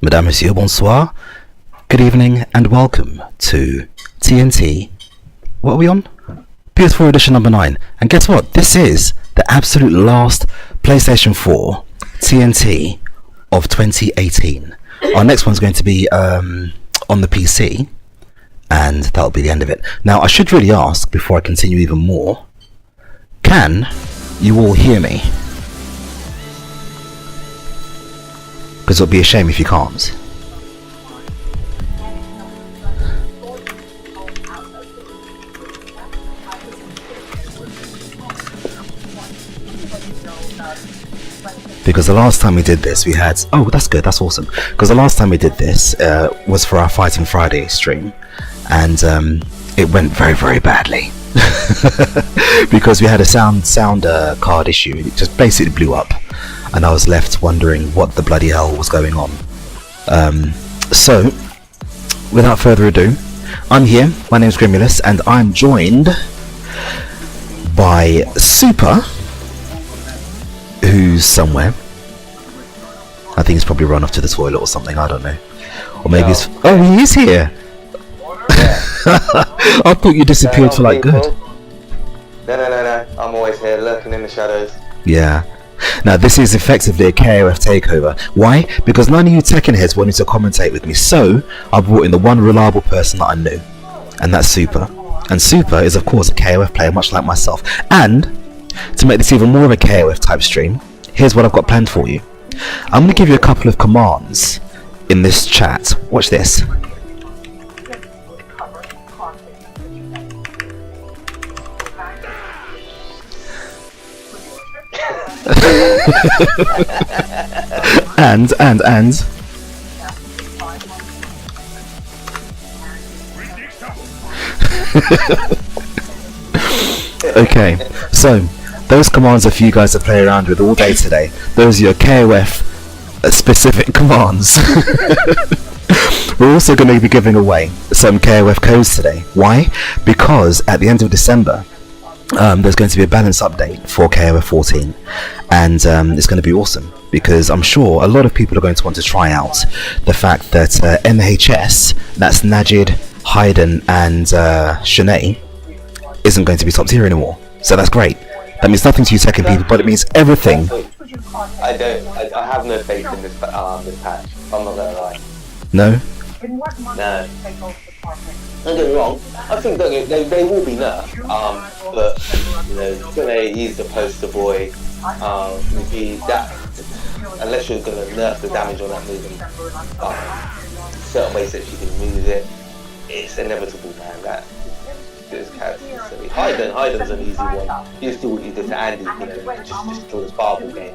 Madame, Monsieur, bonsoir. Good evening and welcome to TNT. What are we on? PS4 edition number 9. And guess what? This is the absolute last PlayStation 4 TNT of 2018. Our next one's going to be on the PC, and that'll be the end of it. Now, I should really ask, before I continue even more, can you all hear me? Because it'll be a shame if you can't. Because the last time we did this, we had... Oh, that's good, that's awesome. Because the last time we did this was for our Fighting Friday stream. And it went very, very badly. Because we had a sound card issue. It just basically blew up. And I was left wondering what the bloody hell was going on. So, without further ado, I'm here. My name's Grimulus, and I'm joined by SUPA, who's somewhere. I think he's probably run off to the toilet or something, I don't know. Or maybe he's... Oh, he is here! I thought you disappeared for like good. No. I'm always here, lurking in the shadows. Yeah. Now, this is effectively a KOF takeover. Why? Because none of you Tekken heads wanted to commentate with me, so I brought in the one reliable person that I knew, and that's SUPA. And SUPA is, of course, a KOF player, much like myself. And to make this even more of a KOF type stream, here's what I've got planned for you. I'm going to give you a couple of commands in this chat. Watch this. and okay, so those commands are for you guys to play around with all day today. Those are your KOF specific commands. We're also going to be giving away some KOF codes today. Why? Because at the end of December, there's going to be a balance update for KOF 14, and it's going to be awesome, because I'm sure a lot of people are going to want to try out the fact that MHS, that's Najid, Hayden and Shanae, isn't going to be top tier anymore. So that's great. That means nothing to you Tekken people, but it means everything. I have no faith in this patch. I'm not gonna lie. No? No. Don't get me wrong. I think they will be nerfed. But you know, Shanae, he's the poster boy. Maybe that, unless you're gonna nerf the damage on that move in certain ways that she can move it, it's inevitable, man. That this character is silly. Hayden's an easy one. You just do what you did to Andy, you know, just draw this barbell game.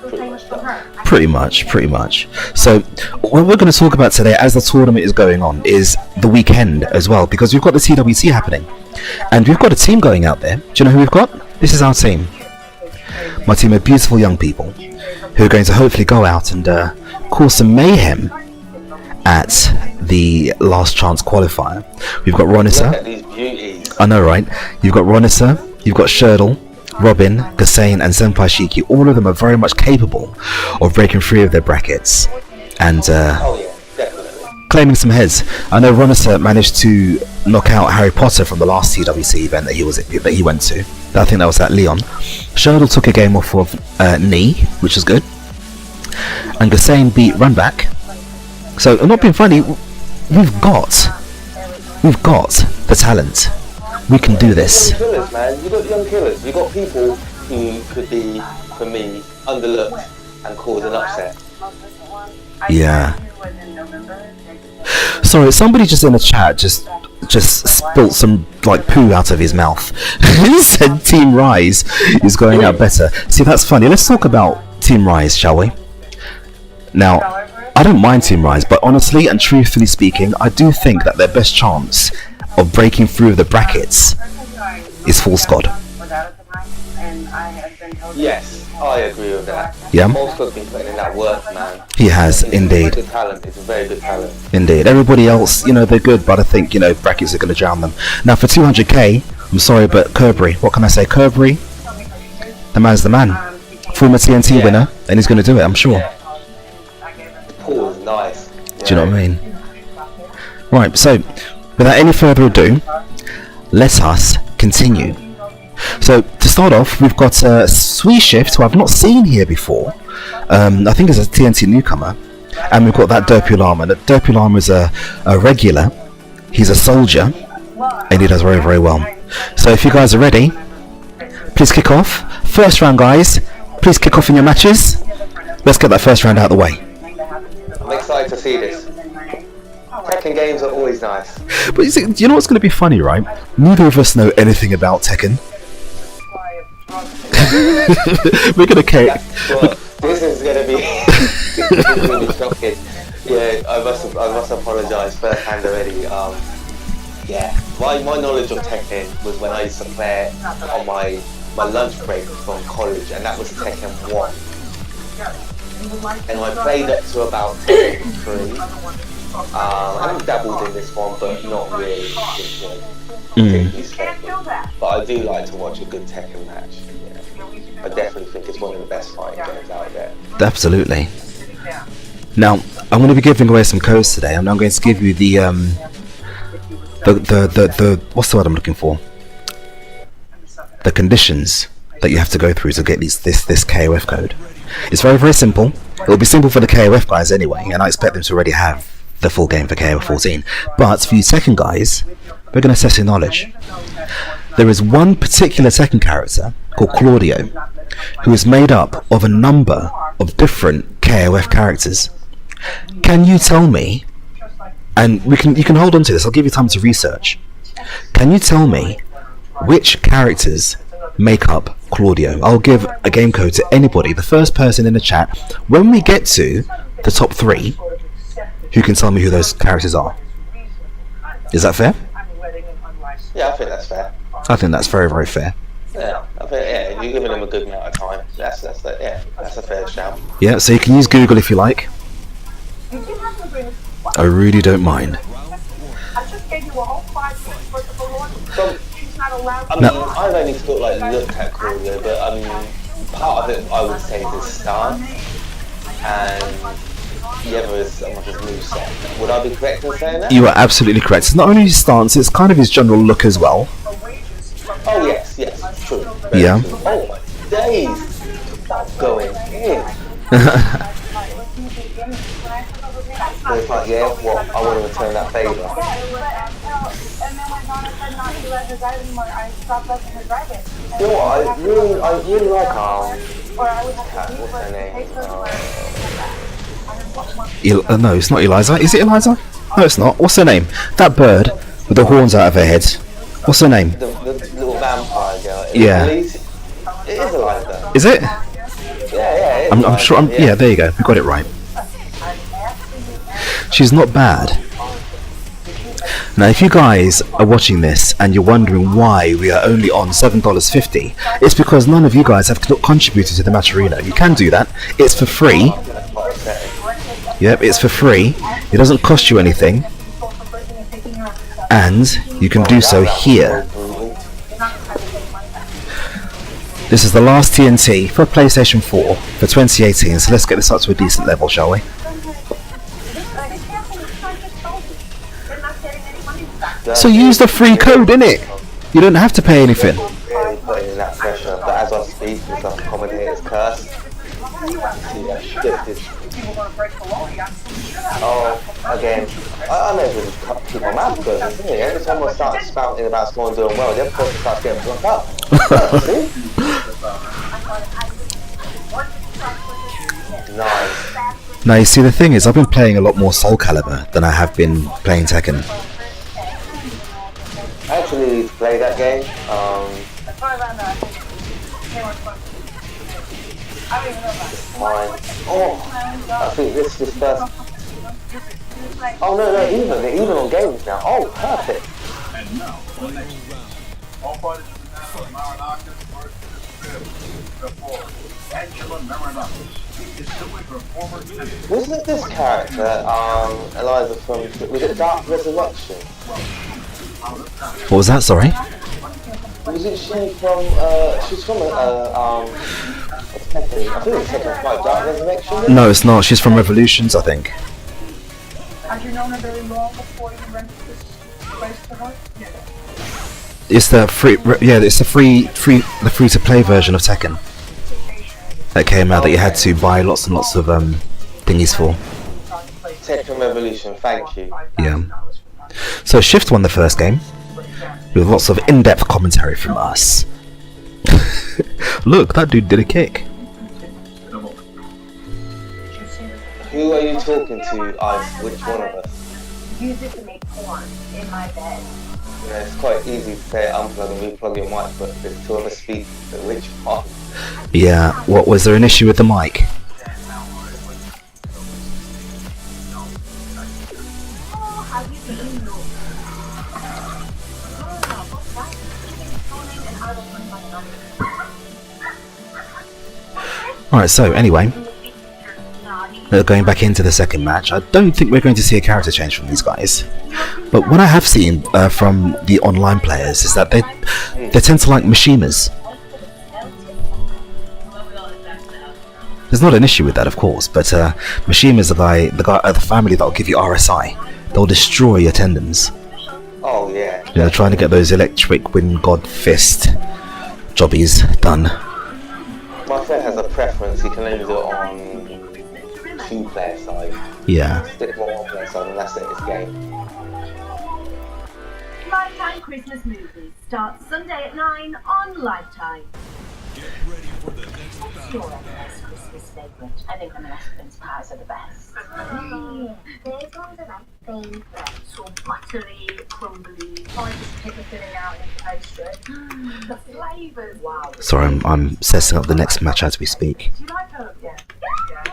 Pretty much done. Pretty much. So what we're going to talk about today, as the tournament is going on, is the weekend as well, because we've got the TWT happening, and we've got a team going out there. Do you know who we've got? This is our team. My team of beautiful young people who are going to hopefully go out and cause some mayhem at the last chance qualifier. We've got Ronissa. Look at these beauties. I know, right? You've got Ronissa, you've got Sherdle, Robin, Gassane and Senpai Shiki. All of them are very much capable of breaking free of their brackets and Oh yeah, definitely. claiming some heads. I know Ronissa managed to knock out Harry Potter from the last TWC event that he went to. I think that was at Leon. Sherdle took a game off of Knee, which was good. And Gassane beat Runback. So, I'm not being funny, we've got the talent. We can do this. Young killers, man. You got young killers. You got people who could be, for me, underlooked and cause an upset. Yeah. Sorry, somebody just in the chat just spilt some like poo out of his mouth. He said Team Rize is going out better. See, that's funny. Let's talk about Team Rize, shall we? Now, I don't mind Team Rize, but honestly and truthfully speaking, I do think that their best chance of breaking through the brackets is Full Scod. Yes, I agree with that. Yeah? Molsko's been putting in that work, man. He has, indeed. It's a talent. It's a very good talent. Indeed. Everybody else, you know, they're good, but I think, you know, brackets are going to drown them. Now, for 200k, I'm sorry, but Kerbery, what can I say? Kerbery, the man's the man. Former TNT winner, and he's going to do it, I'm sure. Paul is Do you know what I mean? Right, so without any further ado, let us continue. So to start off, we've got Sweet Shift, who I've not seen here before. I think it's a TNT newcomer, and we've got that Derpy Llama. The Derpy Llama is a regular. He's a soldier, and he does very, very well. So if you guys are ready, please kick off. First round, guys. Please kick off in your matches. Let's get that first round out of the way. I'm excited to see this. Tekken games are always nice. But do you know what's going to be funny, right? Neither of us know anything about Tekken. We're going to This is going to be really shocking. Yeah, I must apologise firsthand already. Yeah, my knowledge of Tekken was when I used to play on my lunch break from college, and that was Tekken 1. And I played up to about Tekken 3. I've dabbled in this one, but not really. But I do like to watch a good Tekken match. Yeah. I definitely think it's one of the best fighting games out there. Absolutely. Now, I'm going to be giving away some codes today, and I'm going to give you the what's the word I'm looking for? The conditions that you have to go through to get this KOF code. It's very, very simple. It'll be simple for the KOF guys anyway, and I expect them to already have the full game for KOF 14. But for you Tekken guys, we're going to test your knowledge. There is one particular Tekken character called Claudio, who is made up of a number of different KOF characters. Can you tell me, and you can hold on to this, I'll give you time to research. Can you tell me which characters make up Claudio? I'll give a game code to anybody, the first person in the chat, when we get to the top 3, who can tell me who those characters are. Is that fair? Yeah, I think that's fair. I think that's very, very fair. Yeah, I think you're giving them a good amount of time. That's a fair shout. Yeah, so you can use Google if you like. I really don't mind. I've only sort of looked at Claudio, but part of it I would say is his stance, and the other is some of his moveset. Would I be correct in saying that? You are absolutely correct. It's not only his stance, it's kind of his general look as well. Oh yes, true. Yeah. True. Oh my days! Going in. It's like, yeah, well, I want to return that favour. You know what, I really like what's her name? No, it's not Eliza. Is it Eliza? No, it's not. What's her name? That bird with the horns out of her head. What's her name? The little vampire girl. Yeah. It is Eliza. Is it? Yeah. I'm sure. Yeah, there you go. We got it right. She's not bad. Now, if you guys are watching this and you're wondering why we are only on $7.50, it's because none of you guys have contributed to the Matcherino. You can do that. It's for free. Yep, it's for free. It doesn't cost you anything. And you can do so here. This is the last TNT for PlayStation 4 for 2018, so let's get this up to a decent level, shall we? So use the free code, innit? You don't have to pay anything. Putting in that pressure, but as I speak, it's like a commentator's curse. Oh, again, I know this keep my mouth closed, isn't it? Every time I start spouting about someone doing well, the other person starts getting blocked up. Nice. Now you see, the thing is, I've been playing a lot more Soul Calibur than I have been playing Tekken. I actually need to play that game. Fine. Oh, I think this is first. Oh no, even on games now. Oh, perfect. Wasn't this character, Eliza from, was it Dark Resurrection? What was that, sorry? Wasn't she from, she's from, I think it's Tekken 5 Dark Resurrection? No, it's not. She's from Revolutions, I think. Had you known her very long before you rented this place to her? Yeah. It's the free, yeah, it's the free to play version of Tekken that came out that you had to buy lots and lots of thingies for. Tekken Revolution, thank you. Yeah. So Shift won the first game with lots of in-depth commentary from us. Look, that dude did a kick. Who are you talking to, Ice? Which one of us? Use it to make porn in my bed. Yeah, it's quite easy to say unplug and replug your mic, but there's two of us speaking. So which one? Yeah. What was there an issue with the mic? Alright, so anyway, going back into the second match, I don't think we're going to see a character change from these guys. But what I have seen from the online players is that they tend to like Mishimas. There's not an issue with that, of course, but Mishima's the family that'll give you RSI. They'll destroy your tendons. Oh yeah. They're trying to get those electric wind god fist jobbies done. My friend has a preference, he can only do it on 2-player side. Yeah. Stick more 1-player side and that's it, it's game. Lifetime Christmas movies starts Sunday at 9 on Lifetime. What's your Emrys Christmas favourite? I think Emrys mince pies are the best. Those ones are my favourite. So buttery, crumbly. I just pick the filling out and toast it. The flavours. Wow. Sorry, I'm setting up the next match as we speak. Do you like her? Yeah.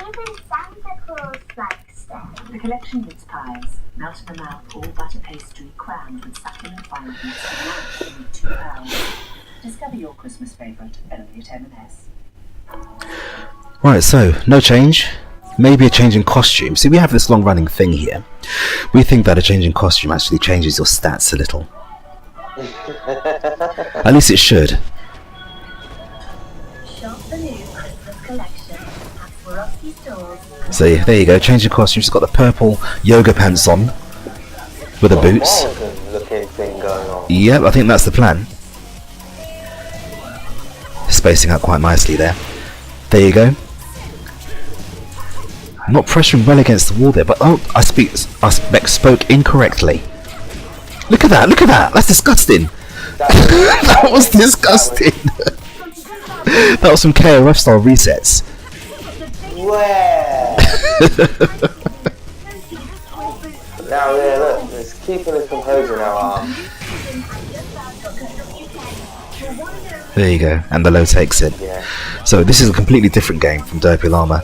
Even Santa Claus likes them. The collection mince pies. Melt in the mouth, all butter pastry, crowned with succulent vine bits for £2. Discover your Christmas favourite only at M&S. Right, so no change. Maybe a change in costume. See, we have this long-running thing here. We think that a change in costume actually changes your stats a little. At least it should. Shop the new Christmas collection at Swarovski stores. So yeah, there you go, change of costume. She's got the purple yoga pants on with the boots. Looking thing going on. Yep, I think that's the plan. Spacing out quite nicely there. There you go. Not pressuring well against the wall there, but oh, I spoke incorrectly. Look at that! Look at that! That's disgusting. That was disgusting. That was some KOF style resets. Where? Now, yeah, look, it's keeping his composure now. There you go, and the low takes it. Yeah. So this is a completely different game from Derpy Llama.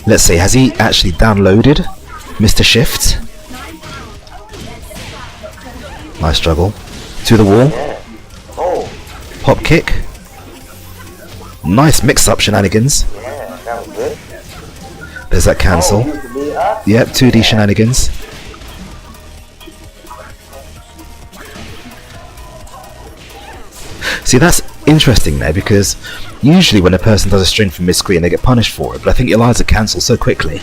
Let's see, has he actually downloaded Mr. Shift? Nice struggle. To the wall. Yeah. Oh. Hop kick. Nice mix-up shenanigans. Yeah, that was good. There's that cancel. Yep, 2D shenanigans. See, that's interesting there, because usually when a person does a string from mid-screen they get punished for it, but I think Eliza cancels so quickly.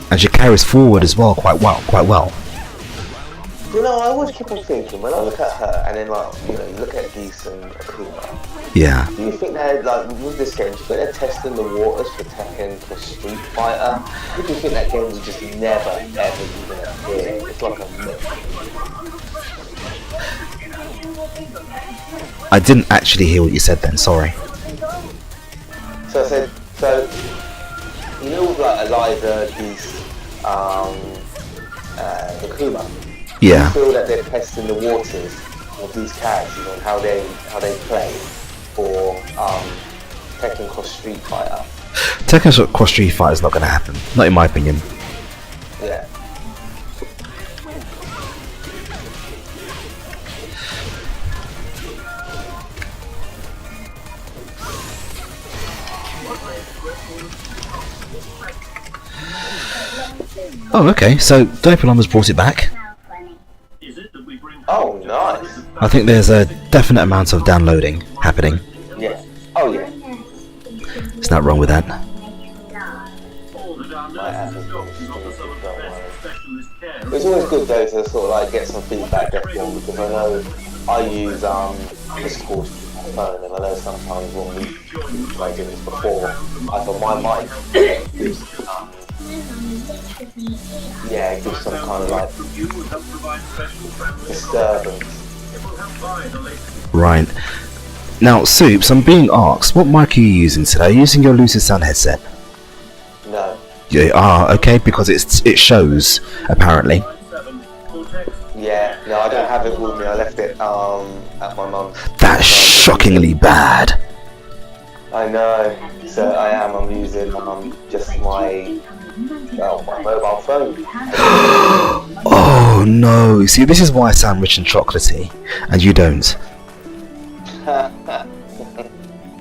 And she carries forward as well quite well. You know, I always keep on thinking, when I look at her, and then like, you know, you look at Geese and Akuma, Yeah. do you think they're, like, with this game, do you think they're testing the waters for Tekken, for Street Fighter? Or do you think that game will just never, ever even appear? It's like a myth. I didn't actually hear what you said then, sorry. So I said, you know, with like Eliza, Geese, Akuma, Yeah. do you feel that they're testing the waters of these characters on how they play for Tekken cross Street Fighter? Tekken cross Street Fighter is not going to happen, not in my opinion. Yeah. Oh, okay, so Derpy Llama's brought it back. Oh, nice. I think there's a definite amount of downloading happening. Yeah. Oh, yeah. There's nothing wrong with that. My app is It's always good though to sort of like get some feedback everyone, because I know I use Discord phone, and I know sometimes when we like did this before, I thought my mic gives it gives some kind of like disturbance. Right. Now, Soups, I'm being asked, what mic are you using today? Are you using your Lucid Sound headset? No. Yeah, okay, because it shows, apparently. Yeah, no, I don't have it with me. I left it at my mum's. That's shockingly bad. I know. So I'm using just my mobile phone. Oh no! See, this is why I sound rich and chocolatey, and you don't.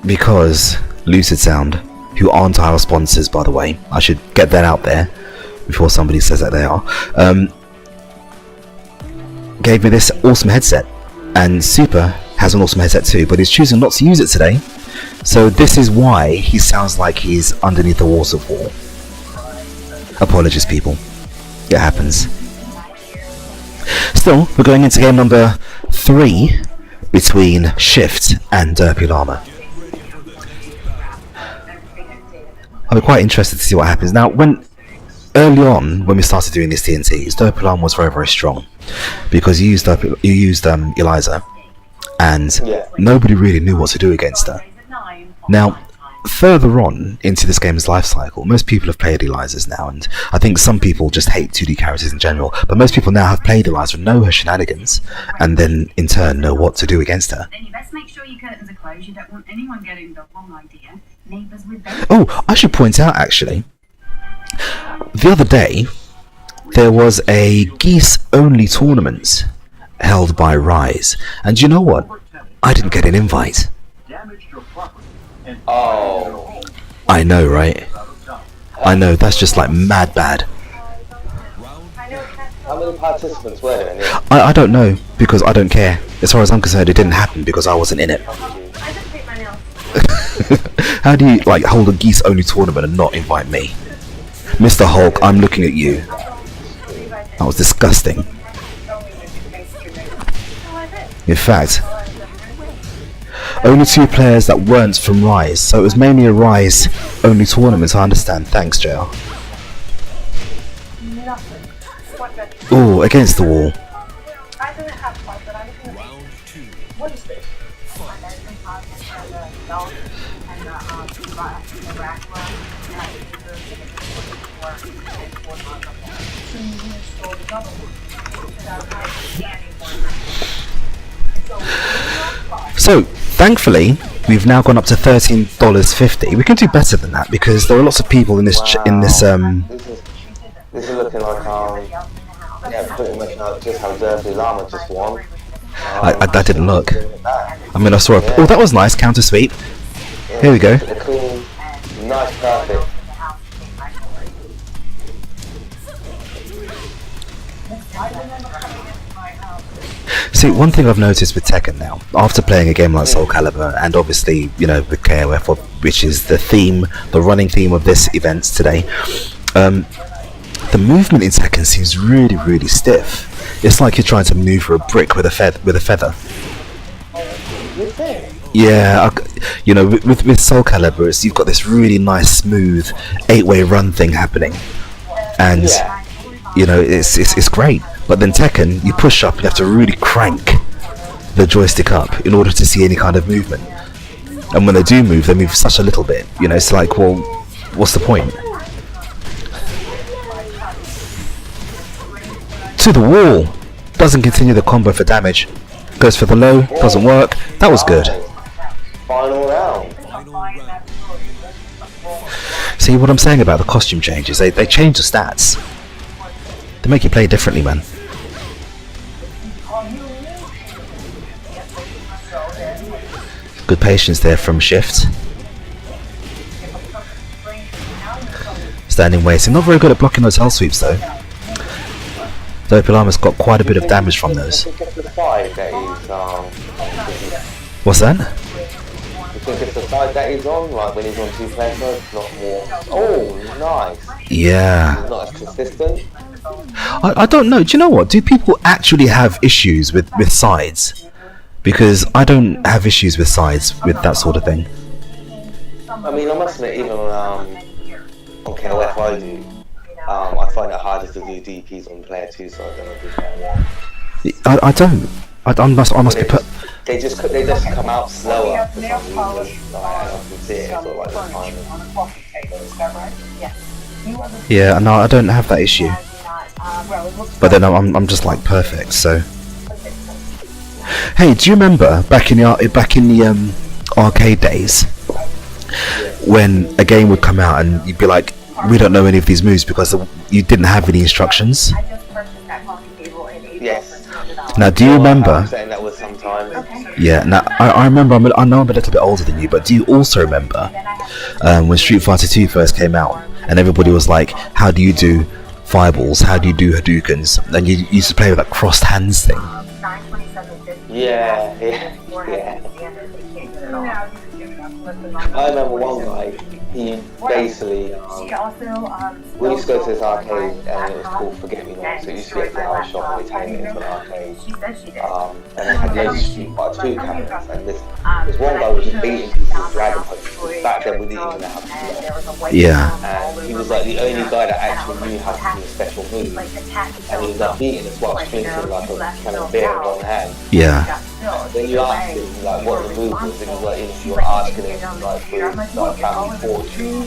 Because Lucid Sound, who aren't our sponsors, by the way, I should get that out there before somebody says that they are, gave me this awesome headset, and Super has an awesome headset too, but he's choosing not to use it today. So this is why he sounds like he's underneath the waterfall. Apologies, people. It happens. Still, we're going into game number 3 between Shift and Derpy Llama. I'll be quite interested to see what happens. Now, early on, when we started doing these TNTs, Derpy Llama was very, very strong, because you used Eliza, and nobody really knew what to do against her. Now, further on into this game's life cycle, most people have played Elizas now, and I think some people just hate 2D characters in general, but most people now have played Eliza, know her shenanigans, and then in turn know what to do against her. Then you best make sure your curtains are closed. You don't want anyone getting the wrong idea. Neighbours with them. Oh, I should point out actually, the other day there was a geese-only tournament held by Rize, and you know what? I didn't get an invite. Oh. I know, right? I know, that's just like mad bad. How many participants were there? Anyway? I don't know, because I don't care. As far as I'm concerned, it didn't happen because I wasn't in it. How do you like hold a geese-only tournament and not invite me? Mr. Hulk, I'm looking at you. That was disgusting. In fact, only 2 players that weren't from Rize, so it was mainly a Rize-only tournament, I understand. Thanks, JR. Oh, against the wall. So, thankfully, we've now gone up to $13.50. We can do better than that because there are lots of people in this. This is looking like pretty much just how Derpy Llama just won. I didn't look. I mean, I saw a. Oh, that was nice. Counter sweep. Here we go. Clean, nice, perfect. See, one thing I've noticed with Tekken now, after playing a game like Soul Calibur, and obviously, you know, with KOF, which is the theme, the running theme of this event today, the movement in Tekken seems really, really stiff. It's like you're trying to maneuver a brick with a feather. Yeah, you know, with Soul Calibur, you've got this really nice, smooth 8-way run thing happening, and you know, it's great. But then Tekken, you push up, you have to really crank the joystick up in order to see any kind of movement. And when they do move, they move such a little bit. You know, it's like, well, what's the point? To the wall! Doesn't continue the combo for damage. Goes for the low, doesn't work. That was good. Final round. See what I'm saying about the costume changes? They change the stats. They make you play differently, man. Good patience there from Shift. Standing waiting. Not very good at blocking those hell sweeps though. Derpy Llama's got quite a bit of damage from those. What's What's that? The think it's the side that he's on, like when he's on 2-player mode, not more. Oh, nice. Yeah. He's not as consistent. I don't know. Do you know what? Do people actually have issues with sides? Because I don't have issues with sides with that sort of thing. I mean, I must admit, even on KOF I do. I find it harder to do DPs on player 2 side than I do player 1. I don't. I must be put. They just come out slower for some reason. Like, I can see it sort of like the timing. Yeah, no, I don't have that issue. But then I'm just like perfect. So, hey, do you remember back in the arcade days when a game would come out and you'd be like, we don't know any of these moves because you didn't have any instructions? Yes. Now, do you remember? I'm saying that was sometimes. Yeah. Now, I remember. I know I'm a little bit older than you, but do you also remember when Street Fighter 2 first came out and everybody was like, "How do you do fireballs? How do you do Hadoukens?" And you used to play with that crossed hands thing. Yeah. I remember one guy. He basically we used to go to this arcade and it was called Forget Me Not. So it used to be a flower shop and we turned it into an arcade. And it had loads of Street Fighter 2 cameras and this one guy was just beating people with Dragon Punches. Back then we didn't even know how to do that. Yeah. And he was like the only guy that actually knew how to do a special move. And he was like beating us while drinking like a can of beer in one hand. Yeah. Then you asked him like what the move was, and he was like, if you were asking him like for like family fortune,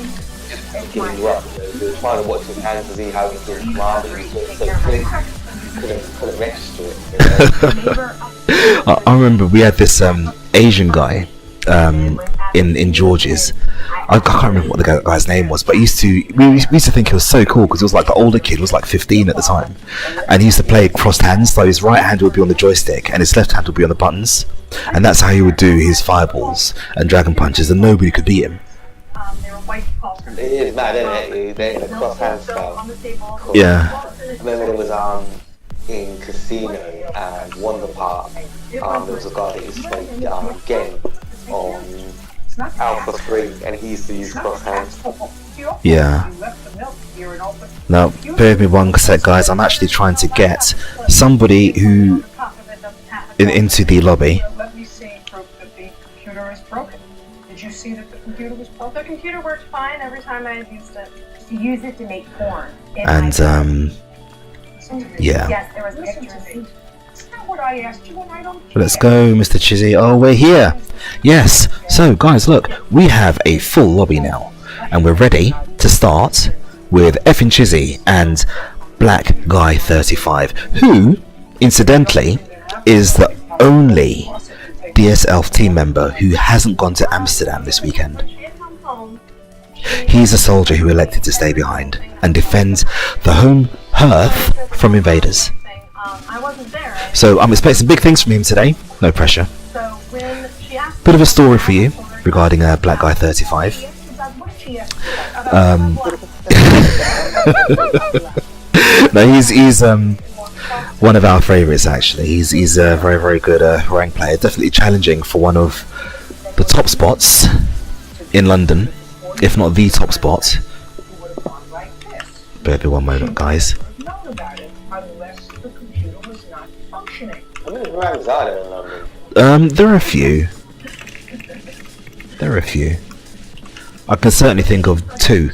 just giving you up. You were trying to watch his hands to see how he did command, and he was so quick, couldn't register it. I remember we had this Asian guy in George's. I can't remember what the guy's name was, but we used to think he was so cool because he was like the older kid, was like 15 at the time, and he used to play crossed hands, so his right hand would be on the joystick and his left hand would be on the buttons, and that's how he would do his fireballs and dragon punches, and nobody could beat him. It is mad, isn't it? The cross hand style. Yeah. I remember there was in Casino and Wonder Park, there was a guy that used to play Gen on Alpha 3 and he used to use cross hands. Yeah. Now, bear with me one sec, guys. I'm actually trying to get somebody who into the lobby. Let me see proof that the computer is broken. Did you see that the computer was broken? The computer worked fine every time I used it. To use it to make porn. And yeah. Yes, there was pictures. It's not what I asked you, and I don't care. Let's go, Mr. Chizzy. Oh, we're here. Yes. So, guys, look, we have a full lobby now, and we're ready to start with Effin' Chizzy and Black Guy 35, who, incidentally, is the only DSL team member who hasn't gone to Amsterdam this weekend. He's a soldier who elected to stay behind and defend the home hearth from invaders. So I'm expecting big things from him today. No pressure. Bit of a story for you regarding Black Guy 35. No, he's one of our favourites actually. He's a very, very good rank player. Definitely challenging for one of the top spots in London, if not the top spot. Bear with me one moment, guys. How many ranks are there in London? There are a few. I can certainly think of two: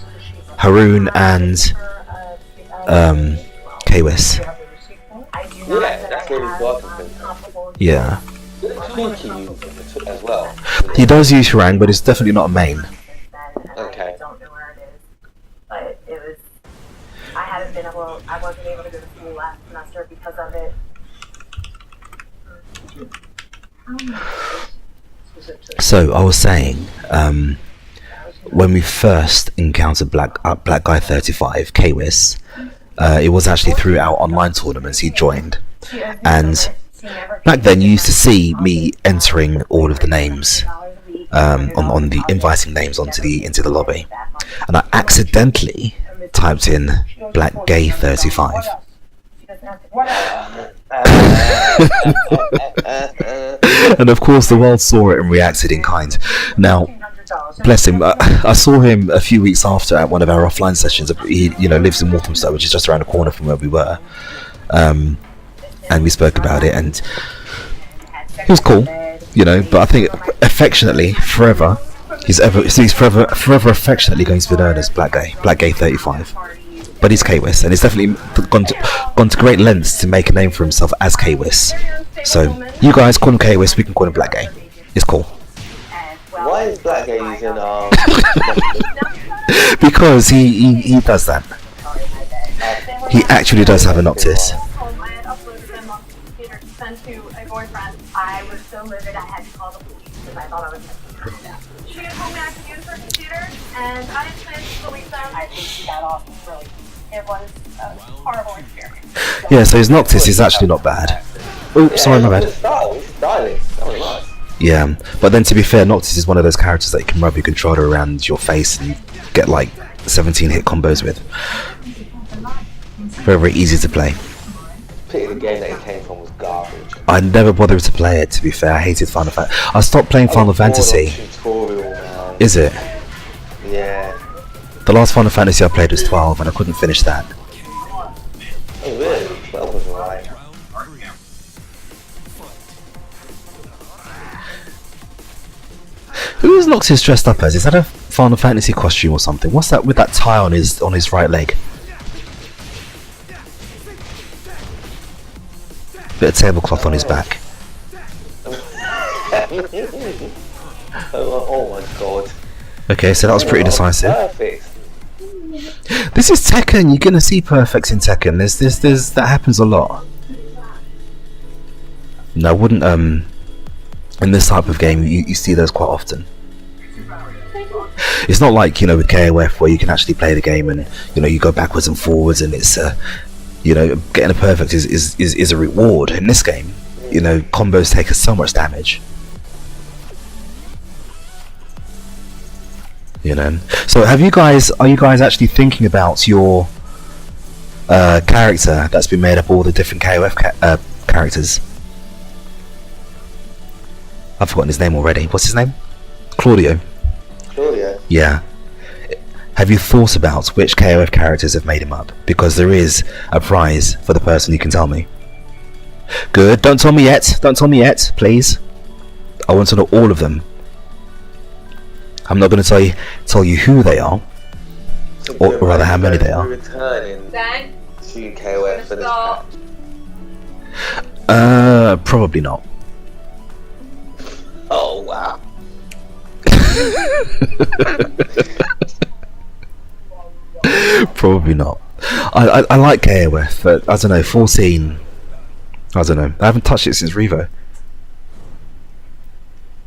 Haroon and Kwis. Yeah, that's really important. Yeah. Sneaky uses as well. He does use Harang, but it's definitely not a main. Okay. I don't know where it is, but it was. I wasn't able to go to school last semester because of it. So I was saying, when we first encountered Black Guy 35, Kwis, it was actually through our online tournaments he joined, and back then you used to see me entering all of the names on the inviting names into the lobby, and I accidentally typed in Black Gay 35. And of course the world saw it and reacted in kind. Now, bless him, I saw him a few weeks after at one of our offline sessions. He, lives in Walthamstow, which is just around the corner from where we were, and we spoke about it, and he was cool, but I think affectionately, forever, he's forever affectionately going to be known as Black Gay 35. But he's K-Wiss, and he's definitely gone to great lengths to make a name for himself as K-Wiss. So you guys call him K-Wiss, we can call him Black Gay. It's cool. Why is Black Gay using Because he does that. He actually does have a Noctis. I was so livid I had to call the police because I thought I was She had told me I could use her computer, and I didn't plan to delete them. I think she got off really. It was a horrible experience. Yeah, so his Noctis is actually not bad. Oh, sorry, my bad. Yeah, but then to be fair, Noctis is one of those characters that you can rub your controller around your face and get like 17 hit combos with. Very, very easy to play. Pity the game that it came from was garbage. I never bothered to play it, to be fair. I hated Final Fantasy. I stopped playing Final Fantasy. Is it? Yeah. The last Final Fantasy I played was 12 and I couldn't finish that. Oh really? 12 was alright. Who is Noctis dressed up as? Is that a Final Fantasy costume or something? What's that with that tie on his right leg? Bit of tablecloth on his back. Oh my god. Okay, so that was pretty decisive. Perfect. This is Tekken. You're gonna see perfects in Tekken. There's that happens a lot. No, I wouldn't. In this type of game, you see those quite often. It's not like with KOF where you can actually play the game and you go backwards and forwards and it's getting a perfect is a reward. In this game, combos take so much damage. So are you guys actually thinking about your character that's been made up of all the different KOF characters? I've forgotten his name already. What's his name? Claudio. Claudio? Yeah. Have you thought about which KOF characters have made him up? Because there is a prize for the person who can tell me. Good. Don't tell me yet. Don't tell me yet, please. I want to know all of them. I'm not going to tell you who they are, or rather how many they are. Returning to KOF for this pack. Probably not. Oh wow. Probably not. I like KOF, but I don't know. 14. I don't know. I haven't touched it since Revo.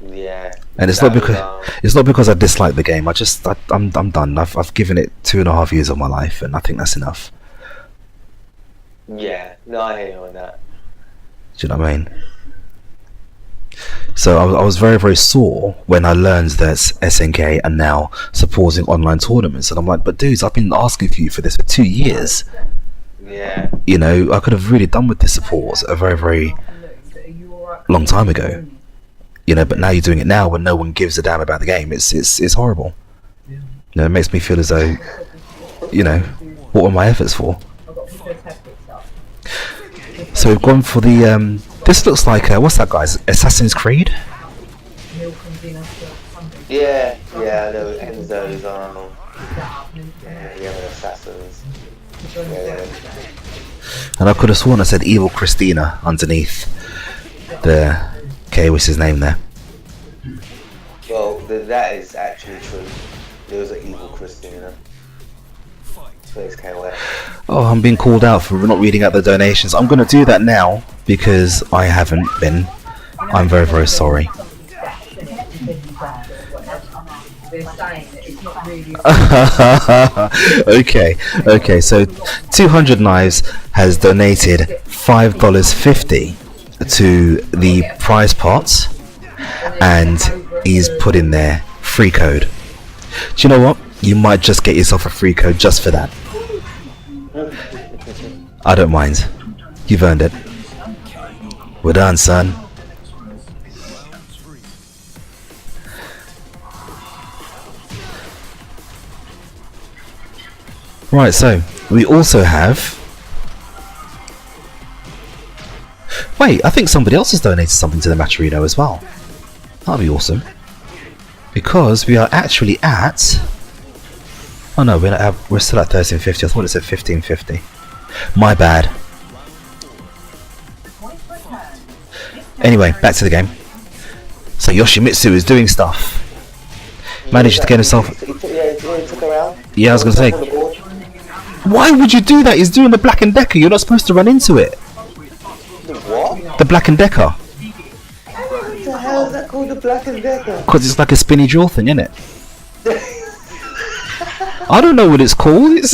Yeah. And it's not because I dislike the game. I'm done. I've given it 2.5 years of my life, and I think that's enough. Yeah. No, I hear you on that. Do you know what I mean? So I was very, very sore when I learned that SNK are now supporting online tournaments, and I'm like, but dudes, I've been asking for you for this for 2 years. Yeah. I could have really done with this support a very, very long time ago. But now you're doing it now when no one gives a damn about the game. It's horrible. It makes me feel as though, what were my efforts for? So we've gone for the this looks like what's that guy's Assassin's Creed? Yeah, I know Enzo's the other assassins. Yeah. And I could have sworn I said Evil Christina underneath the K-Wiss's name there. Well, that is actually true. There was an Evil Christina. It's KOF. Oh, I'm being called out for not reading out the donations. I'm going to do that now because I haven't been. I'm very, very sorry. Okay, so 200 Knives has donated $5.50 to the prize pots, and he's put in there free code. Do you know what? You might just get yourself a free code just for that. I don't mind. You've earned it. We're done, son. Right, so we also have. Wait, I think somebody else has donated something to the Maturino as well. That'll be awesome. Because we are actually at. Oh no, we're still at 1350. I thought it said 1550. My bad. Anyway, back to the game. So Yoshimitsu is doing stuff. Managed to get himself. Yeah, I was gonna say. Why would you do that? He's doing the Black and Decker. You're not supposed to run into it. What? The Black and Decker. What the hell is that called, the Black and Decker? Because it's like a spinny dual thing, isn't it? I don't know what it's called.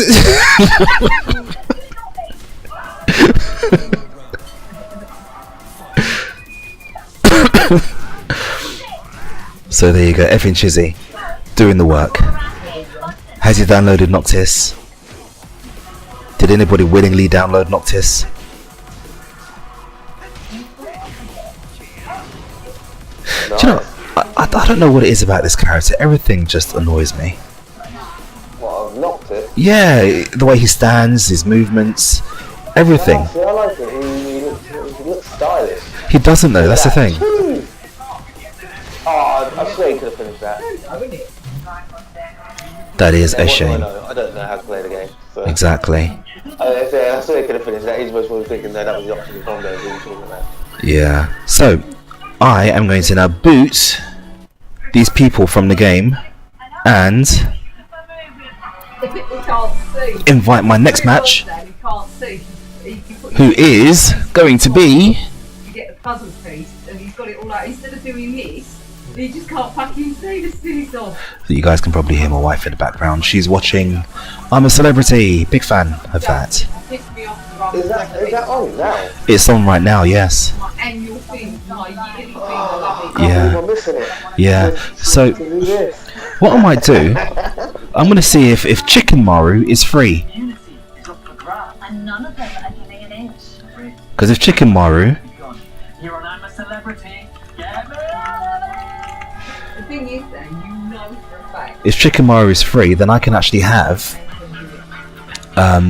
So there you go, effing Chizzy doing the work. Has he downloaded Noctis? Did anybody willingly download Noctis? Nice. Do you know, I don't know what it is about this character. Everything just annoys me. What, I've knocked it? Yeah, the way he stands, his movements, everything. See, I like it. He looks stylish. He doesn't though, that's the thing. Oh, I swear he could have finished that. That is Yeah, a what do shame. I don't know how to play the game. So. Exactly. I swear he could have finished that. He's most probably thinking that was the option from there. What are you talking about? Yeah. So, I am going to now boot these people from the game and invite my next match, who is going to be. You get the puzzle piece, and he's got it all out. Instead of doing this, he just can't fucking see the silly dog. You guys can probably hear my wife in the background. She's watching I'm a Celebrity. Big fan of that. Pissed me off. Is that on now? It's on right now, yes. My annual thing, my yearly thing. I love it. Yeah. I'm missing it. Yeah. So, To do this. what I might do, I'm going to see if Chicken Maru is free. And none of them are giving an inch. Because if Chicken Maru. You're on I'm a Celebrity. The thing is, then, you know for a fact. If Chicken Maru is free, then I can actually have a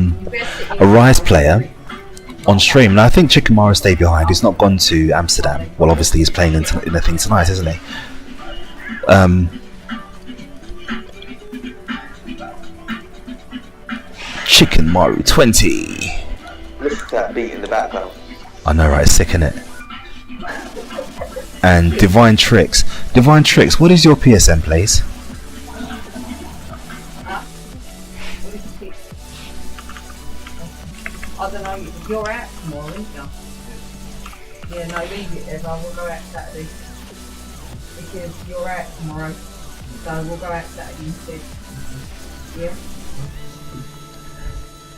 Rize player on stream. Now I think Chicken Maru stayed behind. He's not gone to Amsterdam. Well, obviously he's playing in a thing tonight, isn't he? Chicken Maru 20. Listen to that beat in the background. I know, right? Sick in it. And Divine Tricks. Divine Tricks, what is your PSN, please? I don't know, you're out tomorrow, aren't you? Yeah, no, leave it there, I will go out Saturday. Because you're out tomorrow, so we'll go out Saturday instead. Yeah?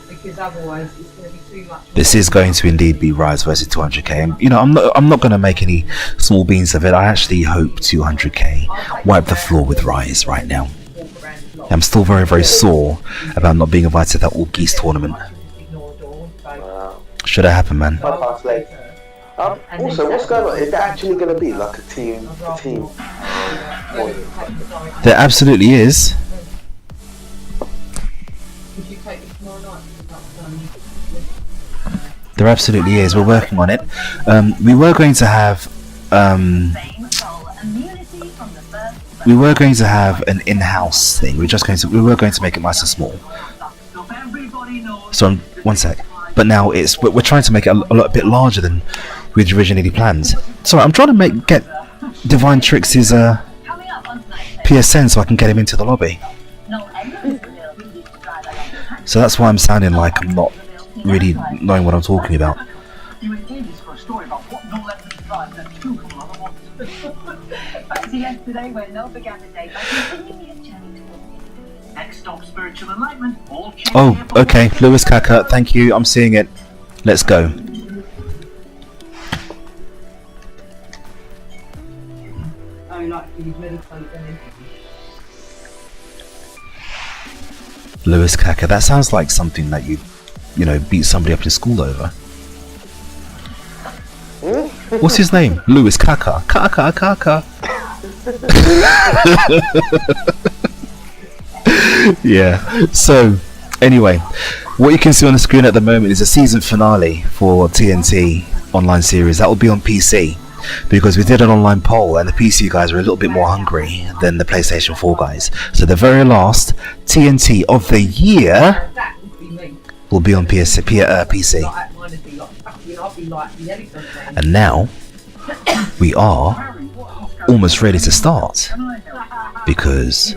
Because otherwise it's going to be too much. This is going to indeed be Rize versus 200k, and you know I'm not going to make any small beans of it. I actually hope 200k wipe the floor with Rize right now. I'm still very, very sore about not being invited to that All Geese tournament. Should have happened, man. Also, what's going on? Is that actually going to be like a team? There absolutely is. There absolutely is. We're working on it. We were going to have an in-house thing. We were going to make it nice and small. So one sec. But now we're trying to make it a bit larger than we'd originally planned. Sorry, I'm trying to get Divine Tricks' PSN so I can get him into the lobby. So that's why I'm sounding like I'm not really knowing what I'm talking about. Back to yesterday when Noel began the day by continuing his journey towards Next stop, spiritual enlightenment. All Oh, okay, Lewis Kaka, thank you, I'm seeing it. Let's go. Oh, like you meditate then. Lewis Kaka, that sounds like something that you know, beat somebody up in school over. What's his name? Lewis Kaka. Kaka. Yeah. So, anyway, what you can see on the screen at the moment is a season finale for TNT online series. That will be on PC because we did an online poll and the PC guys are a little bit more hungry than the PlayStation 4 guys. So the very last TNT of the year That would be me. will be on PC. Like, mine would be like, I'll be like the elephant thing. And now we are almost ready to start because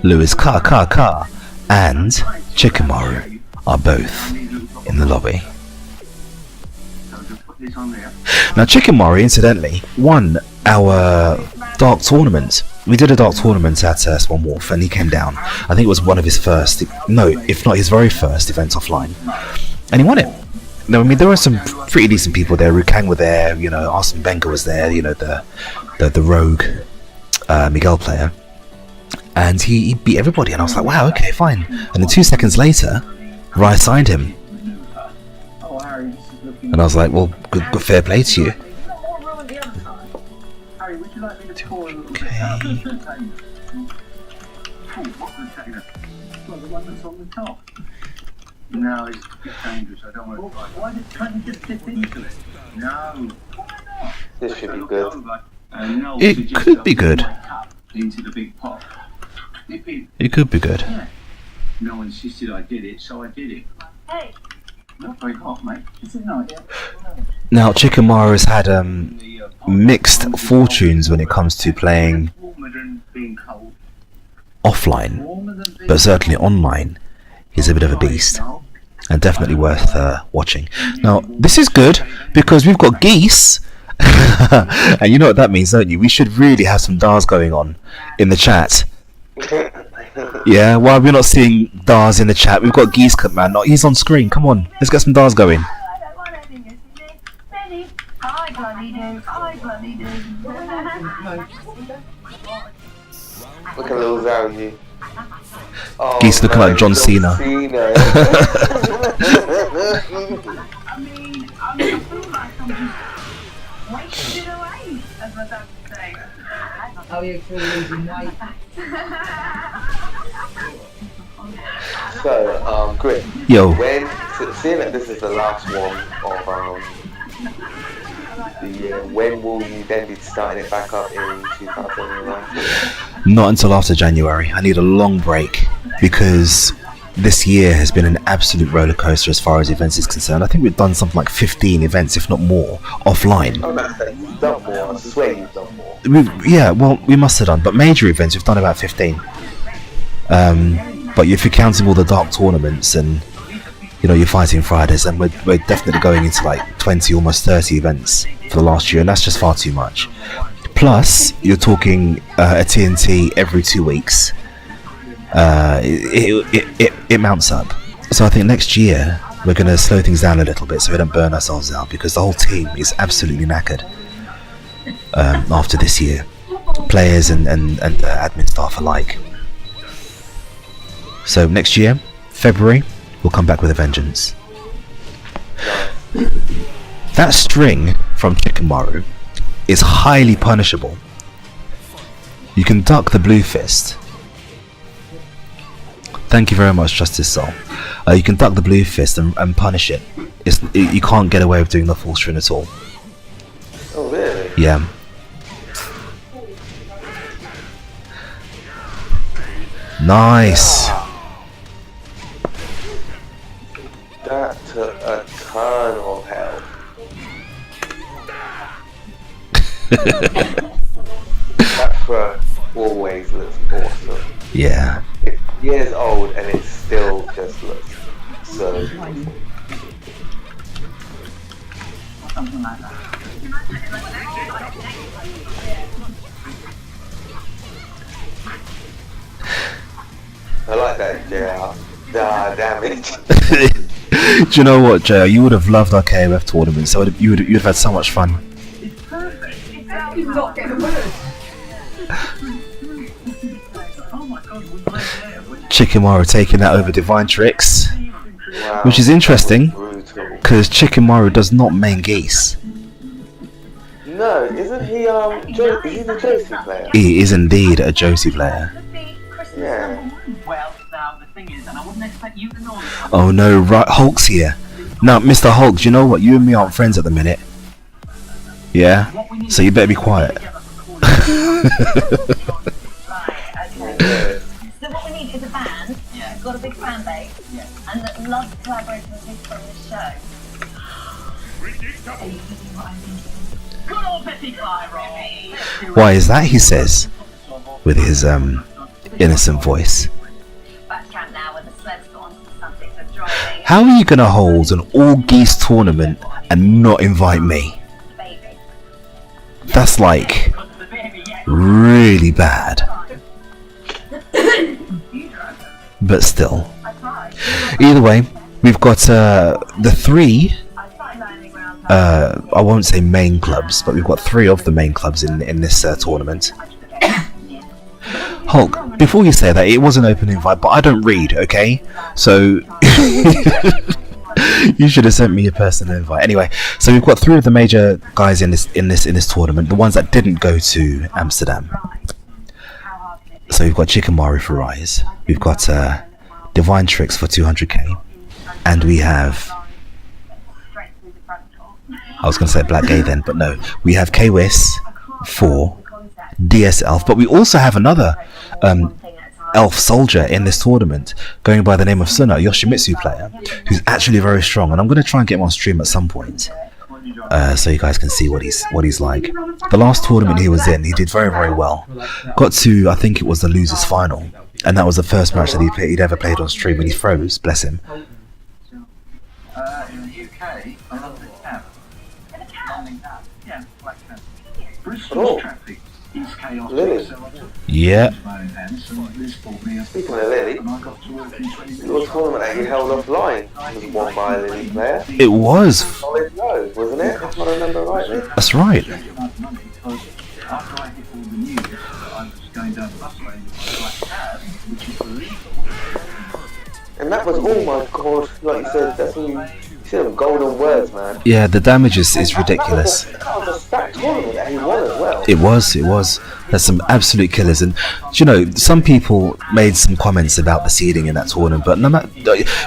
Lewis Kaka and Chikamaru are both in the lobby. Now Chikamaru, incidentally, won our Dark Tournament. We did a Dark Tournament at Swan Wharf and he came down. I think it was one of his first, no, if not his very first events offline. And he won it. No, I mean, there were some pretty decent people there. Rukang were there, you know, Arsene Wenger was there, you know, the rogue Miguel player. And he beat everybody and I was like, wow, okay, fine. And then 2 seconds later, Rize signed him. And I was like, well, good fair play to you. No, it's a bit dangerous. I don't want to fight. Why did Tekken just dip into it? No. This should be good. It could be good. Into the big pot. It could be good. Yeah. No one insisted I did it, so I did it. Hey, Not very hot, mate. Is it not? Yeah. Now, Chikamaru has had mixed fortunes when it comes to playing Warmer than being cold. offline, Warmer than being but certainly online, he's a bit of a beast. And definitely worth watching. Now, this is good because we've got geese. And you know what that means, don't you? We should really have some DARs going on in the chat. Yeah, while we're not seeing DARs in the chat, we've got geese, man. No, he's on screen. Come on, let's get some DARs going. I don't want anything to see me. Benny, I bloody do. I bloody do. Look at little Zowie. Oh, Geese looking like John Cena. I mean, I feel like I'm just wasting away, as my dad would say. Oh, you're still losing weight. So, Grit, Yo, seeing that this is the last one of the year, when will you then be starting it back up in 2019? not until after January. I need a long break because this year has been an absolute roller coaster as far as events is concerned. I think we've done something like 15 events, if not more, offline. Oh, no, you've done more. I swear you've done more. Yeah, well, we must have done, but major events we've done about 15. But if you're counting all the dark tournaments and you know your Fighting Fridays, then we're definitely going into like 20, almost 30 events for the last year, and that's just far too much. Plus, you're talking a TNT every 2 weeks. It mounts up. So I think next year we're going to slow things down a little bit so we don't burn ourselves out, because the whole team is absolutely knackered after this year, players and admin staff alike. So next year, February, we'll come back with a vengeance. That string from Chikamaru is highly punishable. You can duck the blue fist. Thank you very much, Justice Soul. You can duck the blue fist and punish it. You can't get away with doing the full string at all. Oh, really? Yeah. Nice. That took a ton of help. That throw always looks awesome. Yeah. It's years old and it still just looks so beautiful. Something like that. I like that JR. Damage. Do you know what, JR? You would have loved our KOF tournament. So you'd have had so much fun. It's perfect. You're not getting worse. Oh my god, we went there. Chikamaru taking that over Divine Tricks, Wow, which is interesting that was brutal. because Chikamaru does not main geese. No, isn't he is he the Josie player? He is indeed a Josie player. Yeah. Well, now the thing is, and I wouldn't expect you to know this. Oh no, right, Hulk's here. Now, Mr. Hulk, do you know what? You and me aren't friends at the minute. Yeah? So you better be quiet. So what we need is a band who's got a big fan base and that loves collaborating with people from this show. Good old 55 roll. Why is that, he says, with his innocent voice. Back camp now when the sleds got onto the subject of driving. How are you gonna hold an all-geese tournament and not invite me? Baby. That's like really bad. But still. Either way, we've got the three I won't say main clubs, but we've got three of the main clubs in this tournament. Hulk, before you say that, it was an open invite, but I don't read, okay? So you should have sent me a personal invite. Anyway, so we've got three of the major guys in this tournament, the ones that didn't go to Amsterdam. So we've got Chikamaru for Rize, we've got Divine Tricks for 200k, and we have, I was going to say Black Gay then, but no, we have Kwis for DS Elf, but we also have another elf soldier in this tournament going by the name of Suna, a Yoshimitsu player, who's actually very strong, and I'm going to try and get him on stream at some point, so you guys can see what he's like. The last tournament he was in, he did very, very well. Got to, I think it was the losers final, and that was the first match that he'd ever played on stream when he froze, bless him. In the UK, I love the cab. Yeah, Black Cab. Bristol's traffic is chaotic. Lily. So I took Yeah. my own hands, and Liz bought me a Speaking of Lily, and I got to work in 20 your minutes. tournament that you held offline was won by a Lily player. It was. Solid low, wasn't it? If I remember rightly. That's right. Enough money because after I hit all the news that I was going down the bus lane with my Black Cab, which is illegal. And that was, oh my god, like you said, that's when you said them golden words, man. Yeah, the damage is ridiculous. That was a stacked tournament that he won as well. It was. There's some absolute killers, and you know, some people made some comments about the seeding in that tournament, but no matter,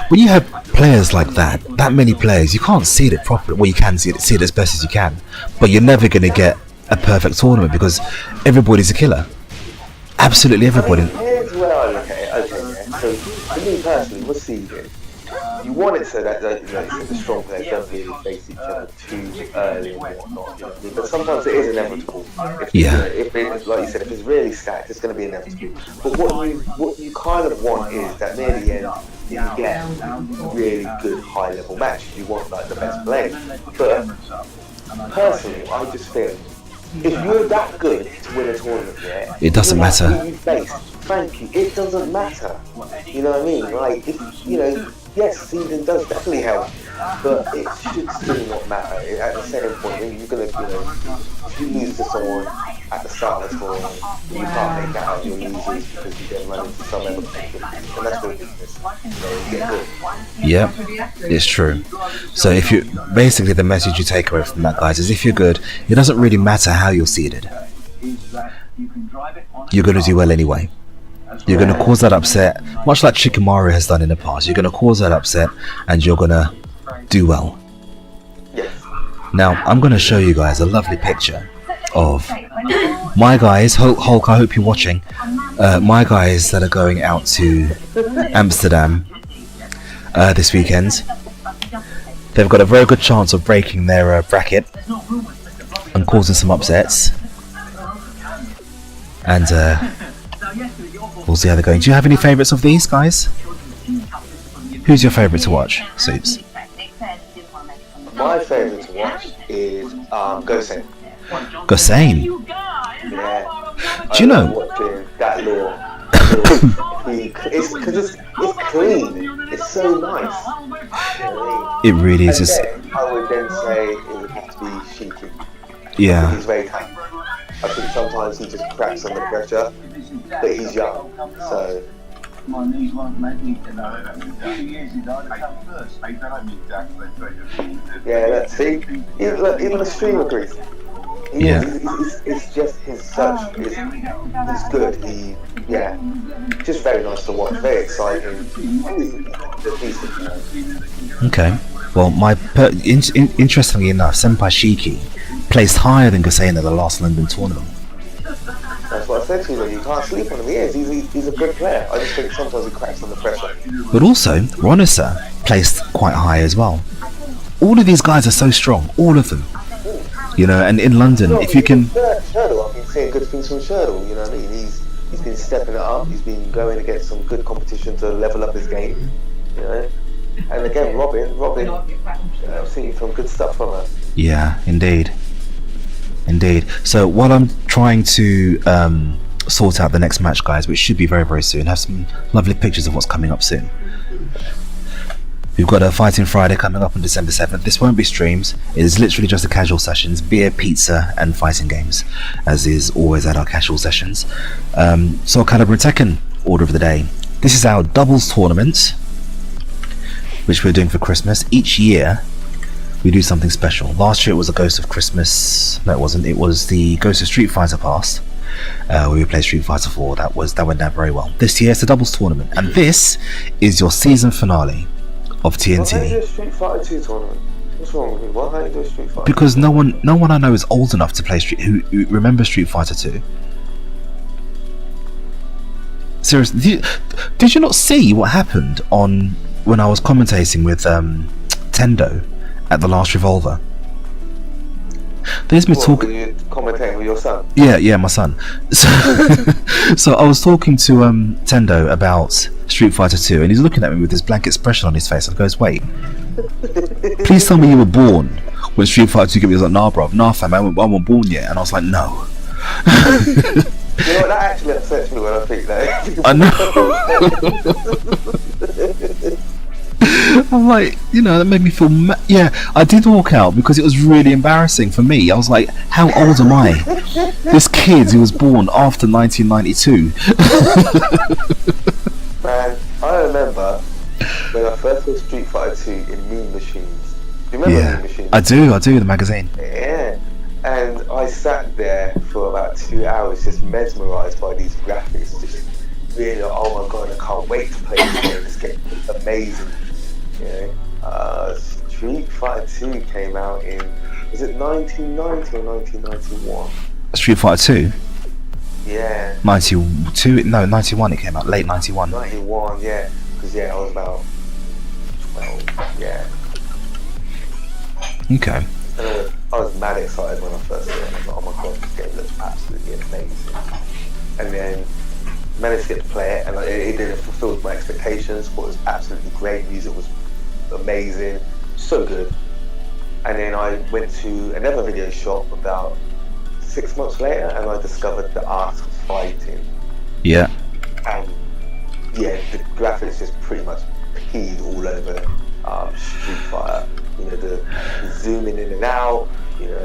when you have players like that many players, you can't seed it properly. Well, you can seed it as best as you can, but you're never going to get a perfect tournament because everybody's a killer. Absolutely everybody. Here's where I look at it. Okay, yeah. So for me personally, with seeding, you want it so that the strong players don't really face each other too early and whatnot. You know what I mean? But sometimes it is inevitable. If it, like you said, if it's really stacked, it's going to be inevitable. But what you kind of want is that near the end you get really good high level matches. You want like the best players. But personally, I just feel if you're that good to win a tournament, yeah, It doesn't no matter matter. who you face, thank you. It doesn't matter. You know what I mean? Like, if, you know, yes, seeding does definitely help, but it should still not matter. At the same point, when you're gonna, if you lose to someone at the start of the tournament, you can't make that out your losers because you then run into some other people, and that's the business. You get good. Yep, it's true. So if you basically the message you take away from that, guys, is if you're good, it doesn't really matter how you're seeded. You're going to do well anyway. You're going to cause that upset, much like Chikamaru has done in the past. You're going to cause that upset, and you're going to do well. Now, I'm going to show you guys a lovely picture of my guys. Hulk, I hope you're watching. My guys that are going out to Amsterdam this weekend. They've got a very good chance of breaking their bracket and causing some upsets. And we'll see how they're going. Do you have any favourites of these guys? Who's your favourite to watch, Soups? My favourite to watch is Gosane. Gosane? Yeah. Do you know? Watching that little it's because it's clean. It's so nice. You know what I mean? It really is. Just, I would then say it would have to be Shiki. yeah. He's very tough. I think sometimes he just cracks under pressure, but he's young, so. My knees won't make me to know that. 2 years ago, I come first. Yeah, let's see. Even the stream agrees. Yeah. It's just his search. He's good. Just very nice to watch. Very exciting. Okay. Well, interestingly enough, Senpai Shiki placed higher than Gosei in the last London tournament. That's what I said to you. You can't sleep on him. He is. He's a good player. I just think sometimes he cracks under pressure. But also, Ronisa placed quite high as well. All of these guys are so strong. All of them. You know, and in London, if you can... Sherdle, I've been seeing good things from Sherdle, you know what I mean? He's been stepping it up. He's been going against some good competition to level up his game, you know? And again, Robin, I've seen some good stuff from her. Yeah, indeed. So while I'm trying to sort out the next match, guys, which should be very, very soon, have some lovely pictures of what's coming up soon. We've got a Fighting Friday coming up on December 7th. This won't be streams. It is literally just the casual sessions, beer, pizza, and fighting games, as is always at our casual sessions. Soul Calibur and Tekken order of the day. This is our doubles tournament, which we're doing for Christmas. Each year, we do something special. Last year it was a Ghost of Christmas. No, it wasn't. It was the Ghost of Street Fighter Pass, where we played Street Fighter 4. That went down very well. This year it's a doubles tournament, and this is your season finale of TNT. Why do you do a Street Fighter 2 tournament? What's wrong with you? Why don't you do a Street Fighter? Because no one I know is old enough to play who remembers Street Fighter 2. Seriously, did you not see what happened when I was commentating with Tendo at the last Revolver? There's me talking. Were you commentating with your son? Yeah, my son. So I was talking to Tendo about Street Fighter 2, and he's looking at me with this blank expression on his face, and goes, "Wait, please tell me you were born when Street Fighter 2 came." He was like, "Nah, bruv, nah, fam, I wasn't born yet." And I was like, "No." You know what, that actually upsets me when I think that. I know. I'm like, you know, that made me feel yeah, I did walk out because it was really embarrassing for me. I was like, how old am I? This kid who was born after 1992. Man, I remember when I first saw Street Fighter 2 in Mean Machines. Do you remember Mean Machines? I do, the magazine. Yeah. And I sat there for about 2 hours just mesmerised by these graphics. Just really, oh my god, I can't wait to play this game. This game is amazing. You know, Street Fighter 2 came out in, was it 1990 or 1991? Street Fighter 2? Yeah. 92? No, 91 it came out, late 91. 91, yeah. Because, I was about 12, yeah. Okay. I was mad excited when I first saw it. I was like, oh my god, this game looks absolutely amazing. And then managed to get to play it, and it didn't fulfill my expectations. Thought it was absolutely great. Music was amazing, so good. And then I went to another video shop about 6 months later, and I discovered the art of fighting. Yeah. And yeah, the graphics just pretty much peed all over Street Fighter. You know, the zooming in and out. You know,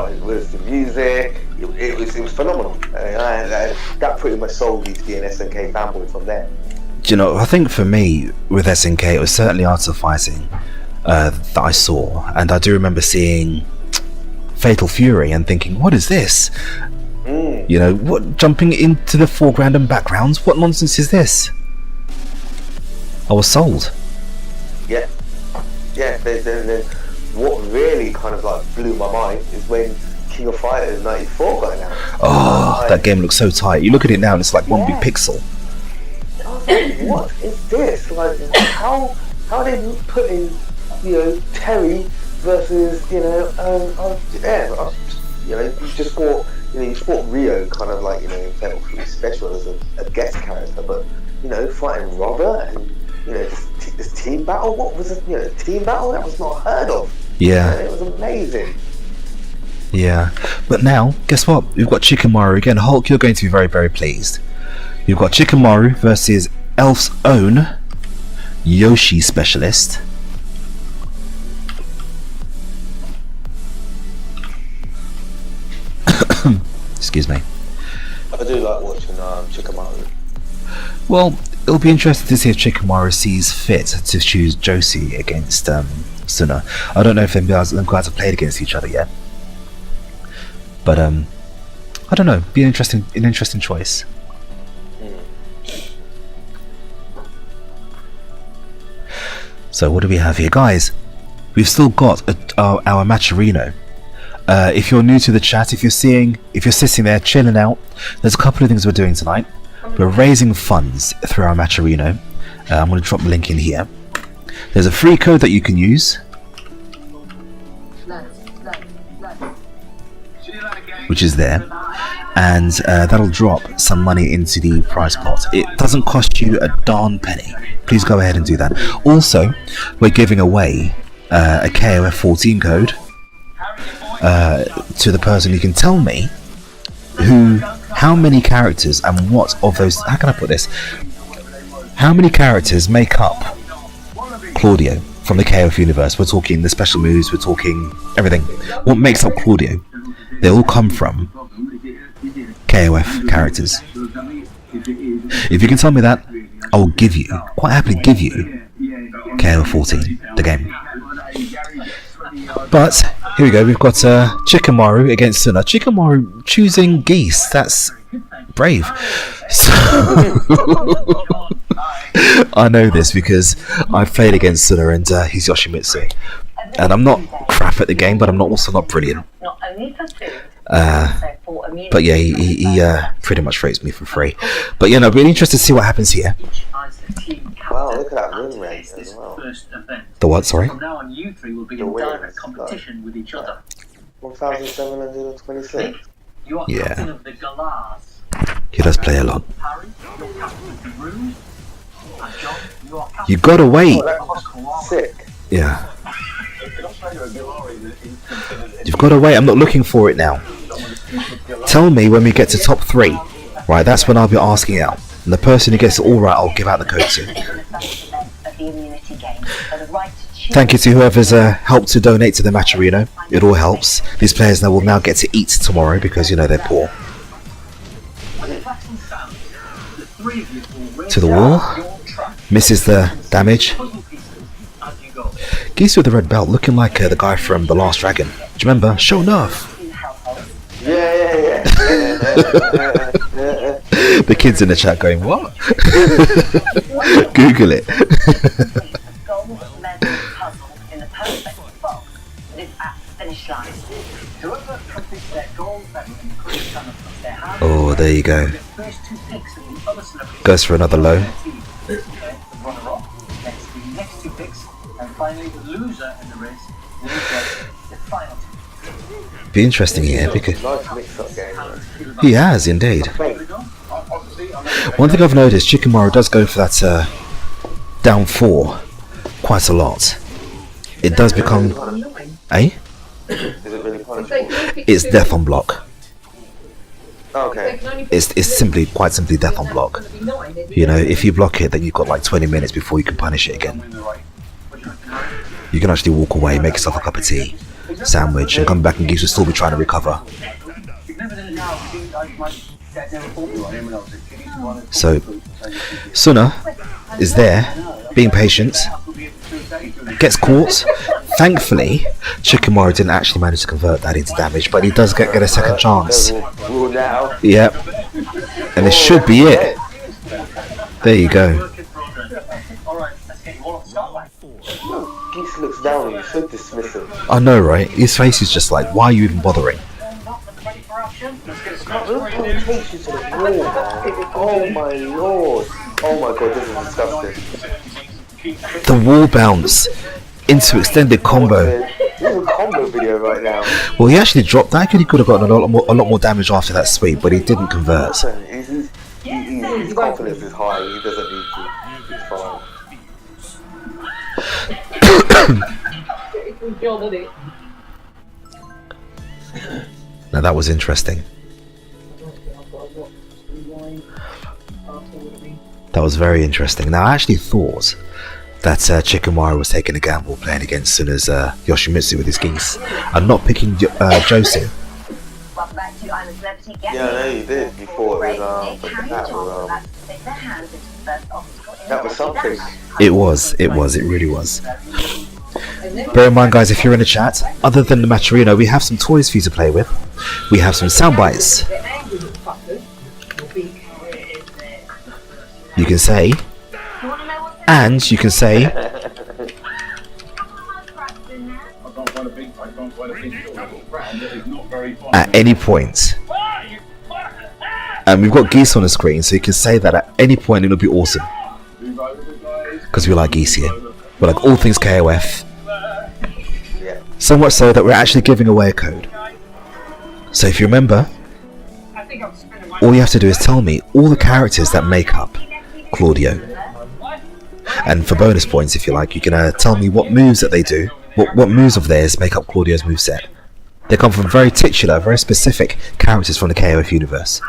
it was the music. It was phenomenal. That pretty much sold me to be an SNK fanboy from there. Do you know, I think for me with SNK, it was certainly Art of Fighting that I saw, and I do remember seeing Fatal Fury and thinking, what is this? You know, what, jumping into the foreground and backgrounds? What nonsense is this? I was sold. Yeah. Then what really kind of like blew my mind is when King of Fighters 94 got announced. Oh, that game looks so tight. You look at it now and it's like one big pixel. I was like, what is this? Like, how they put in, you know, Terry versus, you know, you just fought, you fought Rio kind of like, you know, Fatal Fury Special as a guest character, but, you know, fighting Robert and, you know, this team battle. What was it? You know, team battle that was not heard of. Yeah, it was amazing. Yeah, but now guess what? We've got Chikamaru again. Hulk, you're going to be very, very pleased. You've got Chikamaru versus Elf's own Yoshi specialist. Excuse me. I do like watching Chikamaru. Well, it'll be interesting to see if Chikamaru sees fit to choose Josie against Suna. I don't know if them guys have played against each other yet. But I don't know. Be an interesting choice. So what do we have here, guys? We've still got our matcherino. If you're new to the chat, if you're sitting there chilling out, there's a couple of things we're doing tonight. We're raising funds through our matcherino. I'm going to drop the link in here. There's a free code that you can use, which is there, and that'll drop some money into the prize pot. It doesn't cost you a darn penny. Please go ahead and do that. Also, we're giving away a KOF 14 code to the person who can tell me how many characters and what of those, how can I put this, how many characters make up Claudio from the KOF universe. We're talking the special moves, we're talking everything. What makes up Claudio? They all come from KOF characters. If you can tell me that, I will quite happily give you KOF 14, the game. But here we go, we've got Chikamaru against Suna. Chikamaru choosing geese, that's brave. So I know this because I've played against Suna and he's Yoshimitsu. And I'm not crap at the game, but I'm also not brilliant. But yeah, he pretty much rates me for free. But yeah, no, really interested to see what happens here. Wow, look at that win rate as well. The what, sorry? From now on, you three will be in direct competition with each other. 1,726. You are captain of the Galahs. He does play a lot. Harry, you're captain of the Rize. And John, you are captain You gotta wait. Sick. Yeah. You've got to wait. I'm not looking for it now. Tell me when we get to top 3. Right, that's when I'll be asking out. And the person who gets it all right, I'll give out the code to. Thank you to whoever's helped to donate to the matcherino. It all helps. These players will now get to eat tomorrow because, you know, they're poor. To the wall. Misses the damage. Geese with the red belt, looking like the guy from The Last Dragon. Do you remember? Show enough. Yeah. The kids in the chat going, what? Google it. Oh, there you go. Goes for another low. Be interesting here because he has indeed. One thing I've noticed, Chikamaru does go for that down 4 quite a lot. It does become it's death on block. Okay. It's quite simply death on block. You know, if you block it, then you've got like 20 minutes before you can punish it again. You can actually walk away, make yourself a cup of tea, sandwich, and come back and Geese will still be trying to recover. So Suna is there, being patient, gets caught. Thankfully, Chikamaru didn't actually manage to convert that into damage, but he does get a second chance. Yep. And this should be it. There you go. Geese looks down and he's so dismissive. I know, right? His face is just like, why are you even bothering? Look how he takes you to the wall, man. Oh my lord. Oh my god, this is disgusting. The wall bounce into extended combo. This is a combo video right now. Well, he actually dropped that. He could have gotten a lot more damage after that sweep, but he didn't convert. His confidence is high. He doesn't need to. He's fine. Now that was interesting. That was very interesting. Now I actually thought that Chikamaru was taking a gamble playing against Suna's Yoshimitsu with his geese and not picking Josie. Yeah, I know you did before it was that was something. It really was. Bear in mind, guys, if you're in the chat, other than the Maturino, we have some toys for you to play with. We have some sound bites. You can say, and you can say, at any point. And we've got geese on the screen, so you can say that at any point, and it'll be awesome. Because we like geese here. We like all things KOF. So much so that we're actually giving away a code. So if you remember, all you have to do is tell me all the characters that make up Claudio. And for bonus points, if you like, you can tell me what moves that they do, what moves of theirs make up Claudio's moveset. They come from very titular, very specific characters from the KOF universe.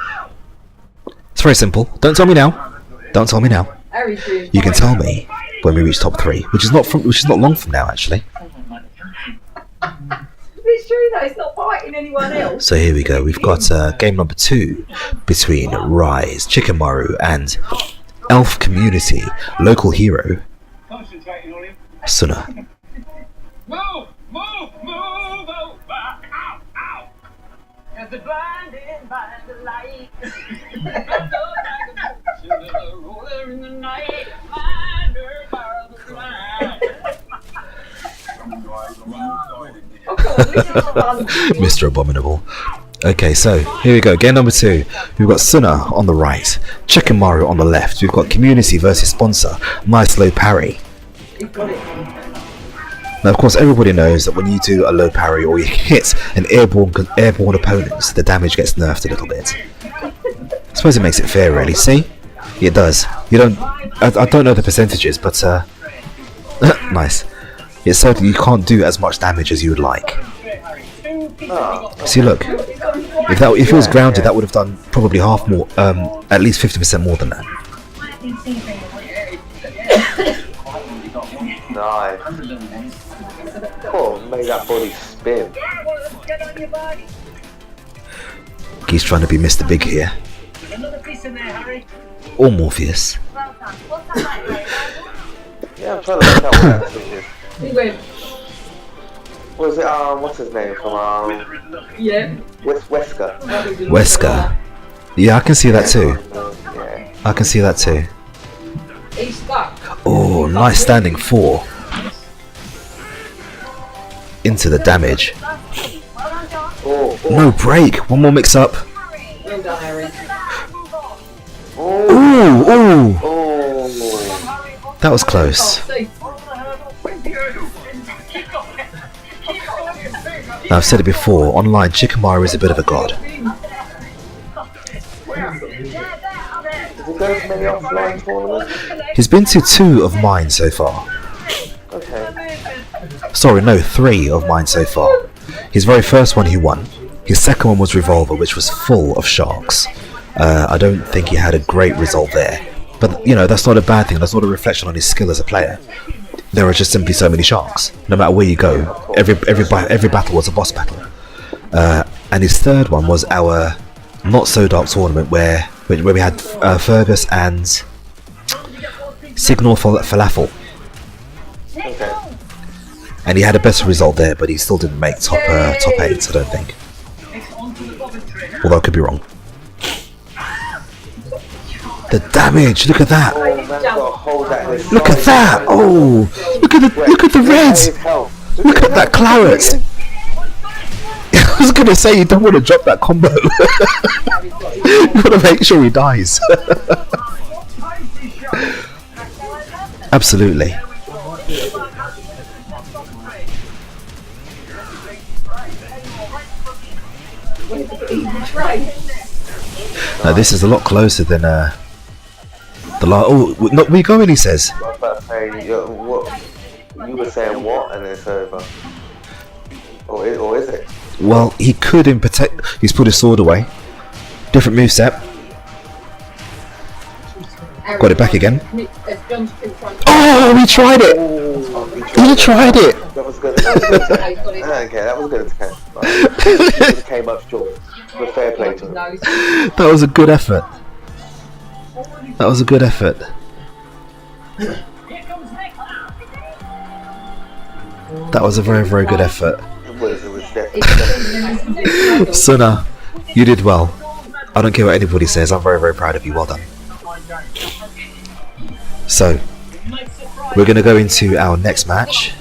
It's very simple. Don't tell me now. Don't tell me now. You can tell me when we reach top 3, which is not long from now, actually. It's true though, it's not fighting anyone else. So here we go. We've got game number 2 between Rize, Chikamaru, and Elf Community local hero Suna. Move over. Ow, ow. As the blinded by the light. Roller in the night. Blinded by the blind. Mr. Abominable. Okay, so here we go. Game number 2. We've got Suna on the right, Chikamaru on the left. We've got Community versus Sponsor. Nice low parry. Now, of course, everybody knows that when you do a low parry or you hit an airborne opponent, the damage gets nerfed a little bit. I suppose it makes it fair, really. See, it does. You don't. I don't know the percentages, but nice. It's so that you can't do as much damage as you would like. See, look. If it was grounded, that would have done probably half more, at least 50% more than that. Nice. Oh, made that body spin. He's trying to be Mr. Big here. Or Morpheus. Yeah, I'm trying to work out what that thing is. He went. Was it what's his name from Wesker? Wesker. Yeah, I can see that too. Yeah. I can see that too. He's stuck. Oh, nice standing 4. Into the damage. Oh, No break. One more mix up. Well done, Harry. Ooh, ooh. oh. That was close. Now, I've said it before, online Chikamaru is a bit of a god. Did he go to many offline tournaments? He's been to 2 of mine so far. Okay. Sorry, no, 3 of mine so far. His very first one he won. His second one was Revolver, which was full of sharks. I don't think he had a great result there. But, you know, that's not a bad thing. That's not a reflection on his skill as a player. There are just simply so many sharks. No matter where you go, every battle was a boss battle. And his third one was our not so dark tournament where we had Fergus and Signal Falafel. Okay. And he had a better result there, but he still didn't make top 8, I don't think. Although I could be wrong. The damage! Look at that! Oh, man's got to hold that in his Look at side. that! Oh! Look at the red! His health. Look at that claret! I was gonna say you don't want to drop that combo. You want to make sure he dies. Absolutely. Now this is a lot closer than the last. Oh, not we going. He says. I was about to say, what? You were saying what, and it's over. Or is it? Well, he could in protect. He's put his sword away. Different moveset. Got it back again. Oh, he tried it! He tried it! That was good. Okay, that was good. He came up short. But fair play to him. That was a good effort. That was a good effort. That was a very, very good effort. It was definitely. Suna, you did well. I don't care what anybody says, I'm very, very proud of you. Well done. So, we're going to go into our next match.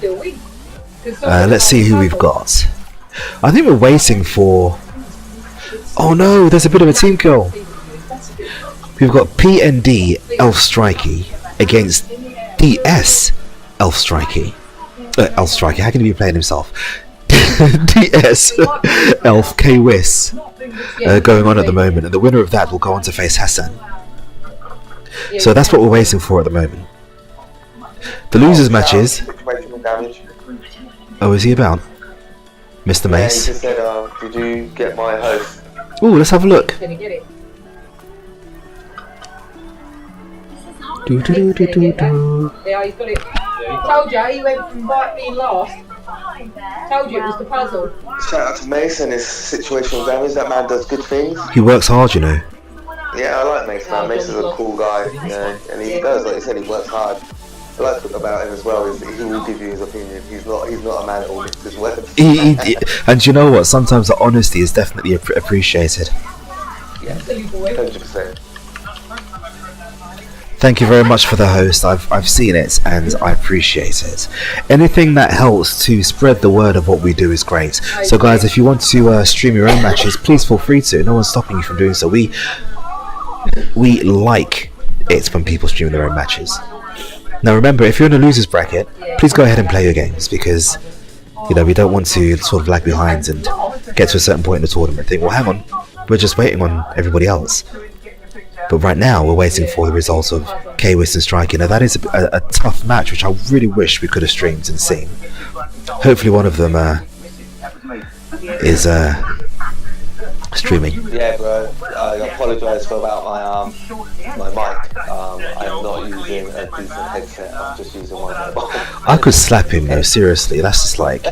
Let's see who we've got. I think we're waiting for... Oh no, there's a bit of a team kill. We've got PND Elf Strikey against DS Elf Strikey. Elf Strikey, how can he be playing himself? DS Elf K-Wiss going on at the moment, and the winner of that will go on to face Hassan. So that's what we're waiting for at the moment. The losers matches. Oh, is he about? Mr. Mace? Yeah, he just said, did you get my host? Oh, let's have a look. Do, do, do, do, do, do. Yeah, he's got it. Told you, he went from being lost. Told you it was the puzzle. Shout out to Mace and his situational damage. That man does good things. He works hard, you know. Yeah, I like Mace, man. Mace is a cool guy, you know, and he does, like you said, he works hard. What I like about him as well is that he will give you his opinion. He's not a man that will mix his words. And you know what? Sometimes the honesty is definitely appreciated. Yeah, 100%. Thank you very much for the host. I've seen it and I appreciate it. Anything that helps to spread the word of what we do is great. So guys, if you want to stream your own matches, please feel free to. No one's stopping you from doing so. We like it when people stream their own matches. Now remember, if you're in a losers bracket, please go ahead and play your games, because you know we don't want to sort of lag behind and get to a certain point in the tournament and think, well, hang on, we're just waiting on everybody else. But right now we're waiting for the results of K-Wiss and Striking. Now that is a tough match which I really wish we could have streamed and seen. Hopefully one of them is streaming. Yeah, bro. I apologise for about my mic. I'm not using a decent headset. I'm just using my mobile. I could slap him though. Seriously, that's just like,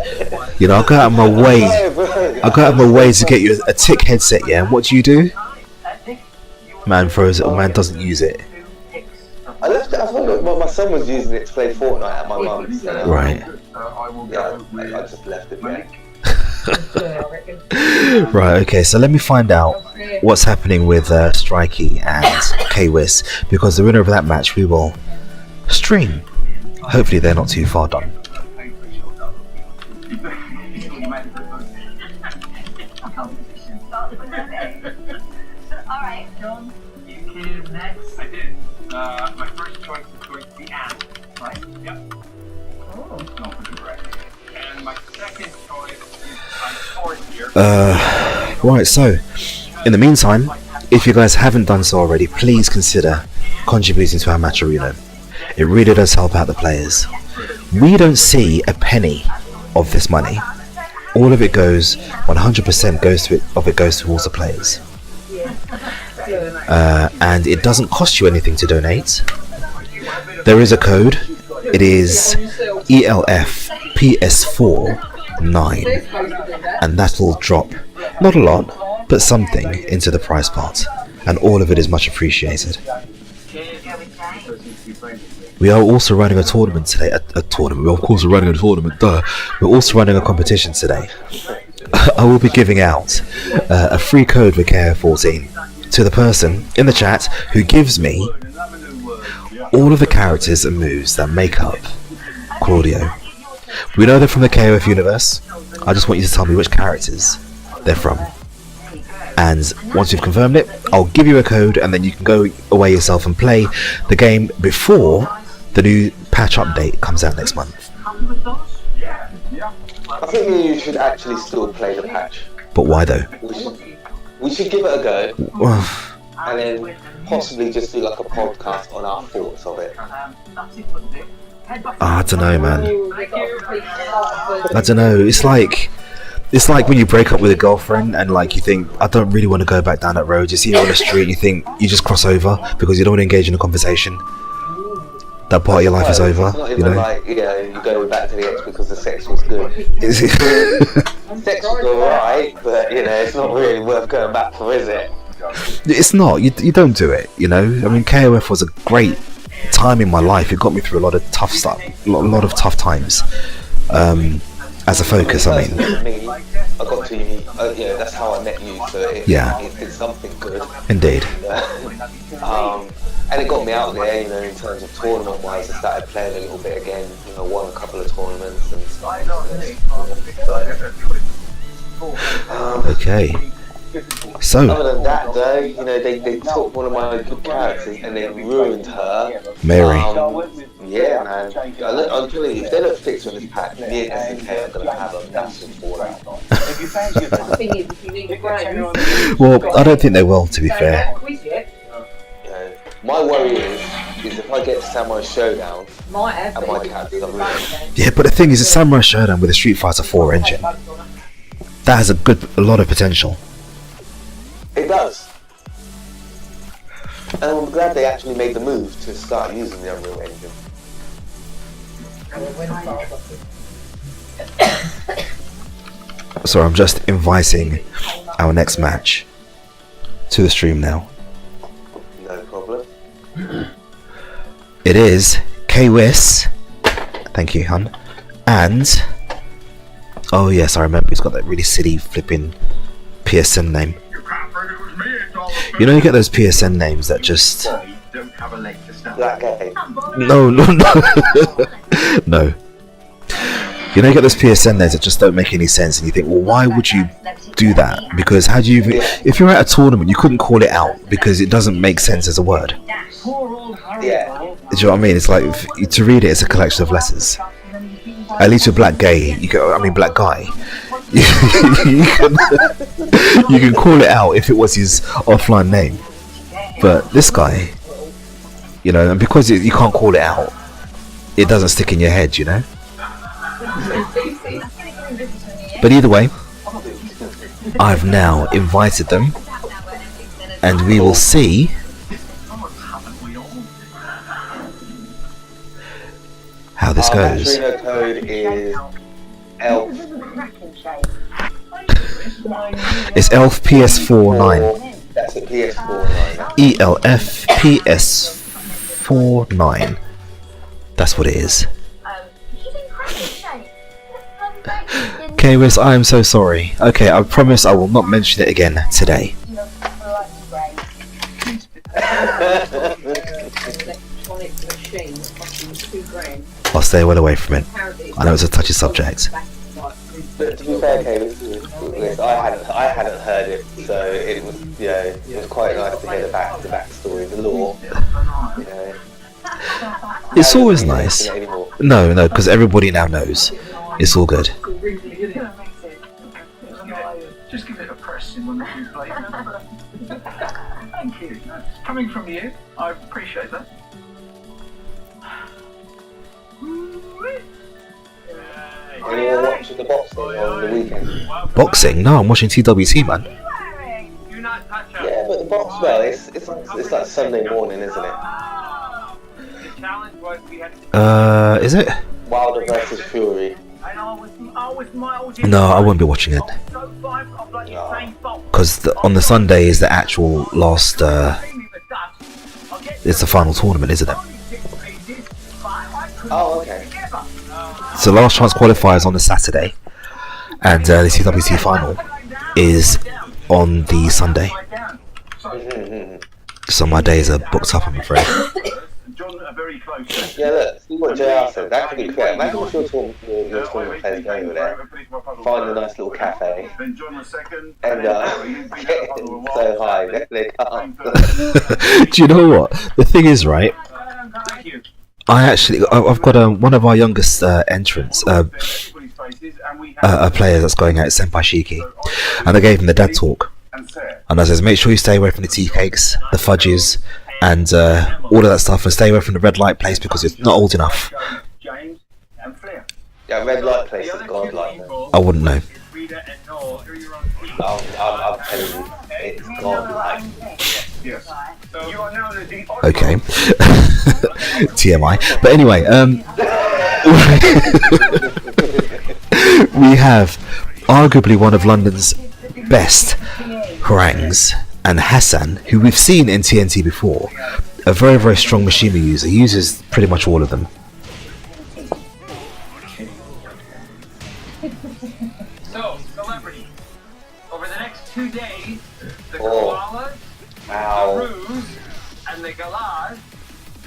you know, I'll go out of my way. I'll go out of my way to get you a tick headset. Yeah, and what do? Man throws it, or man doesn't use it. I left it. I thought my son was using it to play Fortnite at my mum's. Right. Yeah, I just left it there. Right, okay, so let me find out what's happening with Strikey and K-Wiss, because the winner of that match we will stream. Hopefully they're not too far done. Alright, John. You came next. I did. My first choice is going to be Anne, right? Yep. Oh. Not for the bread. And my second choice is I'm fourth here. Right, so in the meantime, if you guys haven't done so already, please consider contributing to our match arena. It really does help out the players. We don't see a penny of this money. All of it goes, 100% goes towards the players. And it doesn't cost you anything to donate. There is a code. It is ELF PS4 9, and that will drop not a lot but something into the prize pot, and all of it is much appreciated. We are also running a tournament today. A tournament. Well, of course we're running a tournament. Duh. We're also running a competition today. I will be giving out a free code with KO14 to the person in the chat who gives me all of the characters and moves that make up Claudio. We know they're from the KOF universe. I just want you to tell me which characters they're from. And once you've confirmed it, I'll give you a code, and then you can go away yourself and play the game before the new patch update comes out next month. I think you should actually still play the patch. But why though? We should give it a go, and then possibly just do like a podcast on our thoughts of it. I don't know, man. I don't know. It's like when you break up with a girlfriend and like you think, I don't really want to go back down that road. You see her on the street and you think you just cross over because you don't want to engage in a conversation. That part of your life is over. It's not even you know? like, you go back to the ex because the sex was good. Sex was alright, but you know, it's not really worth going back for, is it? It's not. You don't do it. You know. I mean, KOF was a great time in my life. It got me through a lot of tough stuff, a lot of tough times. as a focus. I mean, For me, I got to uni. That's how I met you. So it did something good. indeed. And it got me out there, in terms of tournament-wise. I started playing a little bit again. Won a couple of tournaments and stuff. Okay. So, other than that, though, they took one of my good characters and they ruined her. Mary. Yeah, man. I'm telling you, if they don't fix her in this pack, me and SNK are going to have a massive fallout. well, I don't think they will, to be fair. My worry is if I get Samurai Showdown and my characters are ruined. Yeah, but the thing is, a Samurai Showdown with a Street Fighter 4 engine, that has a lot of potential. It does. And I'm glad they actually made the move to start using the Unreal Engine. So I'm just inviting our next match to the stream now. No problem. It is Kwis. Thank you, hun. And oh yes, I remember he's got that really silly flipping PSN name. You know, you get those PSN names that just Black Gay. no. No. You know, you get those PSN names that just don't make any sense, and you think, well, why would you do that? Because how do you even, if you're at a tournament, you couldn't call it out because it doesn't make sense as a word. Yeah. Do you know what I mean? It's like to read it, it's a collection of letters. At least with black gay, black guy. You can call it out if it was his offline name, but this guy, and because you can't call it out, it doesn't stick in your head, But either way, I've now invited them, and we will see how this goes. Our code is ELF. It's ELF PS4 9. That's a PS4 9. ELF PS4 9. That's what it is. Kwis, I am so sorry. Okay, I promise I will not mention it again today. I'll stay well away from it. I know it's a touchy subject. But to be fair, I hadn't heard it, so it was quite nice to hear the backstory, the lore. It's always nice. No, because everybody now knows. It's all good. Just give it a press in when we play. Thank you. Coming from you, I appreciate that. Anyone watching the boxing on the weekend? Boxing? No, I'm watching TWT, man. Yeah, but the box, it's like Sunday morning, isn't it? Is it? Wilder versus Fury. No, I won't be watching it. Because on the Sunday is the actual last, it's the final tournament, isn't it? Oh, okay. So last chance qualifiers on the Saturday, and the TWT final is on the Sunday. So my days are booked up, I'm afraid. Yeah, look, see what JR said. That could be great. Imagine if your tournament players going over there, find a nice little cafe, and getting so high that they can't. Do you know what? The thing is, right? I've got one of our youngest entrants, a player that's going out, Senpai Shiki, and I gave him the dad talk, and I says, make sure you stay away from the tea cakes, the fudges, and all of that stuff, and stay away from the red light place because it's not old enough. Yeah, red light place is godlike. I wouldn't know. I'm telling you, it's godlike. Okay. TMI. But anyway, we have arguably one of London's best harangues, and Hassan, who we've seen in TNT before, a very, very strong machinery user. He uses pretty much all of them.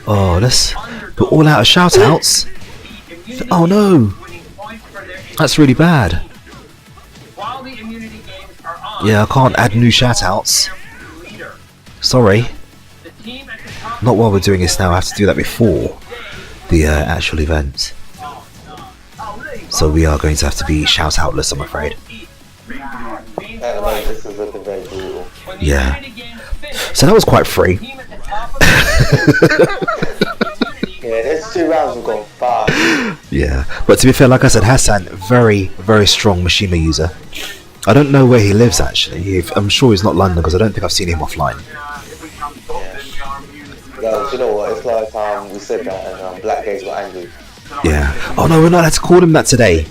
Oh, let's... We're all out of shout-outs. Oh no! That's really bad. Yeah, I can't add new shout-outs. Sorry. Not while we're doing this now, I have to do that before the actual event. So we are going to have to be shout-outless, I'm afraid. This is looking very brutal. Yeah. So that was quite free. Yeah, those 2 rounds have gone fast. Yeah, but to be fair, like I said, Hassan, very, very strong Mishima user. I don't know where he lives actually. I'm sure he's not London because I don't think I've seen him offline. Yeah, do you know what? It's like we said that and Black Gaze got angry. Yeah. Oh no, we're not allowed to call him that today.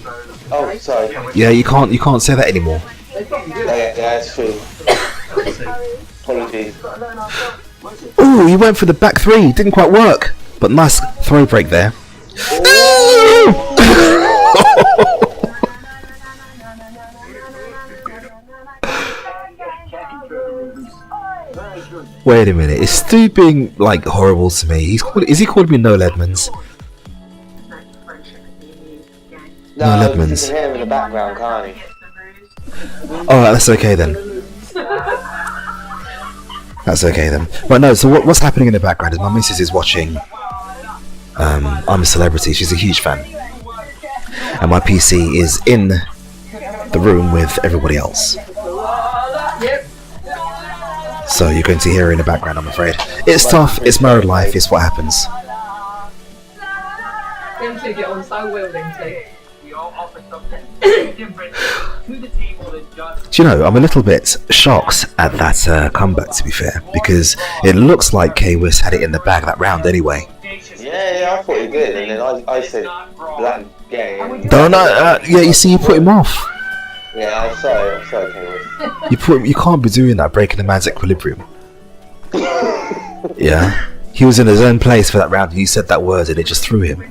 Oh, sorry. Yeah, you can't say that anymore. Yeah, that's true. Apologies. Ooh, he went for the back 3. Didn't quite work, but nice throw break there. Wait a minute, is Stu being like horrible to me? Is he calling me No Ledmans? No, Ledmans. you can hear him in the background, can't he? Oh, that's okay then. That's okay then. Right, no, so what's happening in the background is my missus is watching I'm a Celebrity. She's a huge fan. And my PC is in the room with everybody else. So you're going to hear her in the background, I'm afraid. It's tough, it's married life, it's what happens. Them two get on so well, them two. Do you know, I'm a little bit shocked at that comeback, to be fair, because it looks like K-Wiz had it in the bag that round anyway. Yeah, I thought he did, and then I said Black Gaze. No, yeah, you see, you put him off. Yeah, I'm sorry, K-Wiz. You can't be doing that, breaking the man's equilibrium. Yeah, he was in his own place for that round, and you said that word, and it just threw him.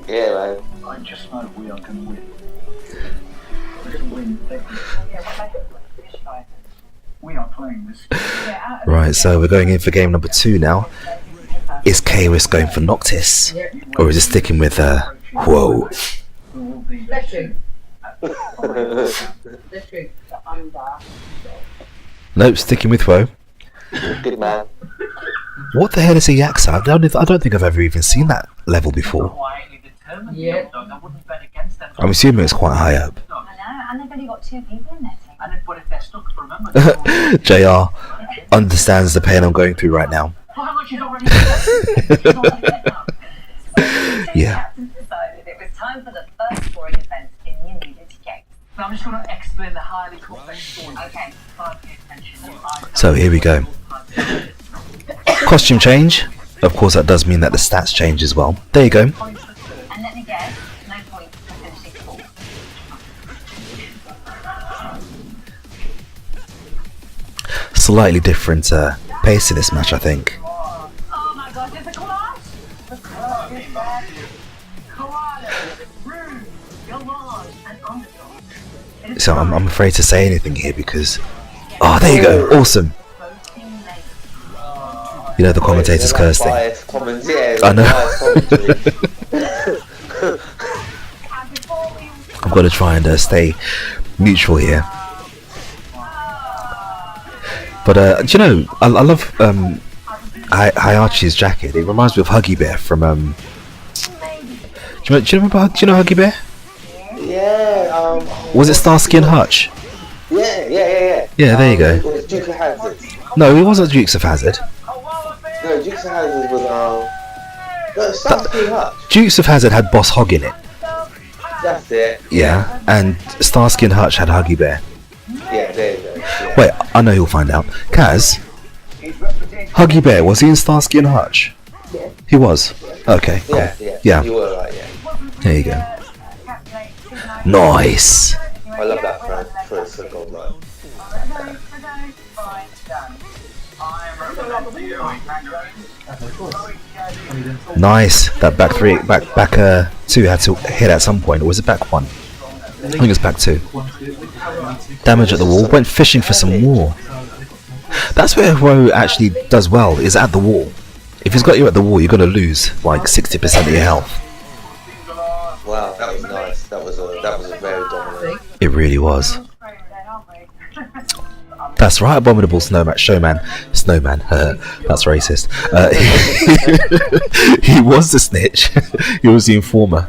Yeah, man. I just know we are going to win. We're going to win. We are playing this. Right, so we're going in for game number 2 now. Is K-Wiz going for Noctis? Or is it sticking with, whoa? Let's do. Let's do. Nope, sticking with Woe. Good man. What the hell is a Yaksa? I don't think I've ever even seen that level before. Yeah. I'm assuming it's quite high up. I know, and they've only got 2 people in their team. But if they're stuck for a moment, JR understands the pain I'm going through right now. Yeah. Decided it was time for the first scoring event in the immediate game. I'm just going to explain the highly complex story. Okay. So here we go. Costume change. Of course, that does mean that the stats change as well. There you go. And let me guess, no points for finishing fourth. Slightly different pace in this match, I think. Oh my gosh, it's a collage! The collage is back. Koala, Rude, Yolande, and Underdog. So I'm afraid to say anything here because... Oh, there you go. Awesome. You know the commentators curse thing. I know. I'm going to try and stay neutral here. But do you know, I love Hayachi's jacket. It reminds me of Huggy Bear from do you know Huggy Bear? Yeah. Was it Starsky and Hutch? Yeah. Yeah, there you go. It was Dukes of Hazzard. No, it wasn't Dukes of Hazzard. No, Dukes of Hazzard was no, Starsky and Hutch. Dukes of Hazzard had Boss Hogg in it. That's it. Yeah, and Starsky and Hutch had Huggy Bear. Yeah, there you go. Yeah. Wait, I know you'll find out. Kaz, Huggy Bear, was he in Starsky and Hutch? Yeah. He was. Okay, cool. Yeah. You were right, yeah. There you go. Nice. I love that for a gold line. Nice. That back 2 had to hit at some point, or was it back 1? I think it was back 2. Damage at the wall. Went fishing for some more. That's where Ro actually does well, is at the wall. If he's got you at the wall, you're gonna lose like 60% of your health. Wow, that was nice. That was a very dominant. It really was. That's right, abominable snowman. That's racist. He was the snitch. He was the informer.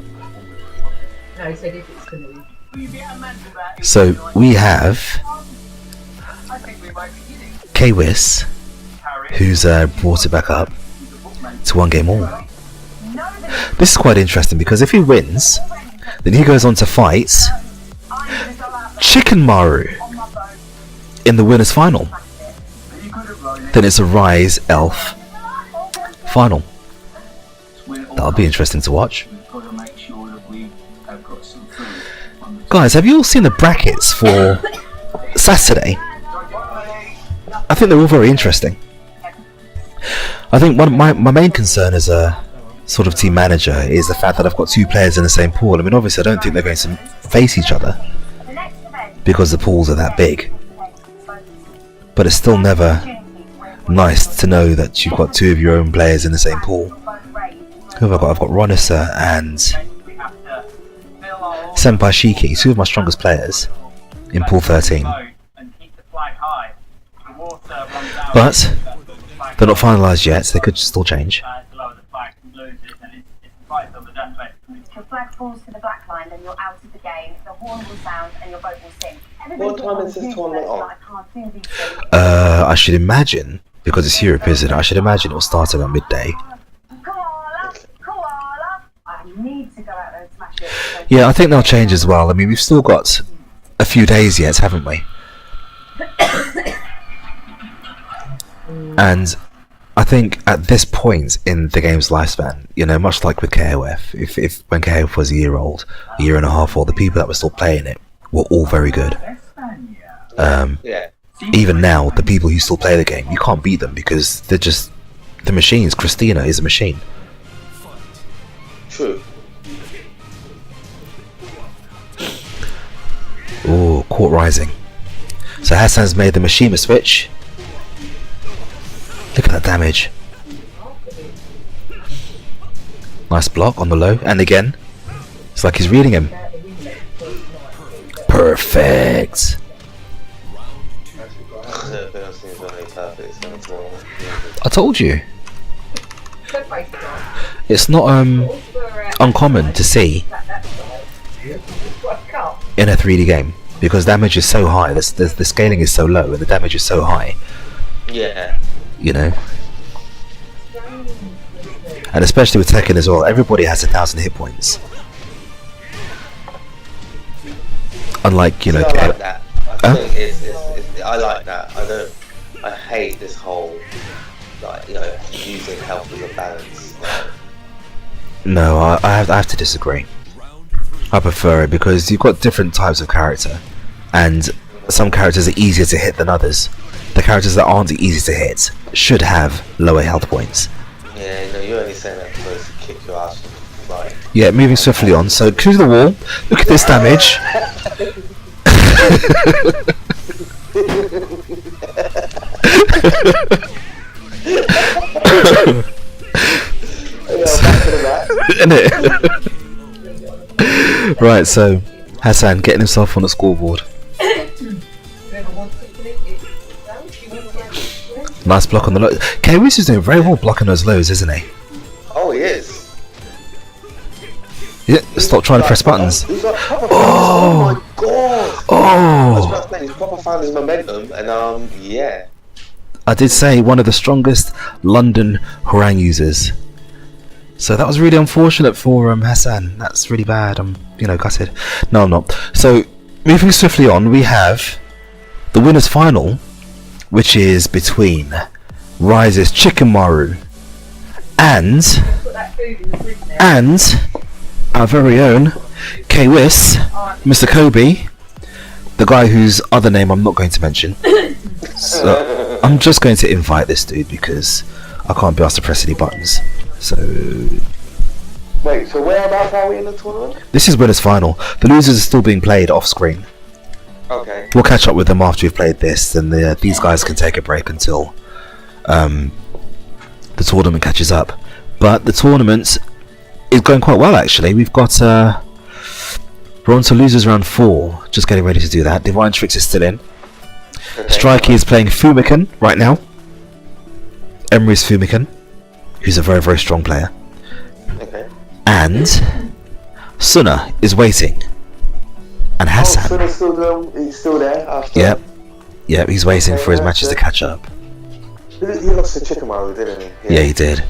No, he said if it's gonna be. So we have Kwis, who's brought it back up to 1 game all. This is quite interesting because if he wins, then he goes on to fight Chicken Maru in the winners final. Then it's a Rize Elf final. That'll be interesting to watch. Guys, have you all seen the brackets for Saturday? I think they're all very interesting. I think one of my main concern as a sort of team manager is the fact that I've got 2 players in the same pool. I mean, obviously I don't think they're going to face each other because the pools are that big. But it's still never nice to know that you've got 2 of your own players in the same pool. Who have I got? I've got Ronissa and Senpai Shiki, 2 of my strongest players in pool 13. But they're not finalised yet, so they could still change. Your flag falls to the black line, then you're out of the game. The horn will sound, and your boat will sink. What time is this tournament on? I should imagine, because it's Europe, isn't it? I should imagine it will start around midday. I need to go out there and smash it. Yeah, I think they'll change as well. I mean, we've still got a few days yet, haven't we? And I think at this point in the game's lifespan, you know, much like with KOF, if when KOF was a year old, a year and a half old, the people that were still playing it were all very good. Even now, the people who still play the game, you can't beat them because they're just the machines. Christina is a machine. True. Oh, Court Rising. So Hassan's made the Mishima switch. Look at that damage. Nice block on the low, and again, it's like he's reading him. Perfect. I told you. It's not uncommon to see in a 3D game because damage is so high. The scaling is so low, and the damage is so high. Yeah. You know, and especially with Tekken as well, everybody has 1,000 hit points. Unlike, you know, I like that. I think I like that. I hate this whole, like, you know, using health as a balance. No, I have to disagree. I prefer it because you've got different types of character, and some characters are easier to hit than others. The characters that aren't easy to hit should have lower health points. Yeah, no, you're only saying that because to kick your ass. Right. Yeah, moving swiftly on. So, to the wall. Look at this damage. Right, so Hassan getting himself on the scoreboard. Nice block on the low. Kwis is doing very well blocking those lows, isn't he? Oh, he is. Yeah, stop trying to press buttons. He's like, oh my god! I was about to say, he's proper found his momentum, and yeah. I did say one of the strongest London Hurang users. So that was really unfortunate for Hassan. That's really bad. I'm, you know, gutted. No, I'm not. So moving swiftly on, we have the winners' final, which is between Rize's Chicken Maru and our very own Kwis, Mr. Kobe, the guy whose other name I'm not going to mention. So I'm just going to invite this dude because I can't be asked to press any buttons. So wait, so whereabouts are we in the tournament? This is winners' final. The losers are still being played off screen. Okay. We'll catch up with them after we've played this, and these guys can take a break until the tournament catches up. But the tournament is going quite well, actually. We've got we're on to losers round 4, just getting ready to do that. Divine Tricks is still in. Strikey is playing Fumican right now. Emrys Fumican, who's a very, very strong player. Okay. And Suna is waiting. And Hassan. Suna's he's still there after. Yep, he's waiting for his matches to catch up. He lost to Chikamaru, didn't he? Yeah, he did.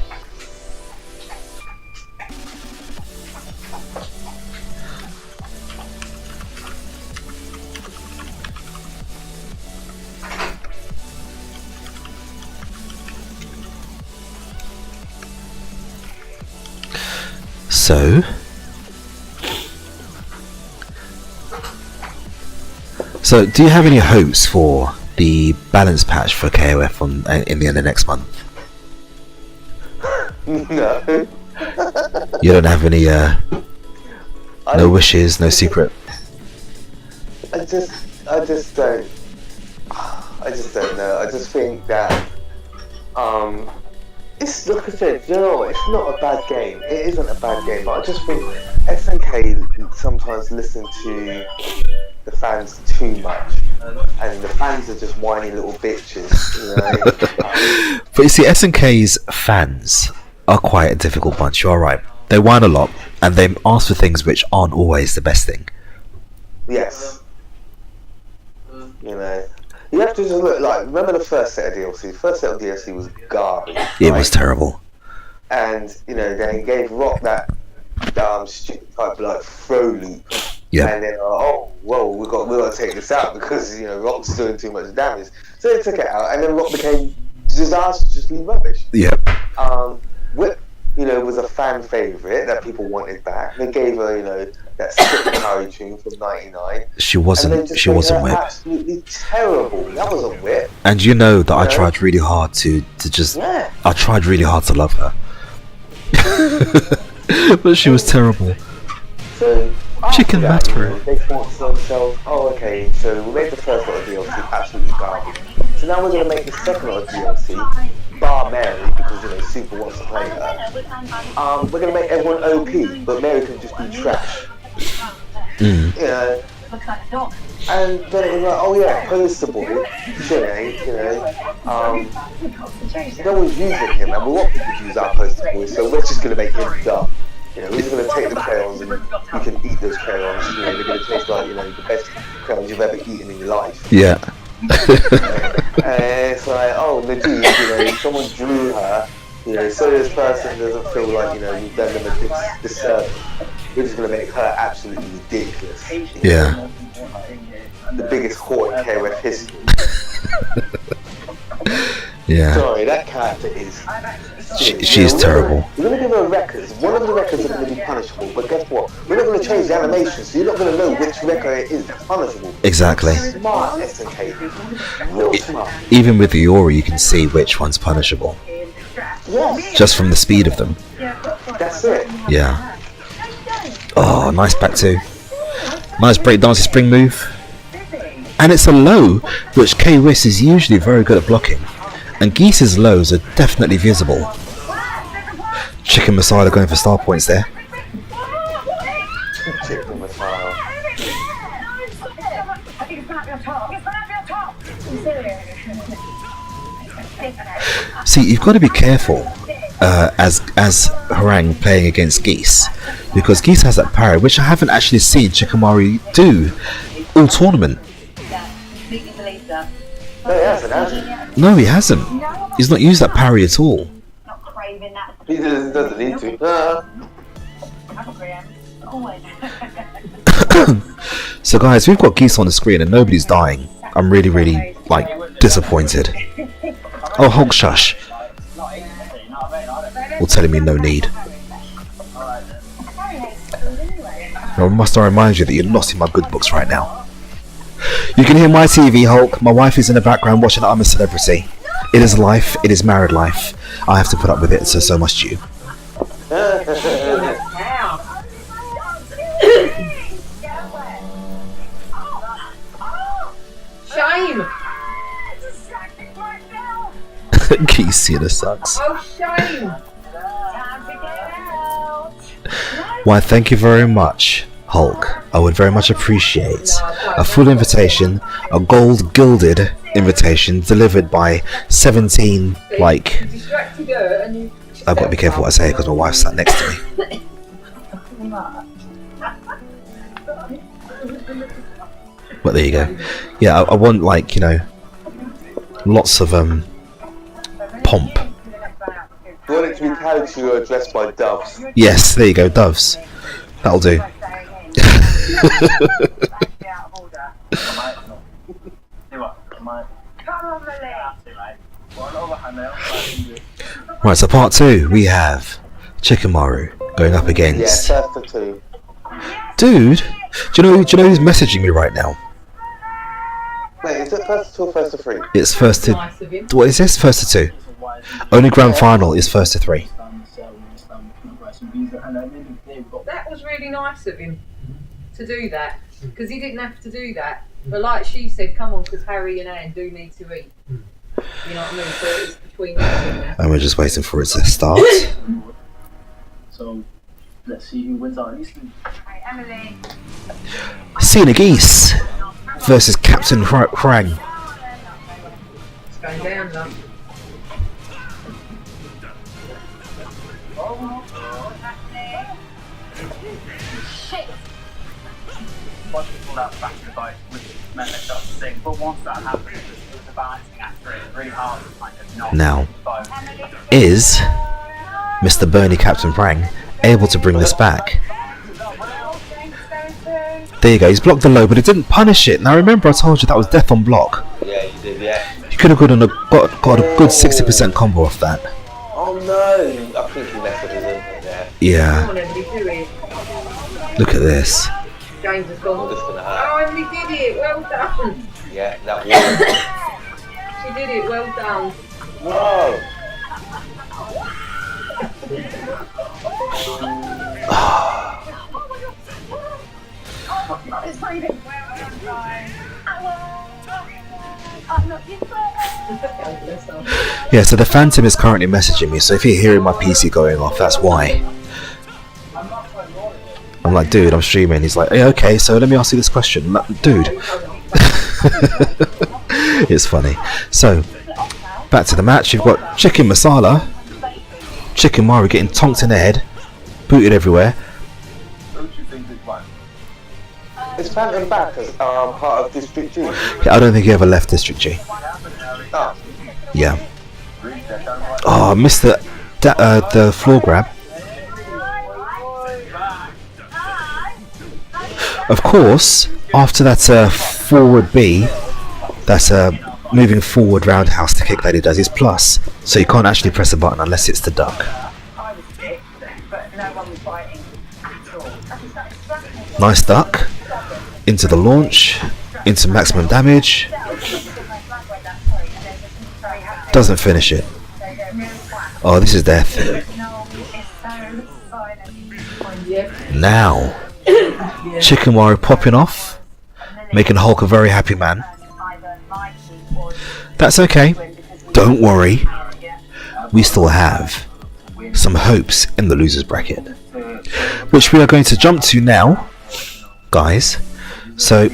So do you have any hopes for the balance patch for KOF in the end of next month? No. You don't have any no wishes, no secret? I just don't know. I just think that it's like I said, you know, it's not a bad game. It isn't a bad game, but I just think SNK sometimes listen to the fans too much, and the fans are just whiny little bitches, you know. But you see, SNK's fans are quite a difficult bunch. You're right. They whine a lot, and they ask for things which aren't always the best thing. Yes. You know. You have to just look, like, remember the first set of DLC? The first set of DLC was garbage. It was terrible. And, you know, they gave Rock that stupid type, like, throw loop. Yeah. And then, we got to take this out because, you know, Rock's doing too much damage. So they took it out, and then Rock became disastrously rubbish. Yeah. Whip, you know, was a fan favourite that people wanted back. They gave her, you know, that Skip Harry tune from '99. She wasn't Whip. Absolutely terrible. That was a Whip. And you know that I tried really hard to just. Yeah. I tried really hard to love her. But she was terrible. So Chicken matter. They thought to themselves, oh, okay, so we made the first lot of DLC absolutely garbage. So now we're going to make the second lot of DLC, bar Mary, because, you know, Super wants to play her. We're going to make everyone OP, but Mary can just be trash. You know. And then it was like, oh yeah, poster boy, Shanae, you know, no one's using him, and we want people to use our poster boy, so we're just going to make him dumb. You know, we're just going to take the crayons and you can eat those crayons. You know, they're going to taste like, you know, the best crayons you've ever eaten in your life. Yeah. And it's like, oh, Nadine, you know, someone drew her, you know, so this person doesn't feel like, you know, you've done them a disservice. We're just going to make her absolutely ridiculous. Yeah. The biggest whore in KOF history. Yeah. Sorry, that character is... She's terrible. We're going to give her records. One of the records are going to be punishable, but guess what? We're not going to change the animation, so you're not going to know which record it is that's punishable. Exactly. Smart, SNK. Real smart. Even with the yuear, you can see which one's punishable. Yes. Just from the speed of them. That's it. Yeah. Oh, nice back two. Nice breakdancing spring move. And it's a low, which K-Wiss is usually very good at blocking. And Geese's lows are definitely visible. Chicken Messiah going for star points there. Chicken Messiah. See, you've got to be careful as Harang playing against Geese, because Geese has that parry, which I haven't actually seen Chikamaru do all tournament. No, he hasn't, has he? No, he hasn't. He's not used that parry at all. He doesn't need to. So guys, we've got Geese on the screen and nobody's dying. I'm really, really, like, disappointed. Oh, Hulk shush. Or telling me no need. Now, must I remind you that you're not in my good books right now. You can hear my TV, Hulk. My wife is in the background watching I'm a Celebrity. It is life. It is married life. I have to put up with it, so must you. Shame. Geesiana sucks. Oh, shame! Why, thank you very much, Hulk. I would very much appreciate a full invitation, a gold gilded invitation delivered by 17, like... You distracted her and you... I've got to be careful what I say because my wife sat next to me. But there you go. Yeah, I want, like, you know, lots of pomp. You want it to be carried to you addressed by doves. Yes, there you go, doves. That'll do. Right, so part 2, we have Chikamaru going up Yeah, against... first to 2. Dude, do you know who's messaging me right now? Wait, is it first to 2 or first to 3? It's first to... Nice of him. What is this? First to 2. Only grand final is first to 3. That was really nice of him to do that, because he didn't have to do that. But like she said, come on, because Harry and Anne do need to eat. You know what I mean? So it's between them. And we're just waiting for it to start. So let's see who wins out. Emily. Cena Geese versus Captain Krang. It's going down now. Once we pulled out the back of the boat, which meant they started to sing. But once that happened, it was a balancing act for it. Really hard to kind of not Now, the boat. is Mr. Bernie Captain Krang able to bring this back? There you go, he's blocked the low, but it didn't punish it. Now remember I told you that was death on block. Yeah, you did, yeah. You could have got a good 60% combo off that. Oh no! I think he messed up his input there. Come Yeah, on, Emily, do it. look at this. James has I'm gone. just gonna Oh, Emily did it. Well done. Yeah, that was. She did it. Well done. Whoa! It's breathing. I'm not your Yeah, so the Phantom is currently messaging me, so if you're hearing my PC going off, that's why. I'm like, dude, I'm streaming. He's like, yeah, okay, so let me ask you this question. Dude. It's funny. So, back to the match. You've got Chicken Masala, Chikamaru getting tonked in the head, booted everywhere. Is Phantom back as part of District G? I don't think he ever left District G. Oh. Yeah. Oh, I missed the floor grab. Of course, after that forward B, that's a moving forward roundhouse to kick that he does is plus, so you can't actually press a button unless it's the duck. Nice duck. Into the launch, into maximum damage. Doesn't finish it. Oh, this is death. Now, Chikamaru popping off, making Hulk a very happy man. That's okay. Don't worry. We still have some hopes in the losers bracket, which we are going to jump to now, guys. So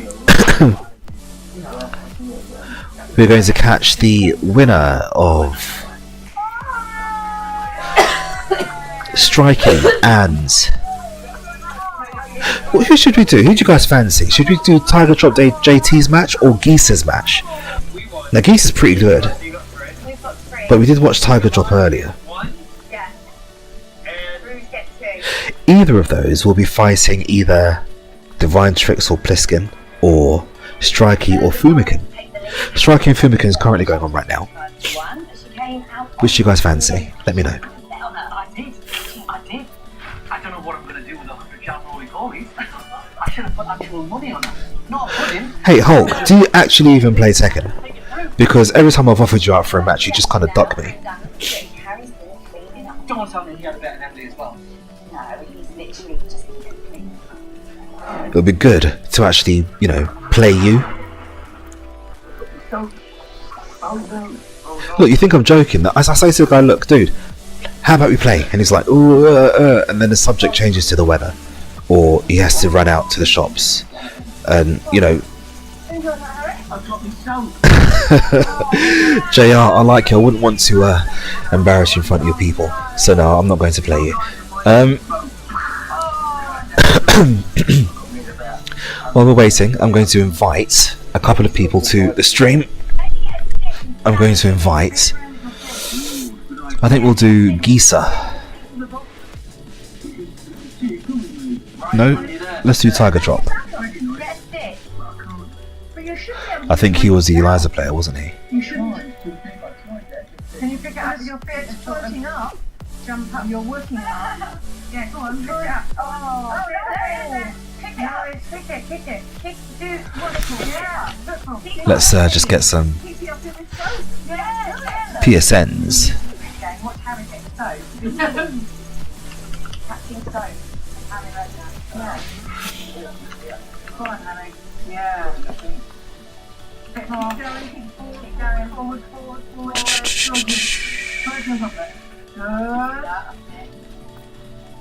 we're going to catch the winner of striking and who should we do? Who do you guys fancy? Should we do Tiger Drop JT's match or Geese's match? Now Geese is pretty good, but we did watch Tiger Drop earlier. Either of those will be fighting either Divine Tricks or Pliskin, or Strikey or Fumikin. Strikey and Fumikin is currently going on right now. Which do you guys fancy? Let me know. I did. I don't know what I'm going to do with 100 channel roly-polies. I should have put actual money on it. Not a pudding. Hey Hulk, do you actually even play Tekken? Because every time I've offered you out for a match, you just kind of duck me. Don't tell me he had a better Emily as well. No, he's literally just It would be good to actually, you know, play you. look, you think I'm joking? I say to the guy, look, dude, how about we play? And he's like, ooh, and then the subject changes to the weather, or he has to run out to the shops, and you know. JR, I like you. I wouldn't want to embarrass you in front of your people, so no, I'm not going to play you. While we're waiting, I'm going to invite a couple of people to the stream. I'm going to invite, I think we'll do Gisa. No, let's do Tiger Drop. I think he was the Eliza player, wasn't he? Can you pick it up with your feet? It's floating up. Jump up. You're working up. Yeah, go on. Pick it up. Oh, yeah. Pick it up. Kick it. Kick it. Kick. Do wonderful. Yeah. Let's just get some PSNs. Watch Harry get soap. Catching soap. Harry Redknapp. Yeah. Go on, Harry. Yeah. Bit more. Keep going. Forward.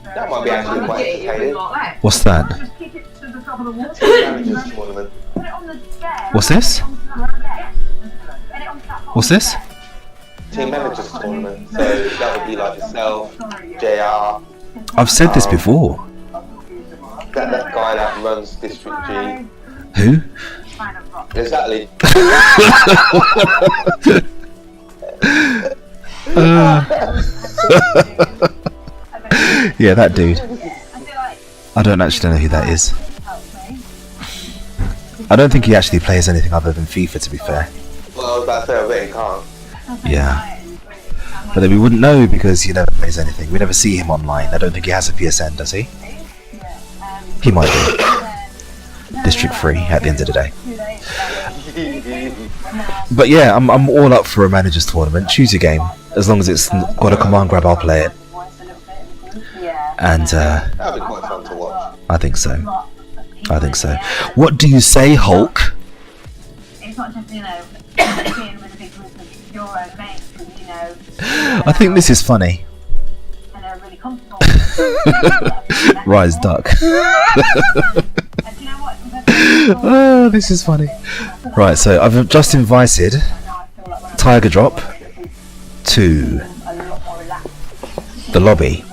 That might be actually quite entertaining. What's that? Just kick it to the top of the water. Challenges tournament. Put it on the stairs. What's this? What's this? Team managers tournament. So that would be like yourself, JR. I've said this before. That guy that runs District G. Who? Exactly. Yeah, that dude. I don't actually know who that is. I don't think he actually plays anything other than FIFA, to be fair. Well, I was about to say, I bet he can't. Yeah. But then we wouldn't know because he never plays anything. We never see him online. I don't think he has a PSN, does he? He might do. District 3 at the end of the day. But yeah, I'm all up for a managers tournament. Choose your game. As long as it's got a command grab, I'll play it. And That'd be quite fun to watch. I think so. I think so. What do you say, Hulk? It's not just, being with a big group of your own mates, I think this is funny. and they're really comfortable. Rize duck. And do you know what? Oh, this is funny. Right, so I've just invited Tiger Drop to the lobby,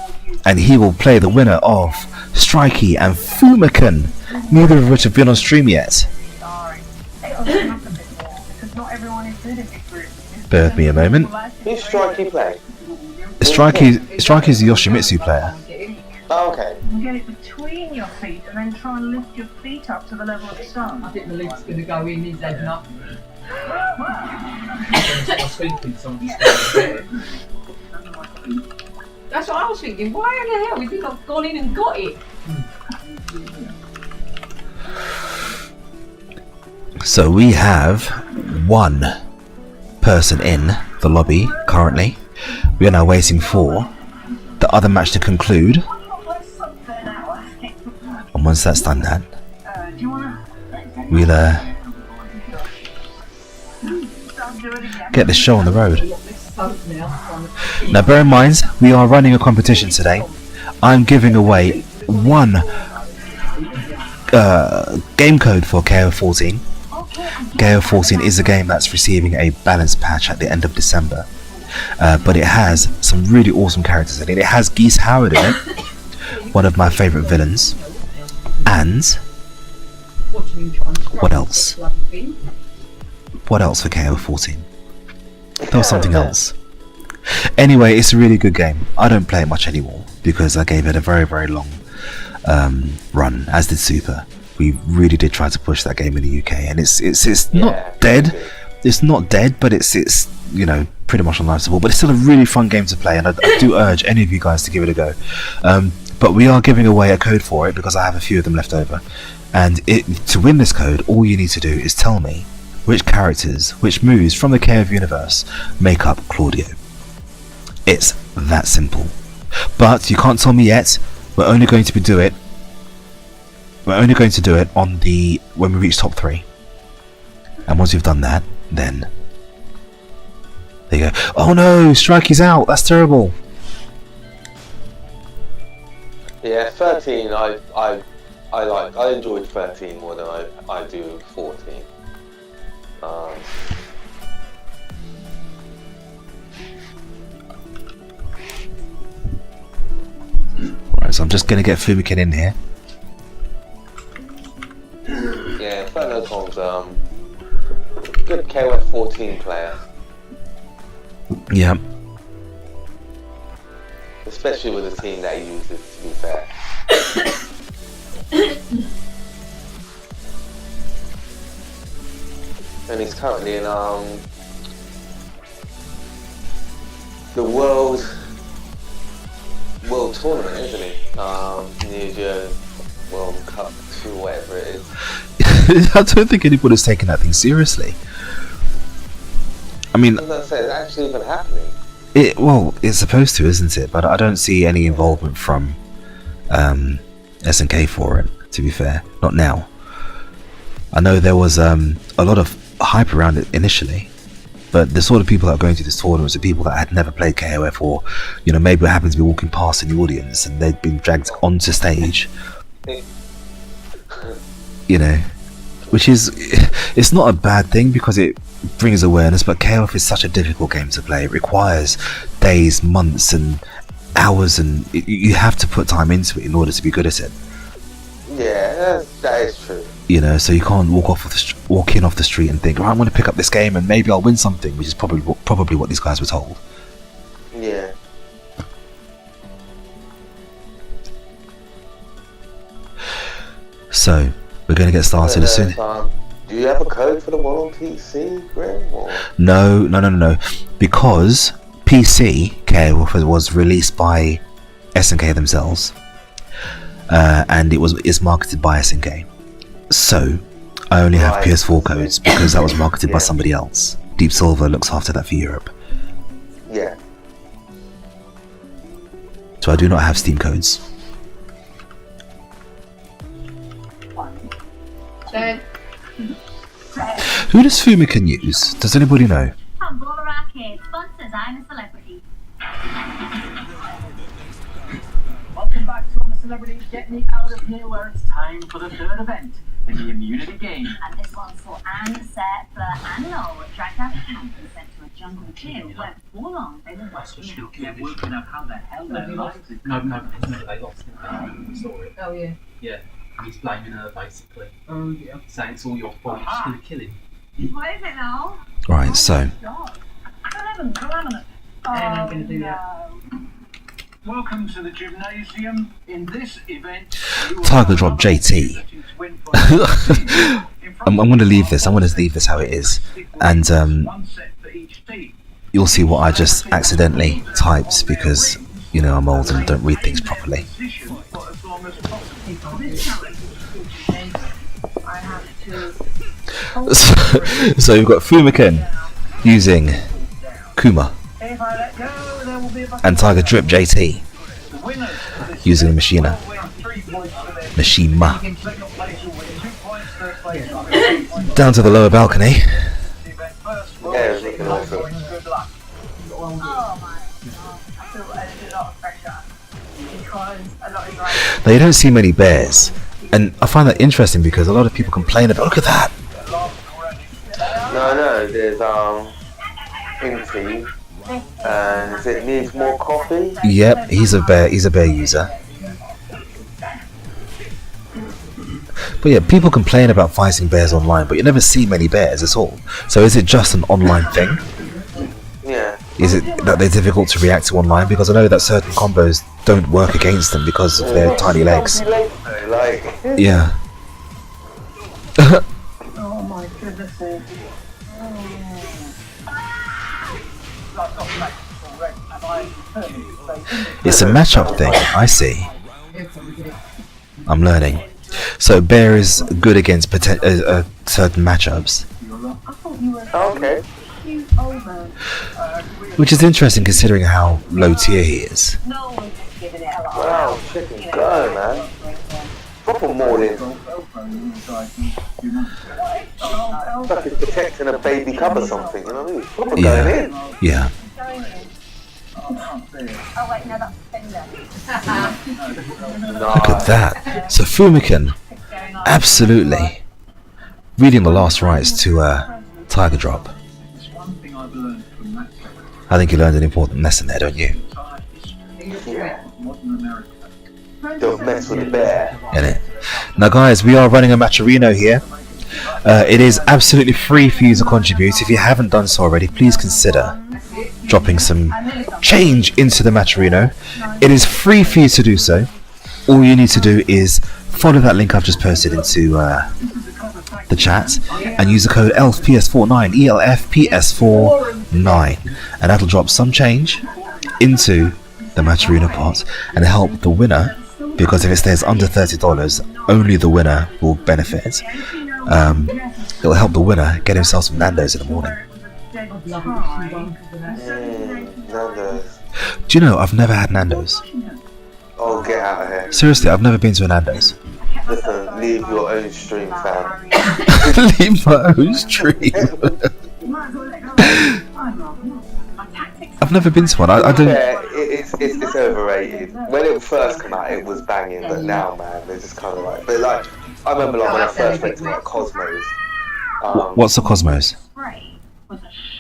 and he will play the winner of Strikey and Fumican, neither of which have been on stream yet. Bear with me a moment. Who's Strikey play? Strikey's the Yoshimitsu player. Oh, okay. Get it between your feet and then try and lift your feet up to the level of the sun. I think the lift's going to go in, he's heading up. That's what I was thinking. Why in the hell? We could have gone in and got it. So we have one person in the lobby currently. We are now waiting for the other match to conclude. And once that's done, that we'll get this show on the road. Now bear in mind, we are running a competition today. I'm giving away one game code for KO14. KO14 is a game that's receiving a balance patch at the end of December. But it has some really awesome characters in it. It has Geese Howard in it, one of my favourite villains. And what else? What else for KO14? There was something else. Anyway, it's a really good game. I don't play it much anymore because I gave it a very, very long run, as did Super. We really did try to push that game in the UK, and it's not dead. It's not dead, but it's you know, pretty much unlivable. But it's still a really fun game to play, and I do urge any of you guys to give it a go. But we are giving away a code for it because I have a few of them left over. And to win this code, all you need to do is tell me which characters, which moves from the KF universe make up Claudio. It's that simple. But you can't tell me yet. We're only going to do it on when we reach top 3. And once we've done that, then There you go. Oh no, Strikey's out. That's terrible. Yeah, 13. I enjoyed 13 more than I do 14. Right, so I'm just gonna get Fumikin in here. Yeah, Fernocon's good KOF 14 player. Yeah. Especially with the team that he uses, to be fair. And he's currently in the world tournament, isn't he? New Year World Cup 2, whatever it is. I don't think anybody's taking that thing seriously. I mean, As I said, it's actually even happening. It's supposed to, isn't it? But I don't see any involvement from SNK for it, to be fair. Not now. I know there was a lot of hype around it initially, but the sort of people that are going to this tournament are people that had never played KOF, or maybe happened to be walking past in the audience and they'd been dragged onto stage. Which is, it's not a bad thing because it brings awareness, but KOF is such a difficult game to play. It requires days, months and hours, and you have to put time into it in order to be good at it. Yeah, that is true. So you can't walk in off the street and think, I'm going to pick up this game and maybe I'll win something, which is probably what these guys were told. Yeah. So we're going to get started as soon. Do you have a code for the one on PC, Grim? Or? No. Because PC KOF was released by SNK themselves, and it's marketed by SNK. So I only have PS4 codes because that was marketed by somebody else. Deep Silver looks after that for Europe. Yeah. So I do not have Steam codes. Who does Fumikin use? Does anybody know? Baller Arcade sponsors I'm a Celebrity. Welcome back to I'm a Celebrity. Get me out of here where it's time for the third event, the immunity game. And this one's for Anne, Seth, and Noel, dragged out of camp and sent to a jungle jail where before long they were working. They're working out how the hell their lives is. No, they lost it. The story. Oh yeah. Yeah, he's blaming her basically. Oh yeah. Saying it's all your fault. She's gonna kill him. What is it now? Right, so And I'm gonna do that. Welcome to the gymnasium. In this event, Tiger Drop JT. I'm going to leave this. I'm going to leave this how it is, and you'll see what I just accidentally typed because I'm old and don't read things properly. So you've got Fumikin using Kuma and Tiger Drip JT using Machina. Down to the lower balcony. Now you don't see many bears, and I find that interesting because a lot of people complain about, look at that. No, there's Inti, and it needs more coffee. Yep, he's a bear user. But yeah, people complain about fighting bears online, but you never see many bears at all. So is it just an online thing? Yeah. Is it that they're difficult to react to online? Because I know that certain combos don't work against them because of their tiny legs. Yeah. Oh my goodness. It's a matchup thing, I see. I'm learning. So Bear is good against certain matchups. Okay. Which is interesting considering how low tier he is. Wow, chicken go, man. proper mauling. It's like it's protecting a baby cub or something, you know what I mean? Proper going in. Yeah. Oh wait, no, that's Finger. Look at that. So Fumikin, absolutely reading the last rites to Tiger Drop. I think you learned an important lesson there, don't you? Yeah. Don't mess with the bear. Innit? Now guys, we are running a Matcherino here. It is absolutely free for you to contribute. If you haven't done so already, please consider dropping some change into the Matcherino. It is free for you to do so. All you need to do is follow that link I've just posted into the chat and use the code ELFPS49, ELFPS49, and that'll drop some change into the Matcherino pot and help the winner, because if it stays under $30, only the winner will benefit. It'll help the winner get himself some Nando's in the morning. Nando's. Do you know, I've never had Nando's. Oh, get out of here. Seriously, I've never been to a Nando's. Listen, leave your own stream, fam. Leave my own stream. I've never been to one. I don't. Yeah, it's overrated. When it first came out, it was banging, but now, man, they're just kind of like. But like, I remember like when I first went to like Cosmos. What's the Cosmos?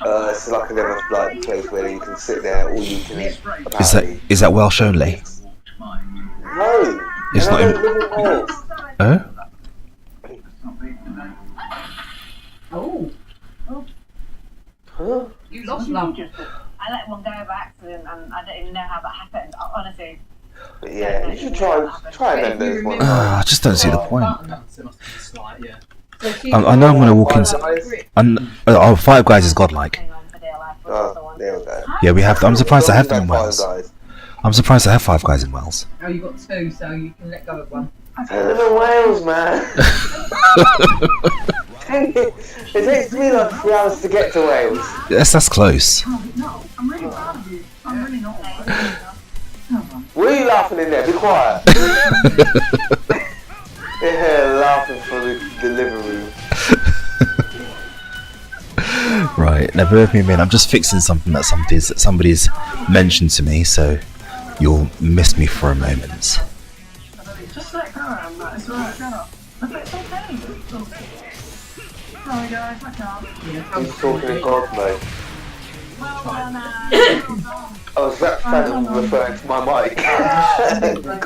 It's like a little like place where you can sit there, all you can eat. Is that Welsh only? No, It's not in. Oh? Oh. Huh? You lost love. I let one go by accident and I don't even know how that happened. Honestly. But yeah, you should try Nando's one. I just don't see the point. I know I'm going to walk into. Oh, Five Guys is godlike. Oh, there we go. Yeah, we have. I'm surprised I have them in Wales. I'm surprised I have Five Guys in Wales. Oh, you got two, so you can let go of one. I live in Wales, man. It takes me like 3 hours to get to Wales. Yes, that's close. I'm really proud of you. I'm really not. What are you laughing in there? Be quiet. Yeah, laughing for the delivery. Right, now bear with me a minute. I'm just fixing something that somebody's mentioned to me, so you'll miss me for a moment. Just let go, Emma. It's alright, shut up. It's okay. Sorry guys, I can't. He's talking in God mode. Oh, is that Phantom referring to my mic?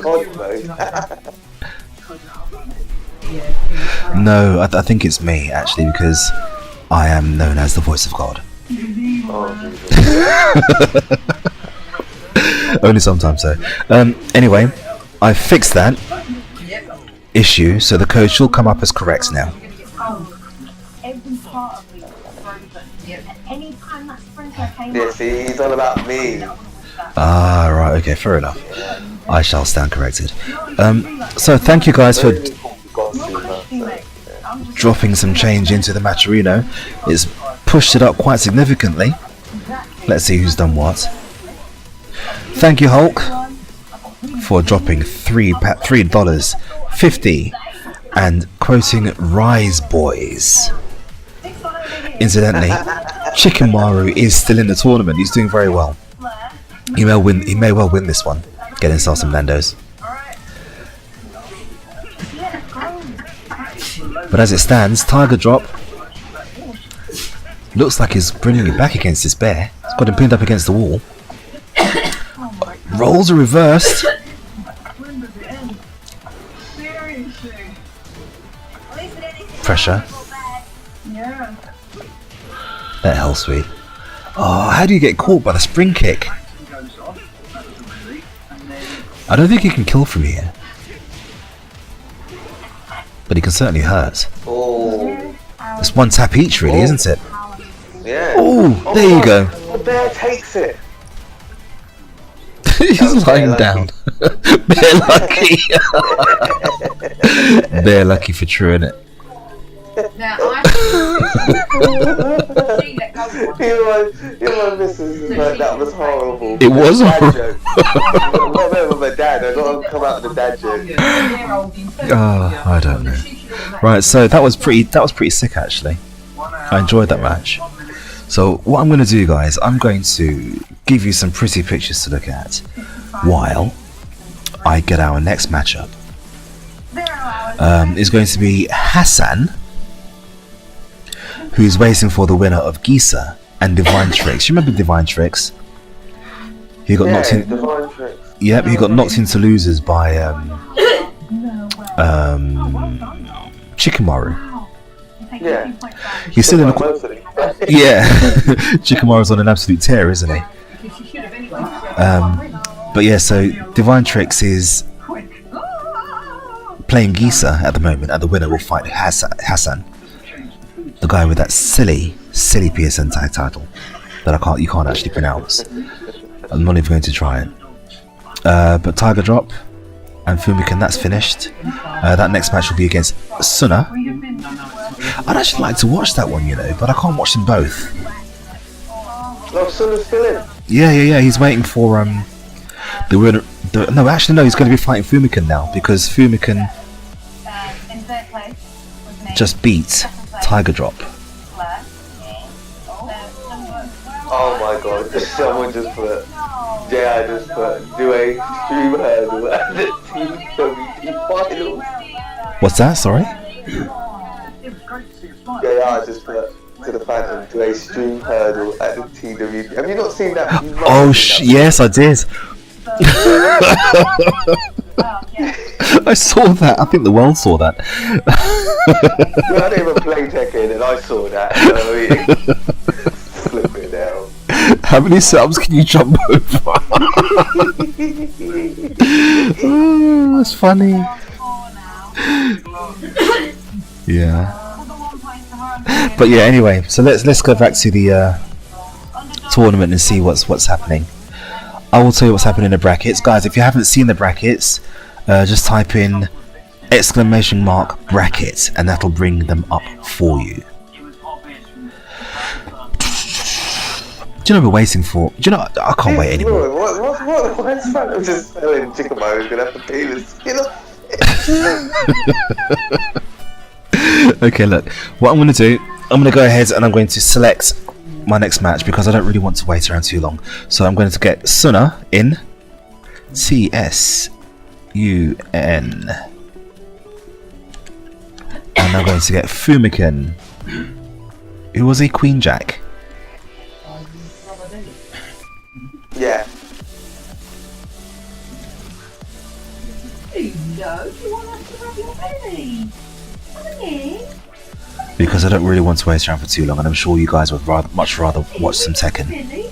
God mode. No, I think it's me, actually, because I am known as the voice of God. Oh, Only sometimes, so. Anyway, I fixed that issue, so the code should come up as correct now. Every part of me was frozen. And any time that sprinkler came yeah, up, see, he's all about me. Ah, right, okay, fair enough. I shall stand corrected. So thank you guys for dropping some change into the Matcherino. It's pushed it up quite significantly. Let's see who's done what. Thank you, Hulk, for dropping $3.50 and quoting Rize Boys. Incidentally, Chicken Maru is still in the tournament. He's doing very well. He may well win this one. Get himself some Nando's. But as it stands, Tiger Drop looks like he's bringing it back against this bear. He's got him pinned up against the wall. Rolls are reversed. Pressure. That hell sweet. Oh, how do you get caught by the spring kick? I don't think he can kill from here. But he can certainly hurt. Oh. It's one tap each, really, isn't it? Yeah. Oh, there you go. The bear takes it. He's lying down. Bear lucky. Bear lucky for true, innit? Now, I my missus is like, that was horrible. It was Dad horrible. joke. I remember my dad. I got to come out with the dad joke. I don't know. Right, so that was pretty sick actually. I enjoyed that match. So what I'm going to do, guys, I'm going to give you some pretty pictures to look at while I get our next matchup. It's going to be Hassan, who's waiting for the winner of Gisa and Divine Tricks. You remember Divine Tricks? He got knocked in. Divine Tricks. Yep, he got knocked into losers by Chikamaru. Yeah. He's still in a yeah. Chikamaru's on an absolute tear, isn't he? But yeah, so Divine Tricks is playing Gisa at the moment, and the winner will fight Hassan, the guy with that silly PSN tag title that you can't actually pronounce. I'm not even going to try it. But Tiger Drop and Fumiken, that's finished. That next match will be against Suna. I'd actually like to watch that one, you know, but I can't watch them both. Oh, Suna's still in? Yeah. He's waiting for the winner. No, actually, no. He's going to be fighting Fumiken now because Fumiken just beat Tiger Drop. Oh my god! Someone just put. Yeah, I just put. Do a stream hurdle at the TNT finals. What's that? Sorry. Yeah, I just put to the Phantom do a stream hurdle at the TWT. Have you not seen that? Oh, yes, I did. I saw that. I think the world saw that. I didn't even play Tekken and I saw that. So flip it down. How many subs can you jump over? Oh, that's funny. Yeah. But yeah, anyway, so let's go back to the tournament and see what's happening. I will tell you what's happening in the brackets, guys. If you haven't seen the brackets, just type in !bracket and that'll bring them up for you. Do you know what we're waiting for? Do you know I can't wait anymore. What is Phantom just spelling Chikamaru? He's gonna have to peel his skin off. Okay, look, what I'm going to do, I'm going to go ahead and I'm going to select my next match because I don't really want to wait around too long. So I'm going to get Suna in TSUN, and I'm going to get Fumiken. Who was he? Queen Jack. Yeah. Because I don't really want to wait around for too long, and I'm sure you guys would much rather watch some Tekken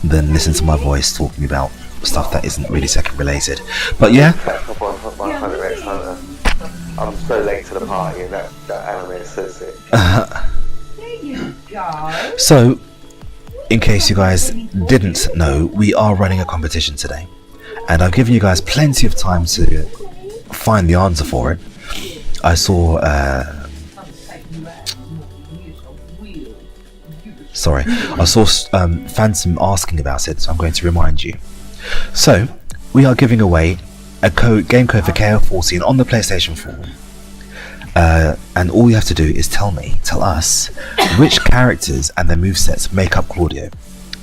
than listen to my voice talking about stuff that isn't really Tekken related. But yeah. I'm so late to the party, and that anime is so sick. So, in case you guys didn't know, we are running a competition today, and I've given you guys plenty of time to find the answer for it. I saw Phantom asking about it, so I'm going to remind you. So, we are giving away a game code for KO14 on the PlayStation 4. And all you have to do is tell us which characters and their movesets make up Claudio.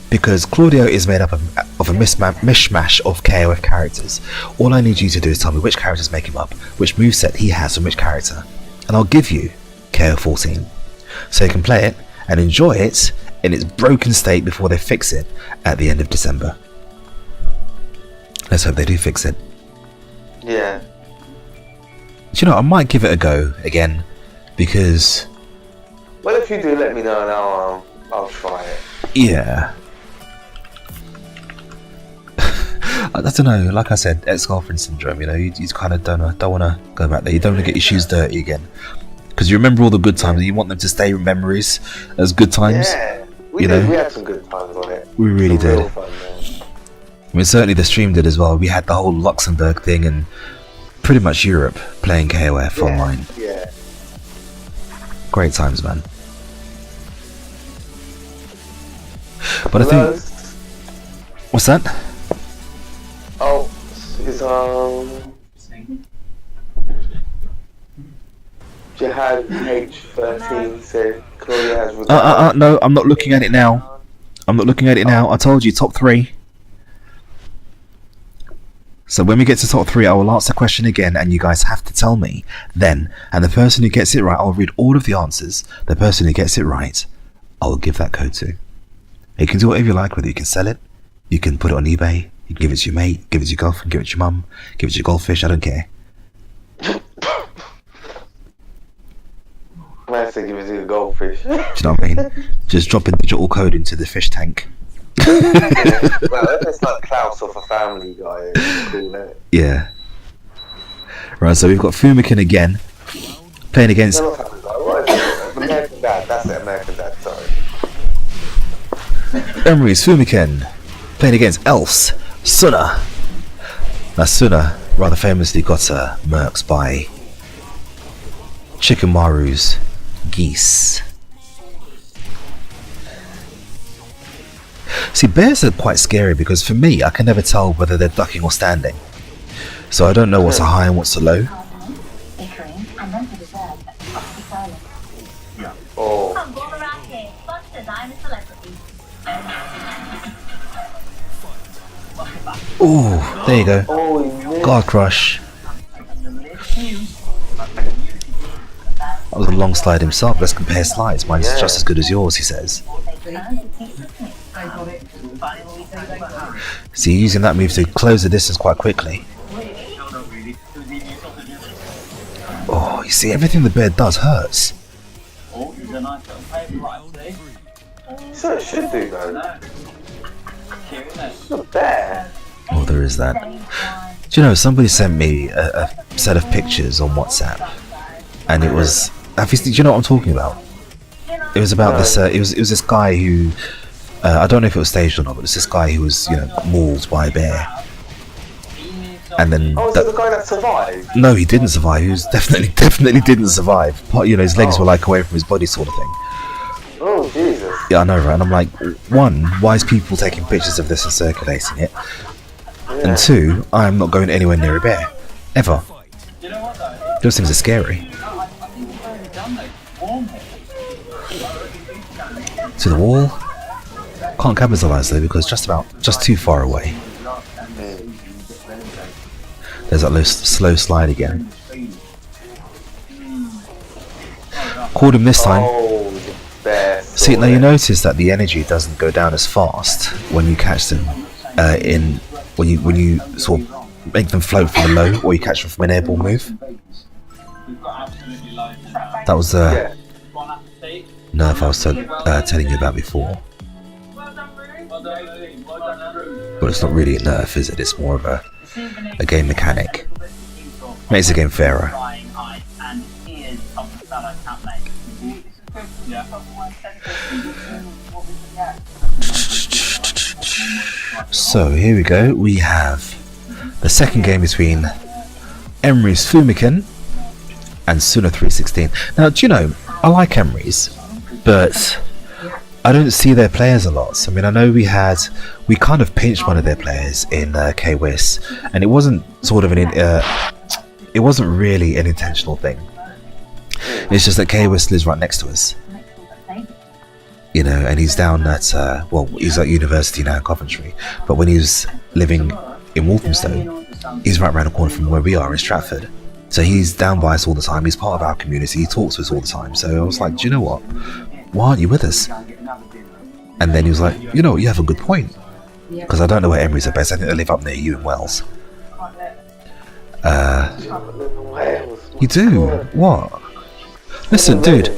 Because Claudio is made up of a mishmash of KOF characters. All I need you to do is tell me which characters make him up, which moveset he has from which character, and I'll give you KO14. So you can play it and enjoy it in its broken state before they fix it at the end of December. Let's hope they do fix it. Yeah. Do you know, I might give it a go again, because... Well, if you do, let me know and I'll try it. Yeah. I don't know, like I said, ex-girlfriend syndrome, you know, you kind of don't want to go back there. You don't want to get your shoes dirty again. Because you remember all the good times and you want them to stay memories as good times. Yeah, we had some good times on it. We really did. Real fun, I mean, certainly the stream did as well. We had the whole Luxembourg thing and pretty much Europe playing KOF online. Yeah. Great times, man. But I think... What's that? Oh, is Jihad H13 said Korea has retired. No, I'm not looking at it now. I'm not looking at it now. I told you, top 3. So when we get to top 3, I will ask the question again, and you guys have to tell me then. And the person who gets it right, I'll read all of the answers. The person who gets it right, I will give that code to. You can do whatever you like with it. You can sell it. You can put it on eBay. You can give it to your mate. Give it to your girlfriend. Give it to your mum. Give it to your goldfish. I don't care. I say give it to your goldfish. Do you know what I mean? Just drop a digital code into the fish tank. Well, if it's like Klaus off a Family Guy, it's cool, isn't it? Yeah. Right, so we've got Fumikin again. Playing against... No, not Family Guy. What is it? American Dad. That's it, American Dad, sorry. Emrys, Fumikin. Playing against Else, Suna. Now Suna rather famously got murked by Chikamaru's geese. See, bears are quite scary because for me, I can never tell whether they're ducking or standing. So I don't know what's a high and what's a low. Oh. Ooh, there you go. Oh, Guard crush. That was a long slide himself. Let's compare slides. Mine's just as good as yours, he says. So you're using that move to close the distance quite quickly. Oh, you see, everything the bear does hurts. So it should do though. It's a bear. Oh, there is that. Do you know, somebody sent me a set of pictures on WhatsApp, and it was... do you know what I'm talking about? It was about this. It was this guy who... I don't know if it was staged or not, but it's this guy who was, mauled by a bear. And then... Oh, is it the guy that survived? No, he didn't survive. He was definitely didn't survive. His legs were like away from his body sort of thing. Oh, Jesus. Yeah, I know, right? And I'm like, one, why is people taking pictures of this and circulating it? Yeah. And two, I'm not going anywhere near a bear. Ever. Those things are scary. To the wall. Can't capitalise though because just too far away. There's that slow slide again. Caught him this time. Oh, bear. See, now you notice that the energy doesn't go down as fast when you catch them when you sort of make them float from a low, or you catch them from an airborne move. That was the nerf I was telling you about before. But it's not really a nerf, is it? It's more of a game mechanic. Makes the game fairer. So here we go. We have the second game between Emrys Fumikin and Suna 316. Now, do you know, I like Emrys, but I don't see their players a lot. So, I mean, I know we kind of pinched one of their players in KWIS, and it wasn't sort of it wasn't really an intentional thing. It's just that KWIS lives right next to us, and he's down at he's at university now in Coventry, but when he was living in Walthamstow, he's right around the corner from where we are in Stratford. So he's down by us all the time. He's part of our community. He talks to us all the time. So I was like, do you know what? Why aren't you with us? And then he was like, you have a good point. Because I don't know where Emrys are based. I think they live up near you in Wales. You do? What? Listen, dude.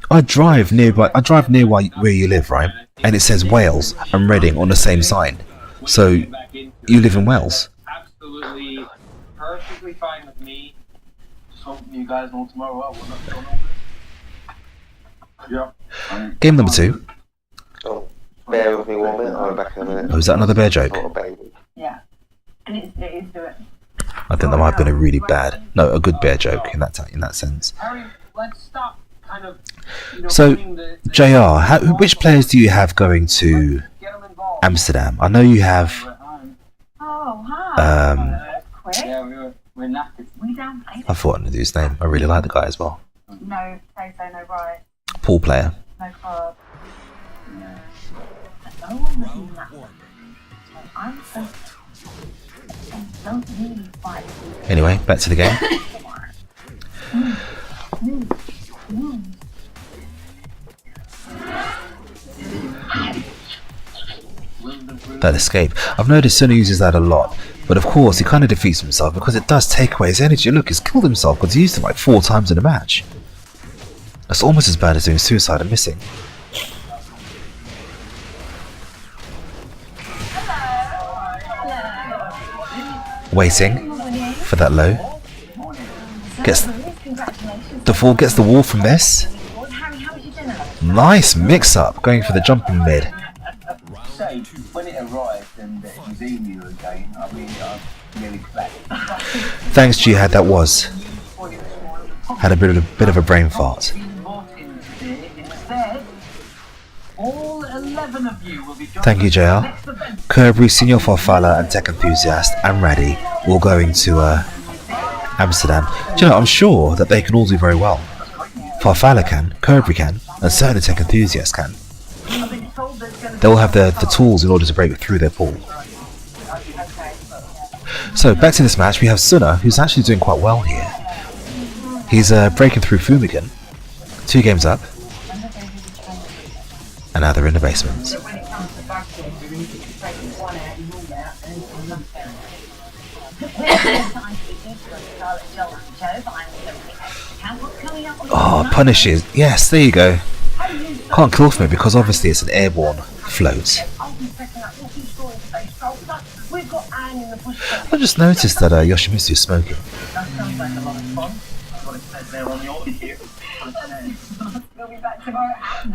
I drive near where you live, right? And it says Wales and Reading on the same sign. So you live in Wales? Absolutely, perfectly fine with me. Just hoping you guys know tomorrow. Yeah. Game number 2. Oh, bear with me 1 minute. I'll be back in a minute. Oh, is that another bear joke? Oh, baby. Yeah. And it is doing. I think that might have been a good bear joke in that sense. Harry, let's stop kind of. So, JR, which players do you have going to Amsterdam. I know you have. Oh, hi. Quick. Yeah, we're knackered. We down play. I forgot to do his name. I really like the guy as well. No say so, no right. Pool player. No club. Yeah. No one was in that one. So I'm so don't really fight. Anyway, back to the game. That escape. I've noticed Suna uses that a lot, but of course he kind of defeats himself because it does take away his energy. Look, he's killed himself because he used it like 4 times in a match. That's almost as bad as doing suicide and missing. Waiting for that low. Gets the fall, gets the wall from this. Nice mix up, going for the jumping mid. So, when it arrived and it was emu again, I mean, I nearly clapped. Thanks, Jihad, that was. Had a bit of a brain fart. All 11 of you will be Thank you, JR. Kirby, Senior Farfalla, and Tech Enthusiast, and Raddy all going to Amsterdam. Do you know, I'm sure that they can all do very well. Farfalla can, Kirby can, and certainly Tech Enthusiast can. They all have the tools in order to break through their pool. So, back to this match, we have Suna, who's actually doing quite well here. He's breaking through Fumigan. 2 games up. And now they're in the basement. Oh, punishes. Yes, there you go. Can't kill from it because obviously it's an airborne float. I just noticed that Yoshimitsu is smoking.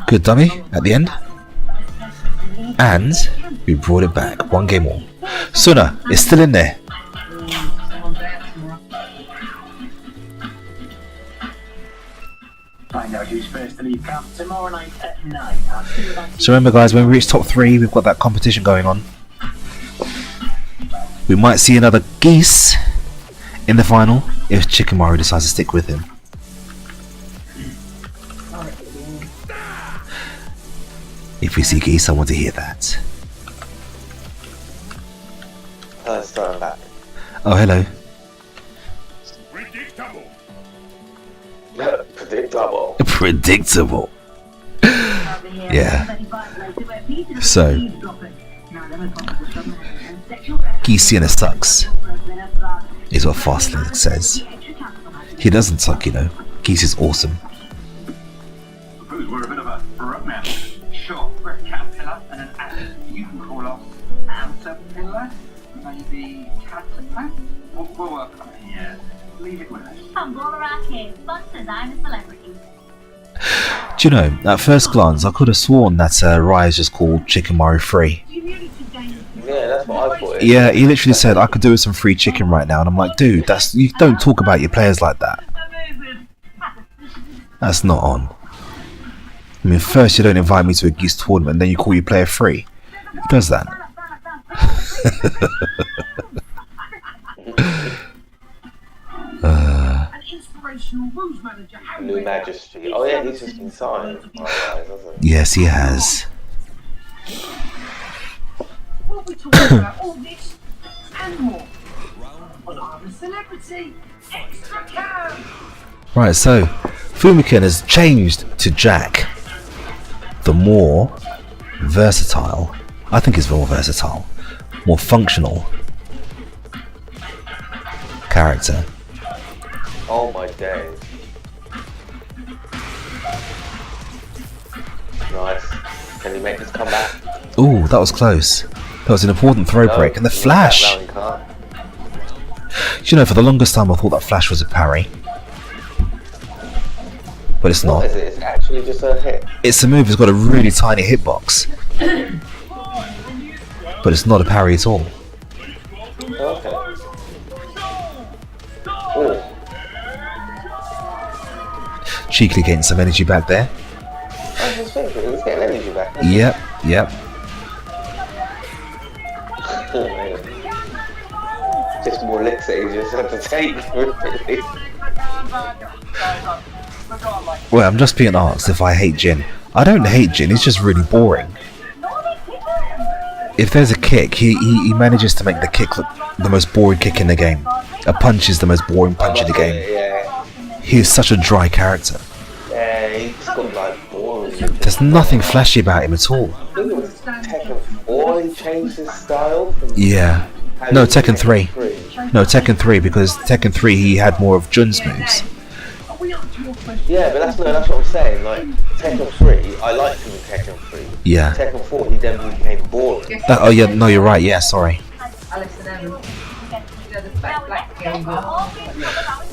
Good dummy at the end. And we brought it back. 1 game more. Suna is still in there. Find out who's first to leave camp tomorrow night at 9. So remember guys, when we reach top 3, we've got that competition going on. We might see another Geese in the final if Chikamaru decides to stick with him. If we see Geese, I want to hear that. Let's throw him back. Oh, hello. Predictable. Predictable. Yeah. So, Geesiana sucks, is what Fastlink says. He doesn't suck, you know. Geese is awesome. We're a bit of a roadmap. Sure, we're a caterpillar and an ant. You can call us caterpillar, maybe caterpillar. We'll work on it, yeah. Leave it with us. Come all around here, sponsors, I'm a celebrity. Do you know, at first glance, I could have sworn that Rize just called Chikamaru free. Yeah, that's what I thought. Yeah, he literally said, I could do with some free chicken right now. And I'm like, dude, you don't talk about your players like that. That's not on. I mean, first you don't invite me to a Geese tournament, then you call your player free. Who does that? New Majesty. Oh yeah, he's just been signed. Yes, he has. What we talking about? All this and more. Well, I'm a celebrity. Extra cam. Right, so Fumikin has changed to Jack, the more versatile. I think he's more versatile, more functional character. Oh my days. Nice. Can he make this comeback? Ooh, that was close. That was an important throw break. And the flash! You know, for the longest time I thought that flash was a parry. But it's not. What is it? It's actually just a hit. It's a move that's got a really tiny hitbox. But it's not a parry at all. Okay. Ooh. Cheekily getting some energy back there. I was just thinking, he's getting energy back. Yep. Just more licks that you just have to take. Well, I'm just being asked if I hate Jin. I don't hate Jin, he's just really boring. If there's a kick, he manages to make the kick look the most boring kick in the game. A punch is the most boring punch in the game. Yeah. He is such a dry character. Yeah, he's got like boring. There's nothing flashy about him at all. I think it was Tekken 4 he changed his style. Yeah. No, Tekken 3. No, Tekken 3, because Tekken 3 he had more of Jun's moves. Yeah, but that's what I'm saying. Like Tekken 3, I liked him in Tekken 3. Yeah. Tekken 4, he then became boring. Oh yeah, no, you're right. Yeah, sorry.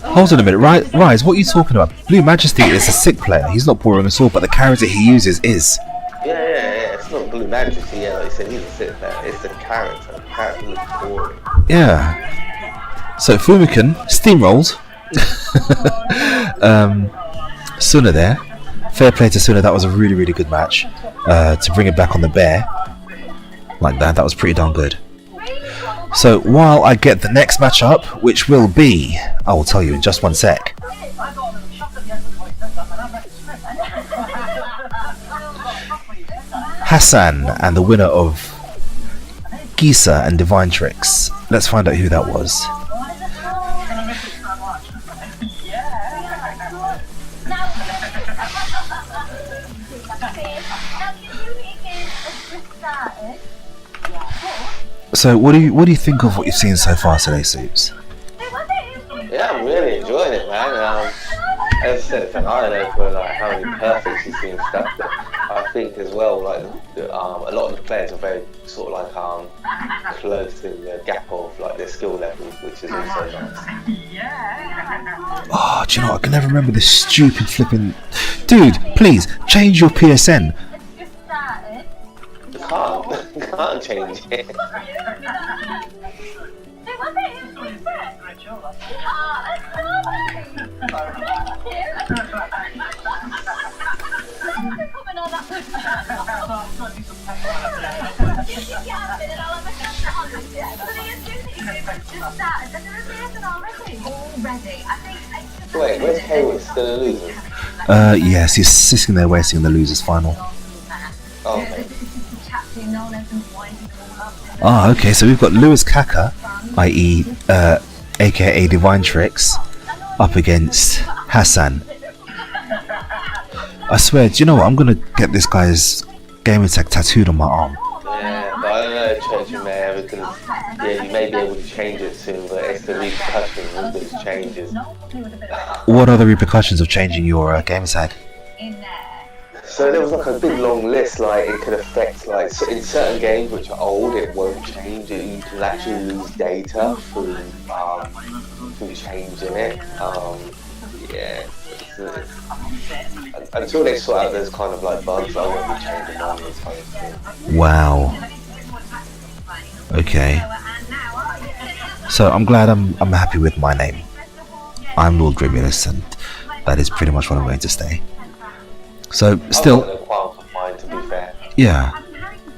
Hold on a minute, Rize, what are you talking about? Blue Majesty is a sick player. He's not boring at all, but the character he uses is. Yeah. It's not Blue Majesty. Yeah, like you said, he's a sick player. It's the character. The character is boring. Yeah. So Fumiken steamrolled. Suna there. Fair play to Suna. That was a really, really good match. To bring it back on the bear like that was pretty darn good. So while I get the next match up, which will be, I will tell you in just one sec. Hassan and the winner of Gisa and Divine Tricks. Let's find out who that was. So what do you think of what you've seen so far today, Soups? Yeah, I'm really enjoying it, man. As I said, it's an eye for like how many perfects you've seen stuff. But I think as well, like a lot of the players are very sort of like close to the gap of like their skill level, which is also nice. Oh, do you know what? I can never remember this stupid flipping. Dude, please change your PSN. You can't change it. Wait, where's Hayward? Still a loser? Yes, he's sitting there waiting on the losers final. Oh, okay. Ah, okay, so we've got Lewis Kaka, i.e. aka Divine Tricks, up against Hassan. I swear, do you know what? I'm gonna get this guy's gamer tag tattooed on my arm. Yeah, but I don't know, Church in there, because you may be able to change it soon, but it's the repercussions of those changes. What are the repercussions of changing your gamer tag? So there was like a big long list, like it could affect like in certain games which are old, it won't change it. You can actually lose data through changing it. Until they sort out those kind of like bugs, I won't be changing on this kind of thing. Wow. Okay. So I'm glad I'm happy with my name. I'm Lord Grimulus, and that is pretty much what I'm going to stay. So still, to be fair. Yeah,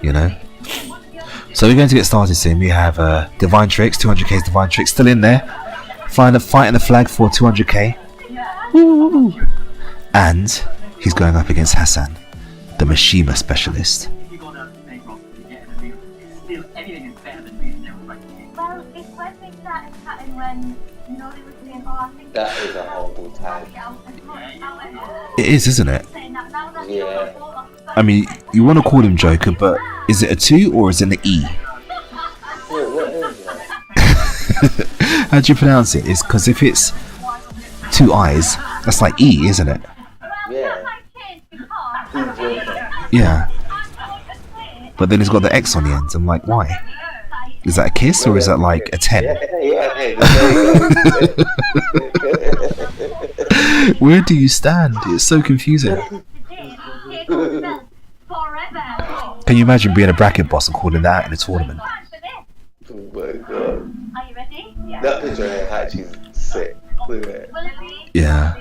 you know. So we're going to get started soon. We have Divine Tricks, 200k's Divine Tricks still in there, fighting the flag for 200k. Woo! And he's going up against Hassan, the Mishima specialist. That is a horrible tag. It is, isn't it? Yeah. I mean, you want to call him Joker, but is it a 2 or is it an E? What is it? How do you pronounce it? It's because if it's 2 eyes, that's like E, isn't it? Yeah. Yeah. But then it's got the X on the end. I'm like, why? Is that a kiss or is that like a 10? Where do you stand? It's so confusing. Can you imagine being a bracket boss and calling that in a tournament? Oh my god. That picture is actually sick. Look at it. Yeah.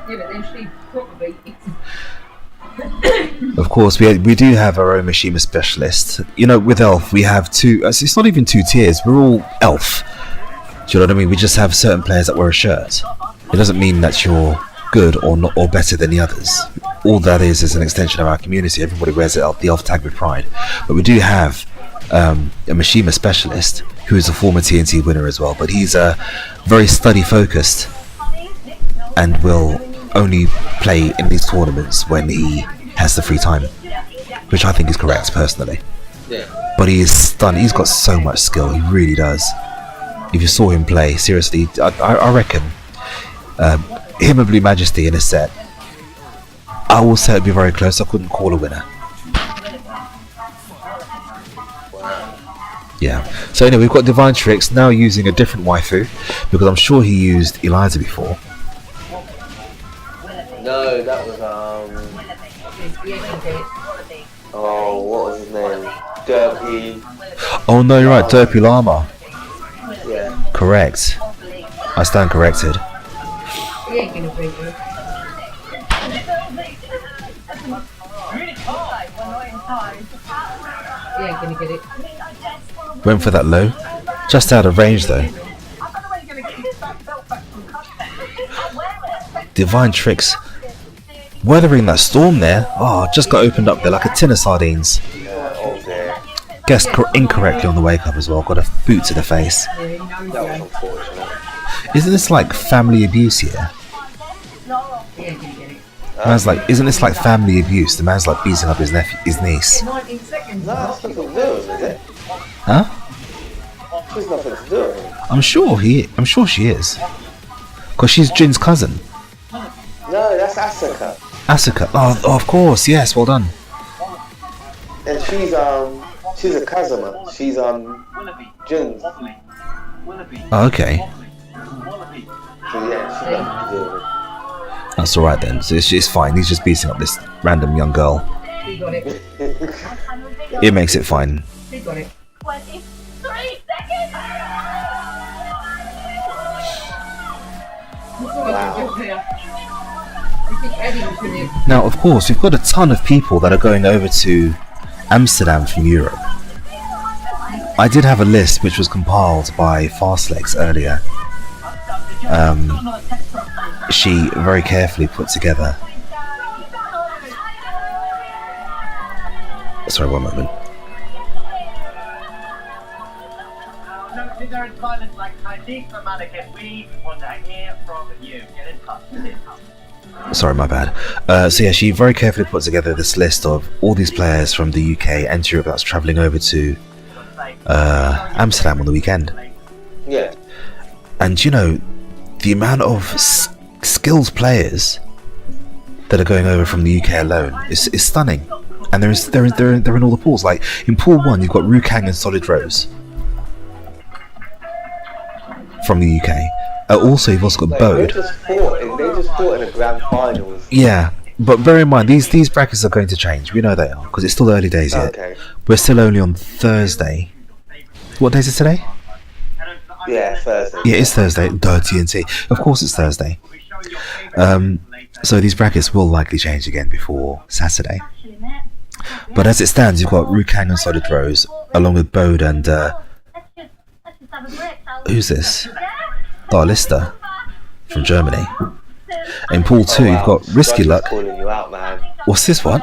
Yeah, but then she put Of course, we do have our own Mishima specialist. You know, with Elf, we have two. It's not even 2 tiers. We're all Elf. Do you know what I mean? We just have certain players that wear a shirt. It doesn't mean that you're good or not or better than the others. All that is an extension of our community. Everybody wears the Elf tag with pride. But we do have a Mishima specialist who is a former TNT winner as well. But he's very study focused and will only play in these tournaments when he has the free time, which I think is correct personally. Yeah. But he is stunned. He's got so much skill. He really does. If you saw him play, seriously, I reckon him and Blue Majesty in a set, I will say it'd be very close. I couldn't call a winner. Yeah. So anyway, we've got Divine Tricks now using a different waifu, because I'm sure he used Eliza before. No, that was oh, what was his name? Derpy. Oh no, you're right, Derpy Llama. Yeah. Correct. I stand corrected. Went for that low. Just out of range though. Divine Tricks. Weathering that storm there. Oh, just got opened up there like a tin of sardines. Guessed incorrectly on the wake up as well. Got a boot to the face. That was unfortunate. Isn't this like family abuse here? Man's like, isn't this like family abuse? The man's like beating up his niece. No, that's nothing to do with it, is it? Huh? There's nothing to do with it. I'm sure she is. Cause she's Jin's cousin. No, that's Asuka. Asuka. Oh, of course. Yes. Well done. And she's a Kazuma. She's Jin's. Oh, okay. So yeah, she's nothing to do with it. That's alright then. So it's fine. He's just beating up this random young girl. It makes it fine. 23 seconds! Now, of course, we've got a ton of people that are going over to Amsterdam from Europe. I did have a list which was compiled by Fastlegs earlier. She very carefully put together. Sorry, one moment. Sorry, my bad. So yeah, she very carefully put together this list of all these players from the UK and Europe that's travelling over to Amsterdam on the weekend. Yeah. And you know, the amount of skilled players that are going over from the UK alone is stunning. And they're in all the pools. Like in pool 1, you've got Rukang and Solid Rose from the UK. Also, you've also got Bode. They just fought in the grand finals. Yeah, but bear in mind these brackets are going to change. We know they are because it's still early days yet. Okay. We're still only on Thursday. What day is it today? Yeah, Thursday. Yeah, it's Thursday. Duh, TNT. Of course, it's Thursday. So these brackets will likely change again before Saturday. But as it stands, you've got Rukang and Solid Rose, along with Bode and who's this? Darlista from Germany. In pool 2, you've got Risky Luck. Calling you out, man. What's this one?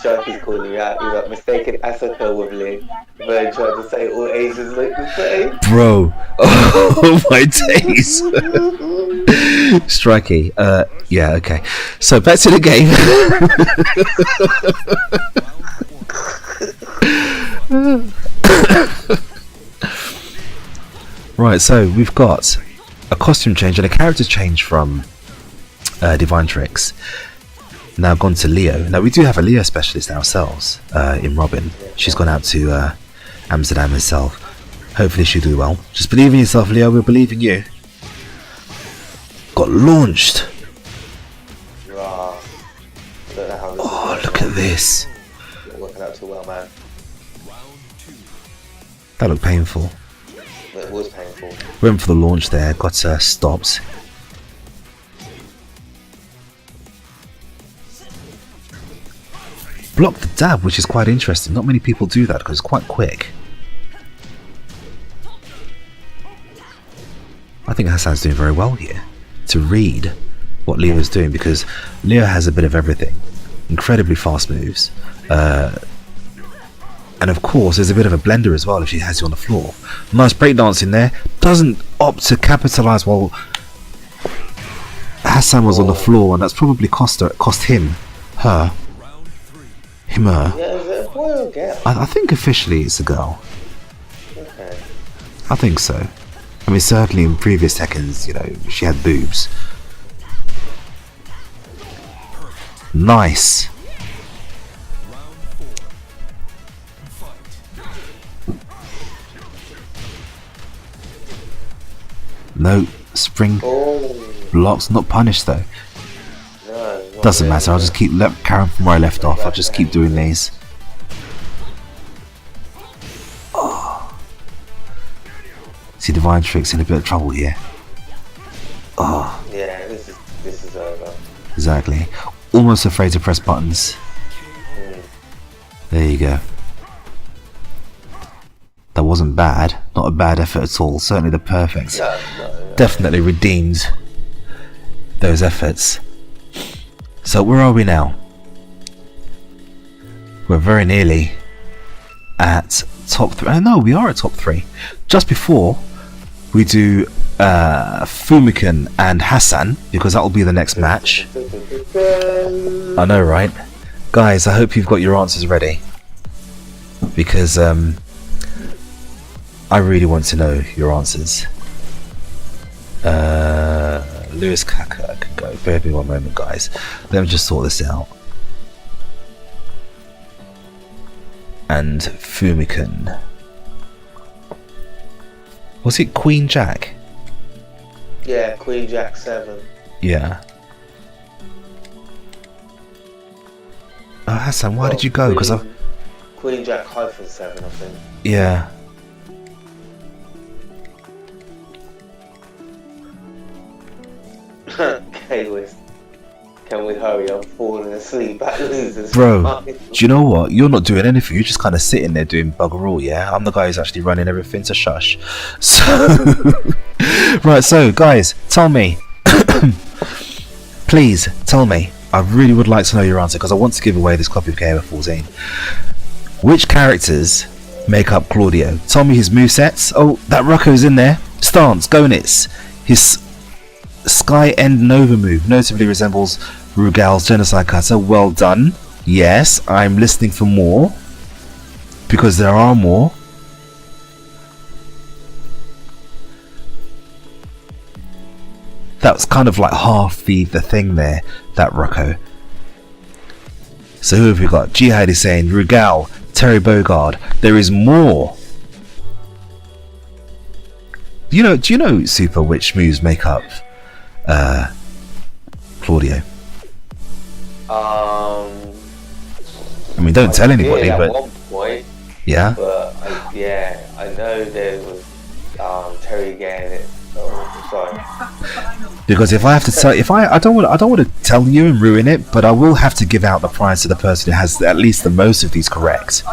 Sharky's calling you out. He's like mistaken Asuka with Lee. Very trying to say all Asians look the same. Bro, oh my days. Strikey. Yeah, okay. So back to the game. Right, so we've got a costume change and a character change from Divine Tricks. Now gone to Leo. Now we do have a Leo specialist ourselves in Robin. She's gone out to Amsterdam herself. Hopefully she'll do well. Just believe in yourself, Leo. We believe in you. Got launched. Oh, look at this. Not working out too well, man. That looked painful. It was painful. Went for the launch there. Got stopped. blocked the dab, which is quite interesting. Not many people do that because it's quite quick. I think Hassan's doing very well here to read what Leo's doing, because Leo has a bit of everything. Incredibly fast moves. And of course, there's a bit of a blender as well if she has you on the floor. Nice breakdancing there. Doesn't opt to capitalize while Hassan was on the floor, and that's probably cost him, her. Yeah, is it a boy or a girl? I think officially it's a girl. Okay. I think so. I mean, certainly in previous Tekkens, you know, she had boobs. Nice. No, spring blocks, not punished though. No, Doesn't matter, I'll just keep carrying from where I left off. I'll just keep doing these. Oh. See, Divine Trick's in a bit of trouble here. Oh. Yeah, this is over. Exactly. Almost afraid to press buttons. There you go. That wasn't bad. Not a bad effort at all. Certainly the perfect. No. Definitely redeemed those efforts. So where are we now? We're very nearly at top 3. Oh no, we are at top 3. Just before we do Fumiken and Hassan, because that will be the next match. I know, right? Guys, I hope you've got your answers ready, because I really want to know your answers. Lewis Kaka can go. Bear with me one moment, guys. Let me just sort this out. And Fumiken. Was it Queen Jack? Yeah, Queen Jack 7. Yeah. Oh, Hassan, why did you go? Because Queen Jack -7, I think. Yeah. Can we hurry? I'm falling asleep at losers. Bro, do you know what? You're not doing anything. You're just kind of sitting there doing bugger all, yeah? I'm the guy who's actually running everything, so shush. So, right, so guys, tell me. Please, tell me. I really would like to know your answer, because I want to give away this copy of KOF 14. Which characters make up Claudio? Tell me his movesets. Oh, that Rocco's in there. Stance, Gonitz. His Sky End Nova move notably resembles Rugal's Genocide Cutter. Well done. Yes, I'm listening for more, because there are more. That was kind of like half the thing there, that Rocco. So who have we got? Jihad is saying Rugal, Terry Bogard. There is more. Do you know Super which moves make up Claudio? I mean, don't tell anybody, at but one point, yeah. But I know there was Terry again. Sorry. Because if I have to tell, I don't want to tell you and ruin it, but I will have to give out the prize to the person who has at least the most of these correct.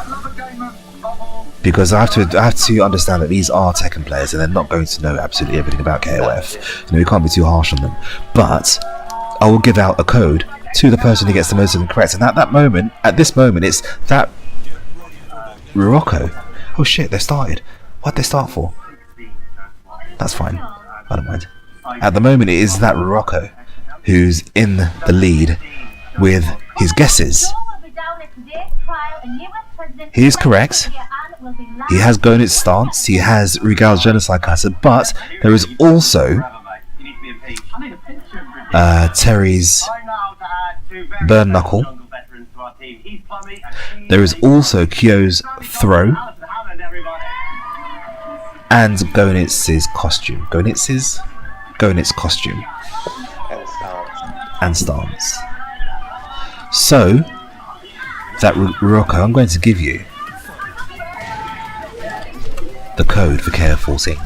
Because I have to understand that these are Tekken players and they're not going to know absolutely everything about KOF. You know, we can't be too harsh on them. But I will give out a code to the person who gets the most of them correct. And at this moment, it's that Rocco. Oh shit, they started. What'd they start for? That's fine. I don't mind. At the moment, it is that Rocco who's in the lead with his guesses. He is correct. He has Gonit's stance. He has Rugal's Genocide Cutter. But there is also Terry's Burn Knuckle. There is also Kyo's Throw. And Gonit's costume. Gonit's costume. And stance. So, that Rocco, I'm going to give you the code for KOF 14,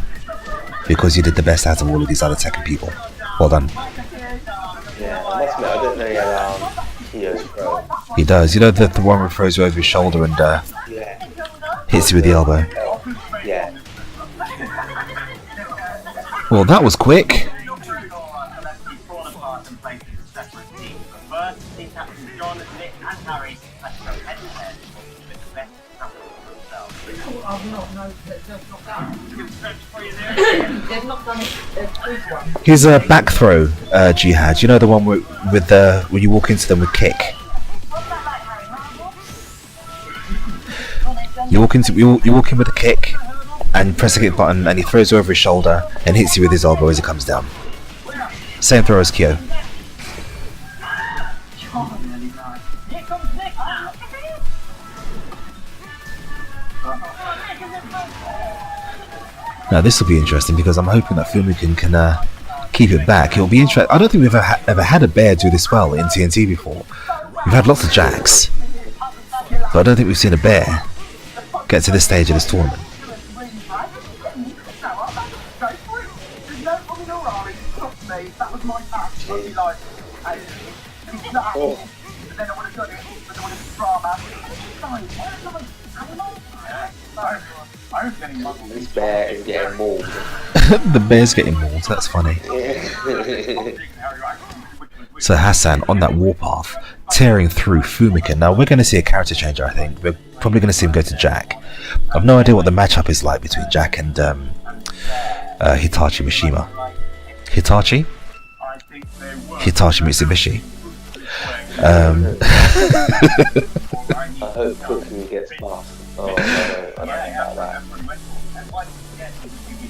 because you did the best out of all of these other Tekken people. Well done. Yeah, I must admit, I don't know Kyo's Pro. He does. You know the one where he throws you over his shoulder and Yeah. hits you with the elbow. Yeah. Well, that was quick. I've not noticed that they've not done. They've not done it. This one. Here's a back throw jihad. You know the one with the when you walk into them with kick. You walk in with a kick and press the kick button, and he throws you over his shoulder and hits you with his elbow as he comes down. Same throw as Kyo. Now this will be interesting because I'm hoping that Fumikin can keep it back. It'll be interesting. I don't think we've ever had a bear do this well in TNT before. We've had lots of jacks, but I don't think we've seen a bear get to this stage of this tournament. This bear is getting mauled. The bear's getting mauled. That's funny. So Hassan on that warpath, tearing through Fumikin. Now we're going to see a character changer. I think we're probably going to see him go to Jack. I've no idea what the matchup is like between Jack and Hitachi Mishima. Hitachi Mitsubishi. I hope Cookie gets past. Oh, no, I don't know about that.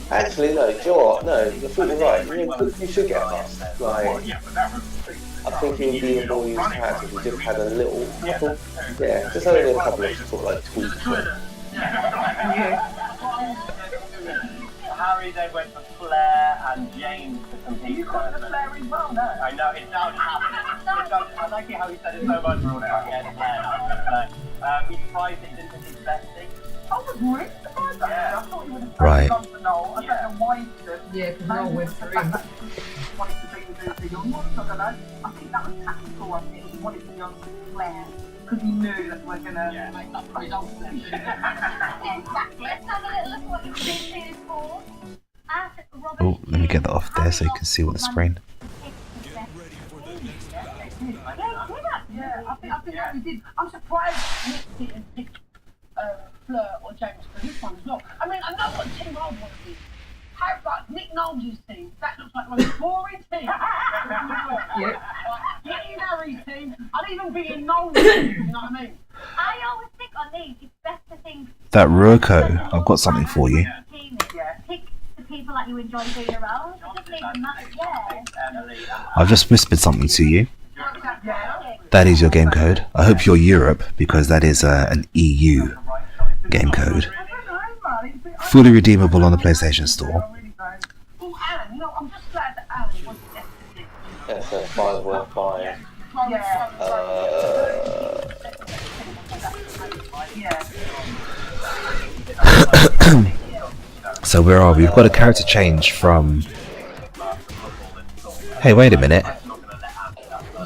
Actually, no, Joe, no, you're fully right. You should get past. Like, I think he would be a more used character if he just had a little couple. Yeah, just only a couple of sort of like tweaks. Harry then went for Flair and James to compete. You called it Flair as well, no? I know, it does happen. I like it how he said it so much. Yeah, he surprised that he didn't think his best thing. I was really surprised at that. I thought he would have Right. gone for Noel. I don't know why he did. Yeah, because Noel went for him. Wanted to be with the young ones, I don't know. I think that was tactical. I think he wanted the young Flair because he knew that we're going to make up for his old flesh. Exactly. Let's have a little look at what you've been seeing for. Oh, let me get that off there so you can see what the screen. Yeah, I think that we did. I'm surprised Nick didn't pick Fleur or James for this one as well. I mean, I know what team I want to be. How about Nick Knowles' team? That looks like the most boring team. Get in Harry's team. I'd even be in Knowles' team, you know what I mean? I always think on these, it's best to think. That Roko, I've got something for you. Pick the people that you enjoy being around. It doesn't even matter. Yeah. I've just whispered something to you. That is your game code. I hope you're Europe because that is an EU game code. Fully redeemable on the PlayStation Store. Oh, Alan, you know, I'm just glad that Alan wasn't definitely. That's a 5 worth 5. So where are we? We've got a character change from... Hey, wait a minute.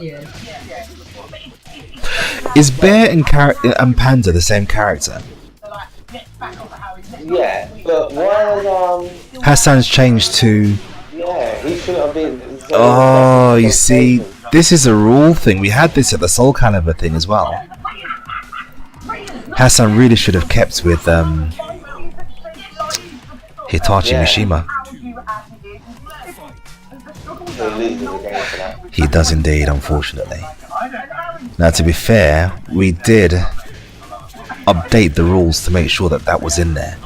Yeah. Is Bear and Panda the same character? Yeah, but why has Hassan's changed to... Yeah, he shouldn't have been. Oh, you see, this is a rule thing. We had this at the Soul Calibur thing as well. Hassan really should have kept with Hitachi Mishima. He does indeed, unfortunately. Now, to be fair, we did update the rules to make sure that that was in there.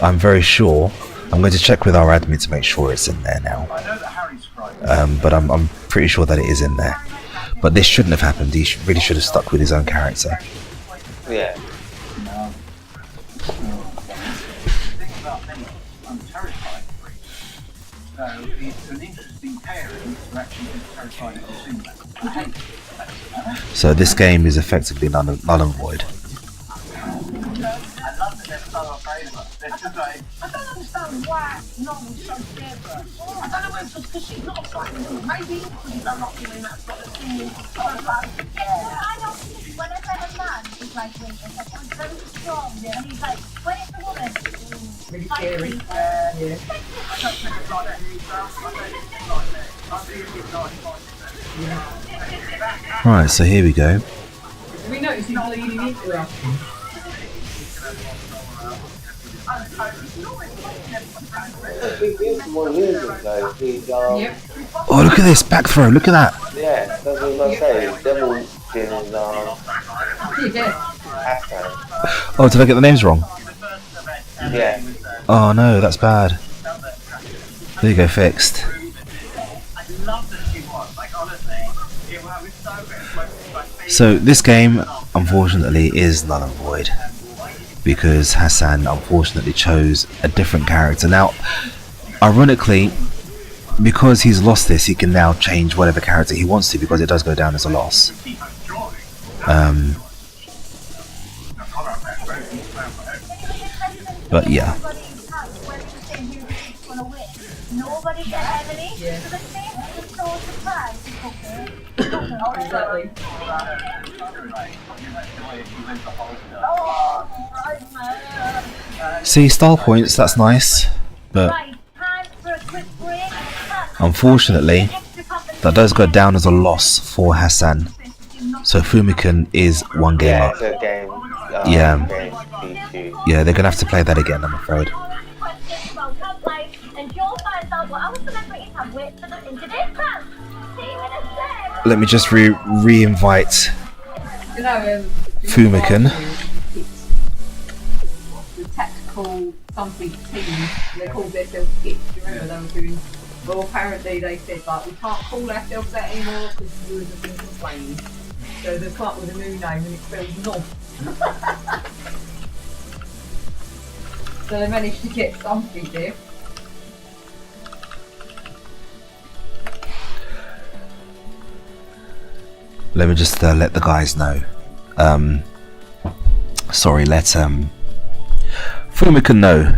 I'm very sure. I'm going to check with our admin to make sure it's in there now. But I'm pretty sure that it is in there. But this shouldn't have happened. He really should have stuck with his own character. Yeah. So this game is effectively null and void. I don't understand why Noel's so scared of her. I don't know whether it's because she's not fighting. Maybe because he's not feeling that sort of thing. I don't think it's when one man is like wait, it's like I'm very strong, and he's like, when it's a woman, Really scary. Right, so here we go. Did we notice he's leaning into us? He's more losing though. He's Yep. Oh, look at this back throw. Look at that. yeah, that's what I was gonna say. Devil in Yeah. Hassan. Oh, did I get the names wrong? Yeah. Oh no, that's bad. There you go, fixed. So this game, unfortunately, is null and void because Hassan unfortunately chose a different character. Now, ironically, because he's lost this, he can now change whatever character he wants to because it does go down as a loss. But yeah. Nobody get Emily. Yeah. So the thing is so surprised. Exactly. See, style points, that's nice, but Right, time for a quick break. unfortunately, that does go down as a loss for Hassan. So Fumikan is one game Yeah, up. it's a game. Yeah. Game DQ. Yeah, they're gonna have to play that again, I'm afraid. And Joe finds out what I was celebrities have wait for them into this class. See you in a sec. Let me just re-invite You know, Fumikan. The tactical something team, they called themselves skits. Do you remember they were doing? Well, apparently they said like we can't call ourselves that anymore because viewers have been complaining. So they come up with a new name and it spells knob. So they managed to get something there. Let me just let the guys know. Sorry, let Fumikan know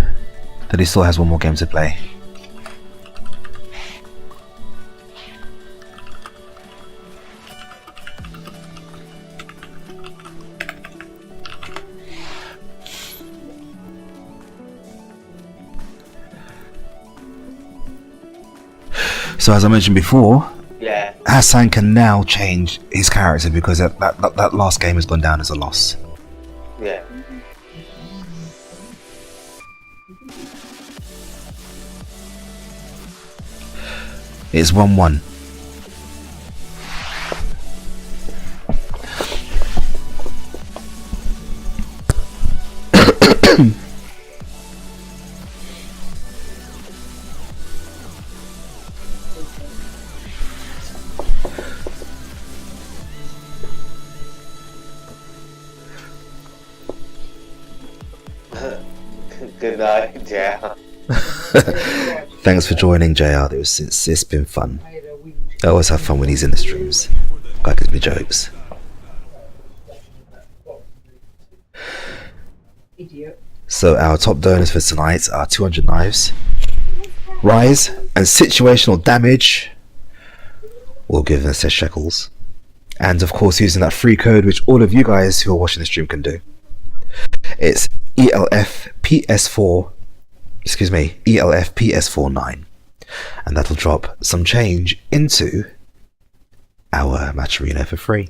that he still has one more game to play. So as I mentioned before, Yeah. Hassan can now change his character because that last game has gone down as a loss. Yeah. It's 1-1. Good night, yeah. Thanks for joining, JR. It's been fun. I always have fun when he's in the streams. Guy gives me jokes. Idiot. So our top donors for tonight are 200 knives, Rize, and situational damage. We'll give them 6 shekels. And of course using that free code which all of you guys who are watching the stream can do. It's ELF PS4 9. And that'll drop some change into our match arena for free.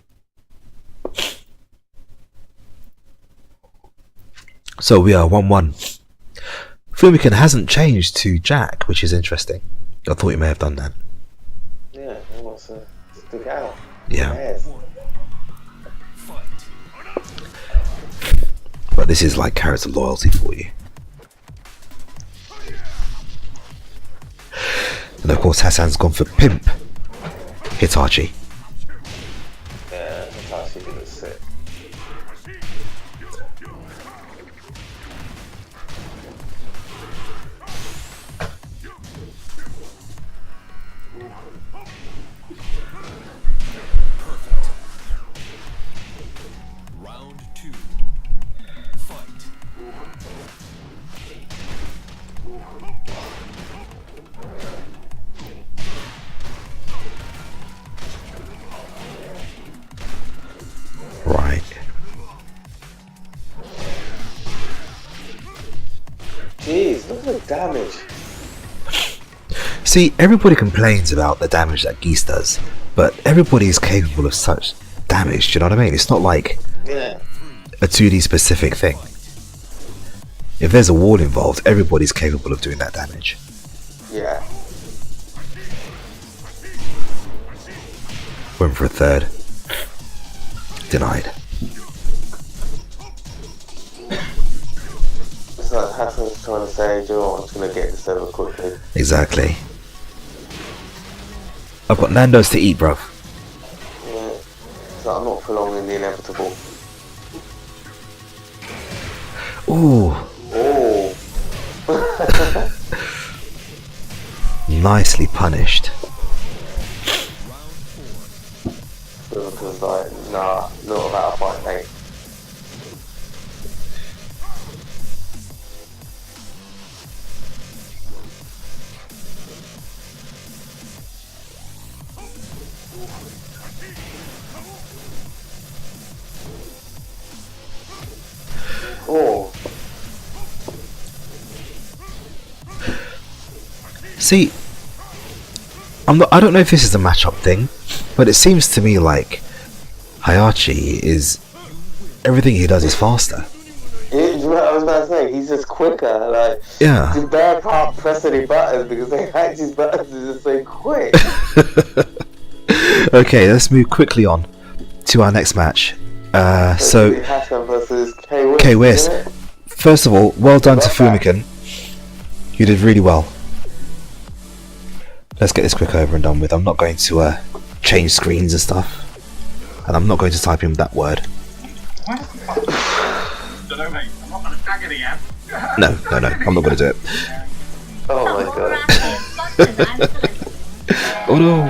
So we are 1-1. Fumikan hasn't changed to Jack, which is interesting. I thought he may have done that. Yeah, he wants to stick out. Yeah. Yes. But this is like character loyalty for you. And of course Hassan's gone for Pimp Hitachi. Yeah, Hitachi was sick. Round 2. Fight. Jeez, look at the damage. See, everybody complains about the damage that Geese does, but everybody is capable of such damage, do you know what I mean? It's not like Yeah. a 2D specific thing. If there's a wall involved, everybody's capable of doing that damage. Yeah. Went for a third. Denied. It's like Hassan's trying to say, do you know what, I'm just gonna get this over quickly. Exactly. I've got Nando's to eat, bruv. Yeah. It's like I'm not prolonging the inevitable. Ooh. Oh. Nicely punished. Because like, nah, not about a fight, mate. Oh. See, I don't know if this is a matchup thing, but it seems to me like Hayachi is, everything he does is faster. Yeah, you know what I was about to say? He's just quicker. Like, Yeah. the bear can't press any buttons because his buttons are just so quick. Okay, let's move quickly on to our next match. So Hassan versus K-Wiz. K-Wiz. isn't it? First of all, well done to Fumikin. You did really well. Let's get this quick over and done with. I'm not going to change screens and stuff. And I'm not going to type in that word. Don't know, mate. I'm not going to tag it again. No, I'm not going to do it. Oh my god. Oh no.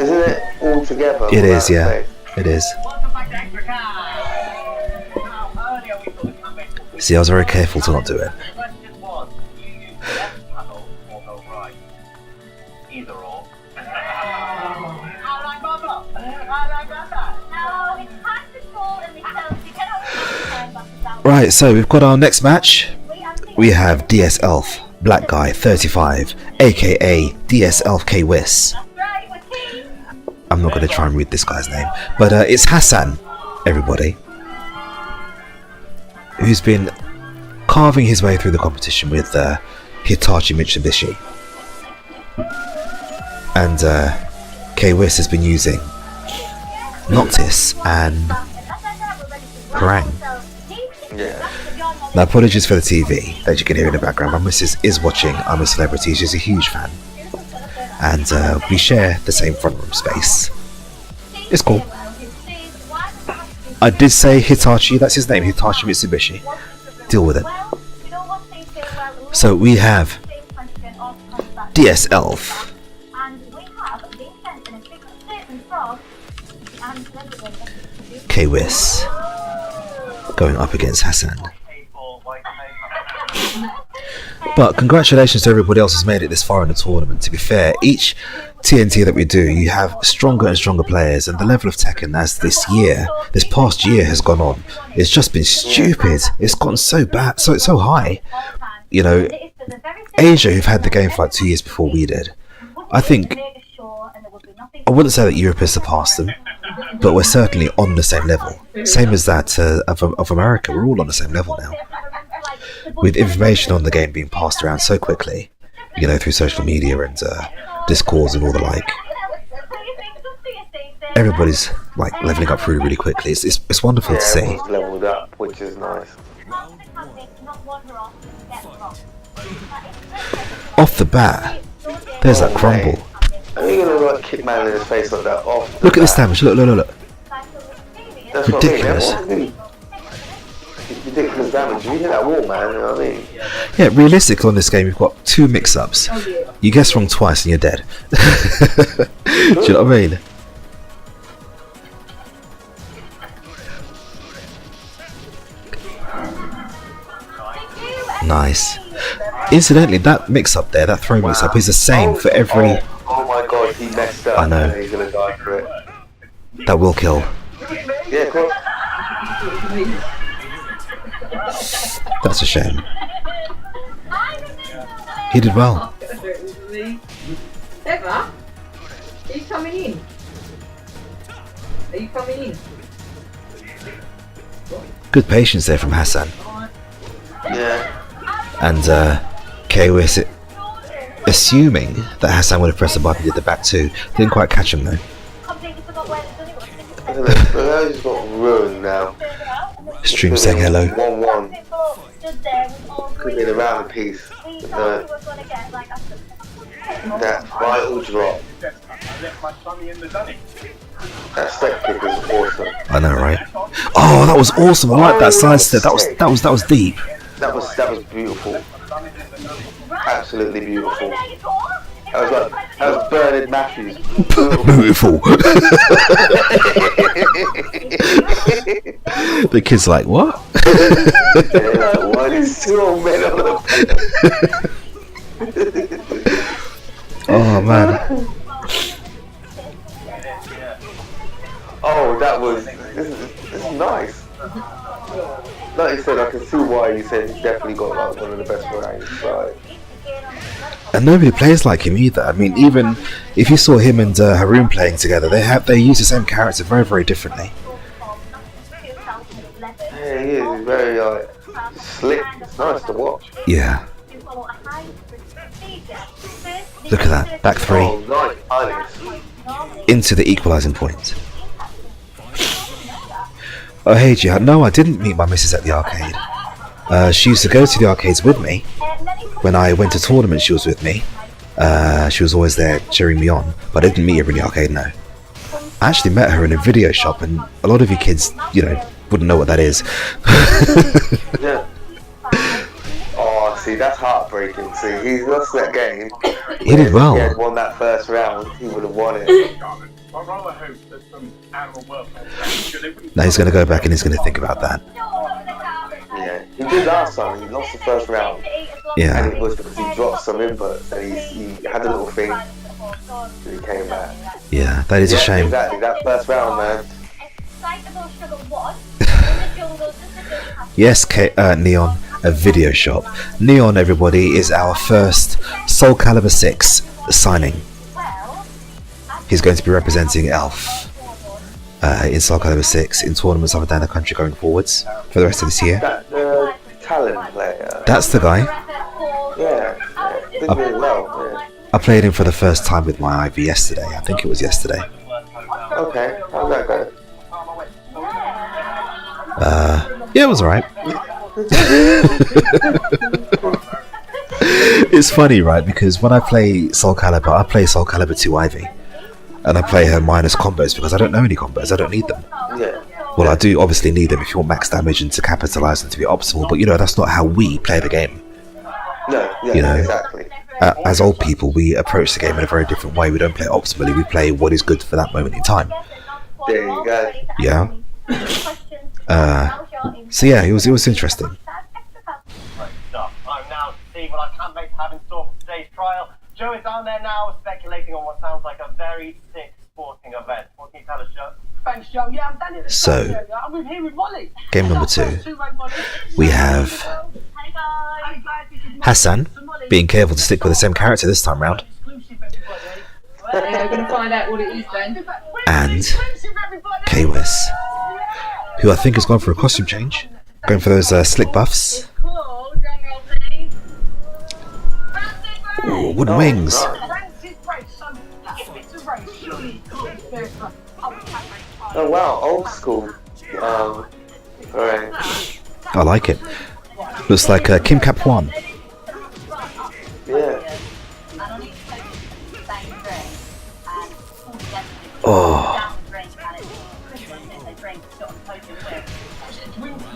Isn't it all together? It is, without yeah. space? It is. Welcome back to Extra Card. Now, earlier we saw the campaign. See, I was very careful to not do it. The question was, do you use the left panel or go right? Either or. I like Bubba. I like Bubba. No, it's hard to control and you cannot remember. Right, so we've got our next match. We have DS Elf, Black Guy 35, aka DS Elf K-Wiz. I'm not going to try and read this guy's name, but it's Hassan, everybody, who's been carving his way through the competition with Hitachi Mitsubishi. And K-Wiz has been using Noctis and Parang. Yeah. Now, apologies for the TV that you can hear in the background. My missus is watching I'm a Celebrity. She's a huge fan. And we share the same front room space. It's cool. I did say Hitachi, that's his name, Hitachi Mitsubishi. Deal with it. So we have DS Elf, K-Wiz, going up against Hassan. But congratulations to everybody else who's made it this far in the tournament. To be fair, each TNT that we do, you have stronger and stronger players, and the level of Tekken as this past year has gone on, it's just been stupid. It's gotten so bad, so high. You know, Asia, who've had the game for like 2 years before we did, I think, I wouldn't say that Europe has surpassed them, but we're certainly on the same level. Same as that of America, we're all on the same level now. With information on the game being passed around so quickly, you know, through social media and discords and all the like, everybody's like leveling up through really quickly. It's wonderful to see. Everyone's leveled up, which is nice. Off the bat, there's that crumble. Are you gonna like kick man in his face like that? Off the Look at this bat? damage. Look. That's what Ridiculous. I mean. Ridiculous damage. You hit that wall, man. You know what I mean? Yeah, realistically on this game, you've got 2 mix-ups. You guess wrong twice and you're dead. Do you know what I mean? Nice. Incidentally, that mix-up there, that throw mix-up, is the same for every... Oh my god, he messed up. I know. And he's gonna die for it. That will kill. Yeah, of course. That's a shame. He did well. Ever? Are you coming in? Are you coming in? Good patience there from Hassan. Yeah. And KOS assuming that Hassan would have pressed the button and did the back two. Didn't quite catch him though. He's got ruined now. Stream saying hello. 1-1. Could be the round piece. That vital drop. That step kick is awesome. I know, right? Oh, that was awesome. I like that side step. That was deep. That was beautiful. Absolutely beautiful. That was Bernard Matthews. Beautiful. The kid's like, what? Yeah, like, what is 2 old men on the Oh man. Oh, this is nice. Like you said, I can see why you said he's definitely got like one of the best varieties. So. And nobody plays like him either. I mean, even if you saw him and Haroon playing together, they use the same character very, very differently. Yeah, he is. He's very slick. It's nice to watch. Yeah. Look at that. Back three. Oh, nice. Into the equalising point. Oh, hey, Jihad. No, I didn't meet my missus at the arcade. She used to go to the arcades with me. When I went to tournaments, she was with me. She was always there cheering me on, but I didn't meet her in the arcade, no. I actually met her in a video shop, and a lot of you kids, wouldn't know what that is. Yeah. Oh, see, that's heartbreaking. See, he lost that game. He did well. If he had won that first round, he would have won it. Now he's going to go back and he's going to think about that. Yeah, he did last time. He lost the first round. Yeah. And it was because he dropped some inputs and he had a little thing. So he came back. Yeah, that is a shame. Exactly, that first round, man. Yes, Neon, a video shop. Neon, everybody, is our first Soul Calibur 6 signing. He's going to be representing Elf in Soul Calibur 6 in tournaments up and down the country going forwards for the rest of this year. That talent player. That's the guy. Yeah, did really well. Yeah. I played him for the first time with my IV yesterday. I think it was yesterday. Okay, how'd that go? Yeah, it was alright. It's funny, right? Because when I play Soul Calibur, I play Soul Calibur 2 Ivy. And I play her minus combos because I don't know any combos, I don't need them. Yeah. Well, I do obviously need them if you want max damage and to capitalise them to be optimal, but that's not how we play the game. No, yeah, exactly. As old people, we approach the game in a very different way. We don't play optimally, we play what is good for that moment in time. There you go. Yeah. So yeah, it was interesting. Right stuff. I'm now seeing what I can't wait to have in store for today's trial. Joe is down there now speculating on what sounds like a very sick sporting event. What can you tell us, Joe? Thanks, Joe. Yeah, I'm done it. So, I'm here with Molly. game number 2. We have Hassan being careful to stick with the same character this time round. Yeah, we're going to find out what it is then. And KOS, who I think has gone for a costume change. Going for those slick buffs. Ooh, wooden wings. Oh wow, old school. Alright. I like it. Looks like Kim Cap 1. Yeah. Oh.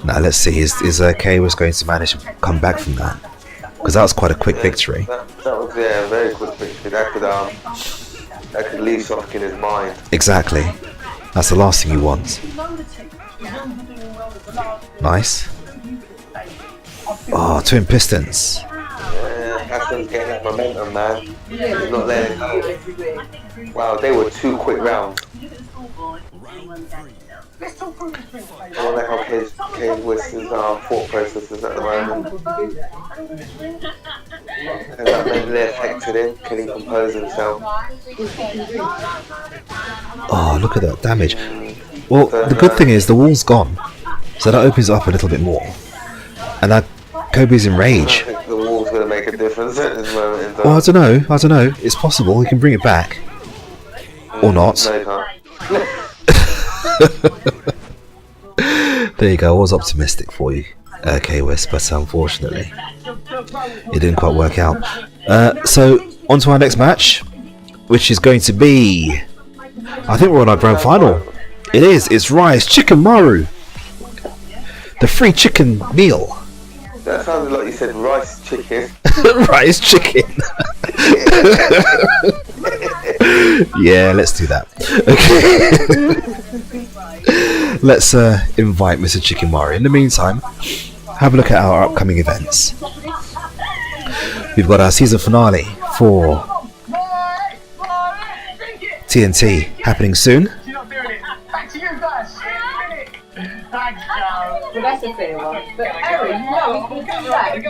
Now let's see, is KOS going to manage to come back from that? Because that was quite a quick victory. That was a very quick victory. That could leave something in his mind. Exactly. That's the last thing you want. Nice. Oh, twin pistons. Yeah, Aston's getting that momentum, man. He's not letting it go. Wow, they were 2 quick rounds. I wonder how KOS's thought process is at the moment. Has that mentally affected him? Can he compose himself? Oh, look at that damage. Well, the good thing is the wall's gone, so that opens it up a little bit more. And that Kobe's in I rage. think the wall's going to make a difference at this moment in time. Well, I don't know. It's possible. He can bring it back. Or not. No, he can't. There you go. I was optimistic for you, K-West, but unfortunately, it didn't quite work out. So, on to our next match, which is going to be... I think we're on our grand final. It is. It's Rize Chicken Maru. The free chicken meal. That sounded like you said rice chicken. Rice chicken. Yeah, let's do that. Okay. Let's invite Mr. Chicken Mario. In the meantime, have a look at our upcoming events. We've got our season finale for TNT happening soon.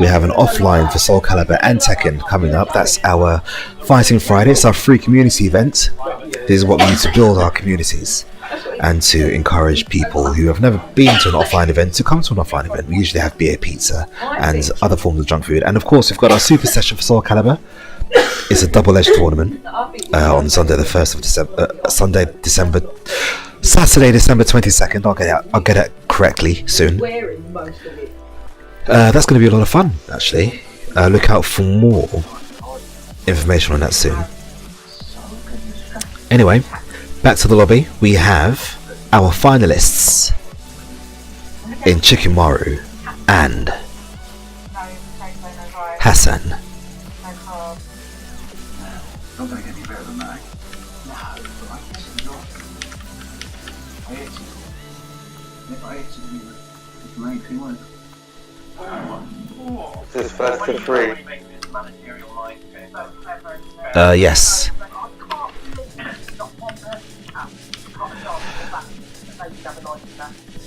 We have an offline for Soul Calibur and Tekken coming up. That's our Fighting Friday. It's our free community event. This is what we need to build our communities and to encourage people who have never been to an offline event to come to an offline event. We usually have beer, pizza and other forms of junk food. And of course, we've got our super session for Soul Calibur. It's a double-edged tournament on Sunday the 1st of December. Saturday, December 22nd. I'll get it correctly soon. That's going to be a lot of fun, actually. Look out for more information on that soon. Anyway, back to the lobby. We have our finalists in Chicken Maru and Hassan. Just first to three. Yes.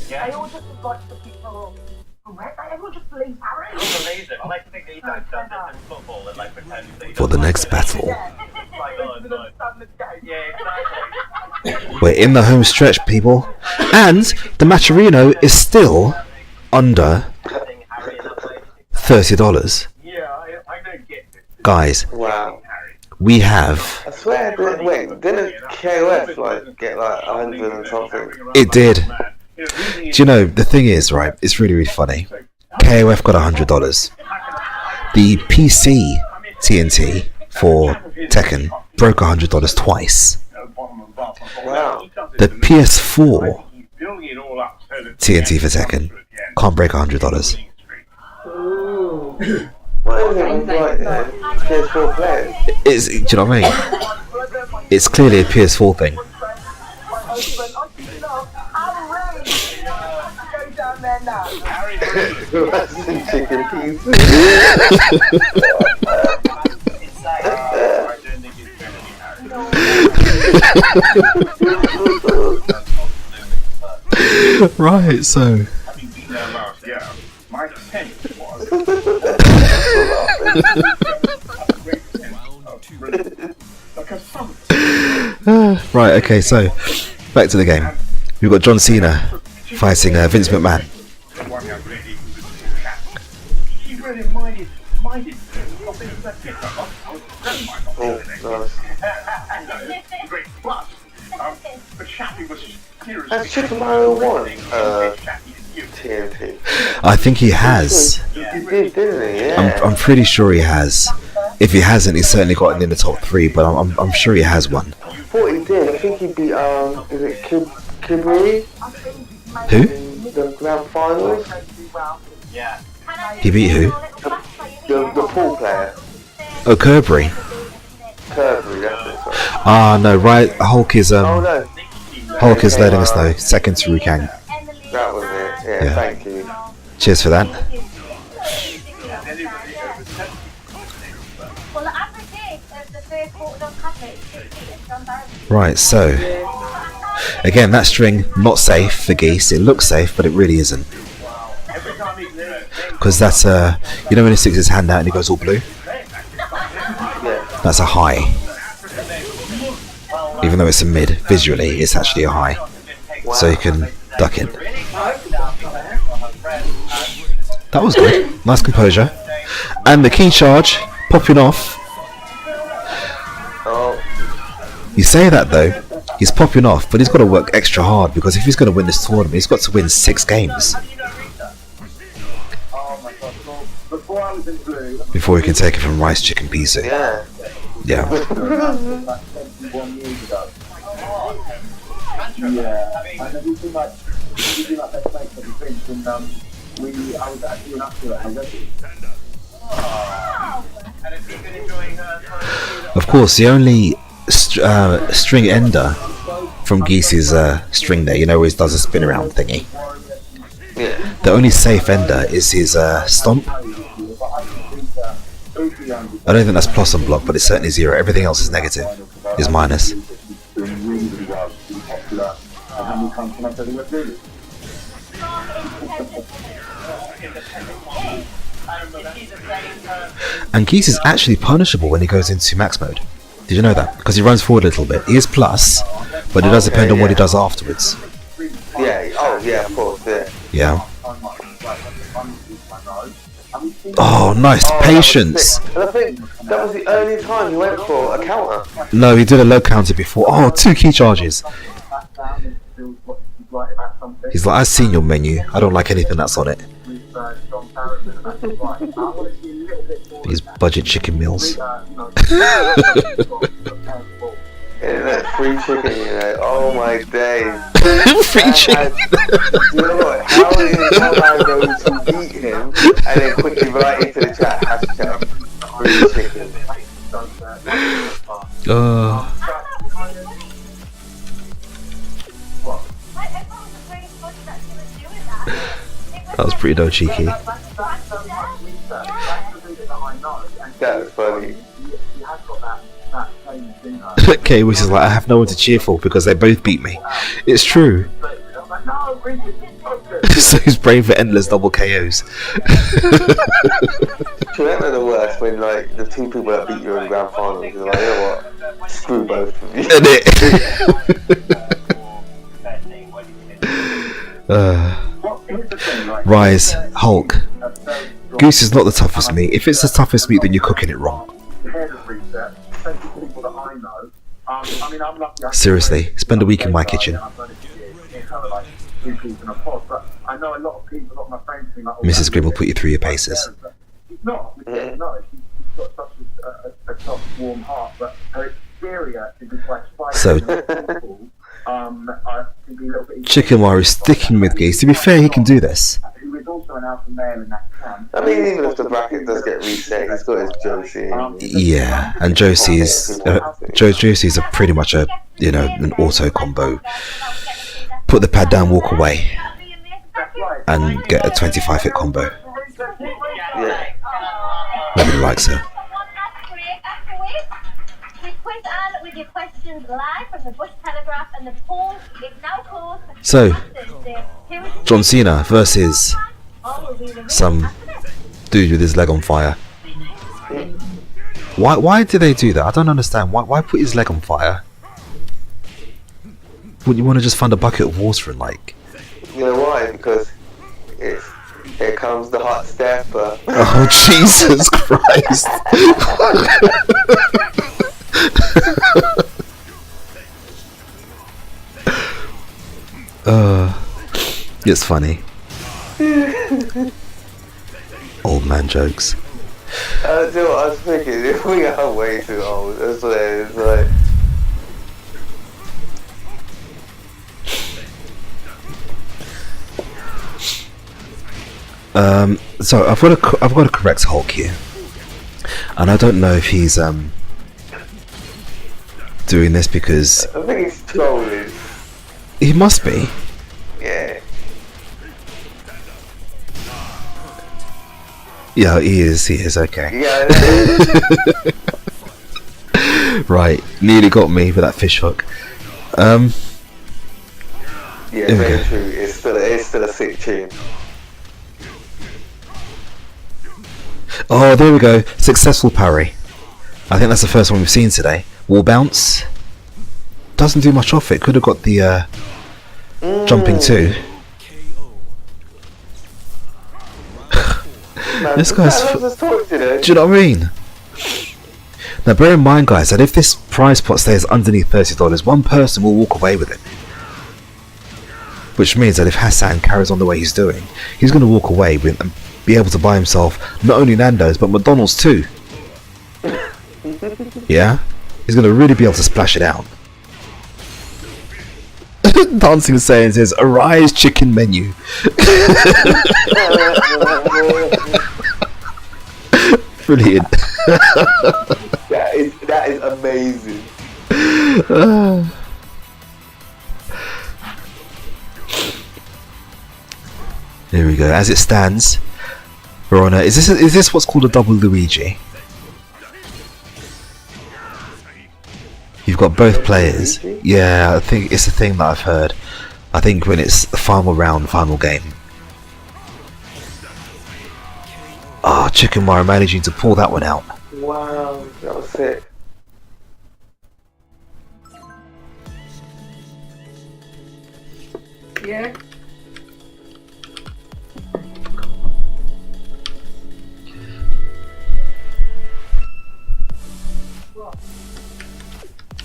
Yeah. They all just like the people. Everyone just believes Harry. I believe it. I like to think that he's done this in football and like pretend that For the next battle. Yeah, exactly. We're in the home stretch, people. And the Matcherino is still under $30. Yeah, I don't get it. Guys, Wow. we have... I swear, didn't KOF like get like 100 and something? It did. Do you know, the thing is, right, it's really, really funny. KOF got $100. The PC TNT for Tekken broke $100 twice. Wow. The PS4 TNT for Tekken can't break $100. What is it with like PS4 players? Do you know what I mean? It's clearly a PS4 thing. Rice and chicken pieces. Right, so... My tent was right, okay, so back to the game. We've got John Cena fighting Vince McMahon. Has Chicken Mario won TNT? I think he has. He did, didn't he? Yeah. I'm pretty sure he has. If he hasn't, he's certainly gotten in the top 3, but I'm sure he has one. I thought he did. I think he beat is it Kiburi? Who? The grand finals? Yeah. He beat who? The pool player. Oh, Kirby. Kirby, that's it, sorry. Ah, no, right, Hulk is Oh no, Hulk is letting us know. Second to Rukang. that was it. Yeah, Yeah. thank you. Cheers for that. Well, the average age of the first quarter of coverage is John Barry. Right, so again, that string not safe for Geese. It looks safe, but it really isn't. Because that's you know when he sticks his hand out and he goes all blue. That's a high. Even though it's a mid, visually it's actually a high. So you can duck it. That was good. Nice composure. And the key charge popping off. You say that though, he's popping off, but he's got to work extra hard, because if he's going to win this tournament, he's got to win 6 games before he can take it from Rice Chicken Pizza. Yeah. Of course, the only string ender from Geese's string there, you know, where he does a spin around thingy. The only safe ender is his stomp. I don't think that's plus on block, but it's certainly 0. Everything else is negative, is minus. And Geese is actually punishable when he goes into max mode. Did you know that? Because he runs forward a little bit. He is plus, but it does depend on what he does afterwards. Yeah, of course, Yeah. Oh, nice patience. And I think that was the only time he went for a counter. No, he did a low counter before. Oh, 2 key charges. He's like, I've seen your menu. I don't like anything that's on it. These budget chicken meals. Free chicken, you know. Oh my days. Free chicken. You know what? How is Nando going to beat him and then quickly write into the chat hashtag free chicken? That was pretty cheeky. That was funny. Okay, which is like, I have no one to cheer for because they both beat me. It's true. So he's brave for endless double KOs. You know the worst when like the 2 people that beat you in the grand final, you're like, you know what? Screw both of you. Rize, Hulk. Goose is not the toughest meat. If it's the toughest meat, then you're cooking it wrong. Seriously, spend a week in my kitchen. Mrs. Grim will put you through your paces. So, Chicken Wire is sticking with Geese. To be fair, he can do this. I mean, even if the bracket does get reset, he's got his Josie. Yeah, and Josie's Josie's pretty much a, you know, an auto combo. Put the pad down, walk away, and get a 25-hit combo. Yeah. Nobody likes her. So, John Cena versus some dude with his leg on fire. Why do they do that? I don't understand. Why put his leg on fire? Wouldn't you want to just find a bucket of water and like... You know why? Because it's... Here comes the hot stepper. Oh, Jesus Christ. It's funny. Old man jokes. You know what I was thinking? We are way too old. That's what it is. Like... So I've got a correct Hulk here, and I don't know if he's doing this because I think he's trolling. He must be. Yeah. Yeah, he is. Okay. Yeah. Right, nearly got me with that fish hook. Yeah, very true. It's still a sick tune. Oh, there we go. Successful parry. I think that's the first one we've seen today. Wall bounce. Doesn't do much off it. Could have got the jumping too. Man, This guy's. do Do you know what I mean? Now bear in mind, guys, that if this prize pot stays underneath $30, one person will walk away with it. Which means that if Hassan carries on the way he's doing, he's going to walk away with and be able to buy himself not only Nando's but McDonald's too. Yeah? He's going to really be able to splash it out. Dancing Saying says, a Rize chicken menu. Brilliant. that is amazing. There we go. As it stands, we're on a. Is this what's called a double Luigi? You've got both players. Yeah, I think it's a thing that I've heard. I think when it's the final round, final game. Ah, Chicken Wire managing to pull that one out. Wow, that was sick. Yeah.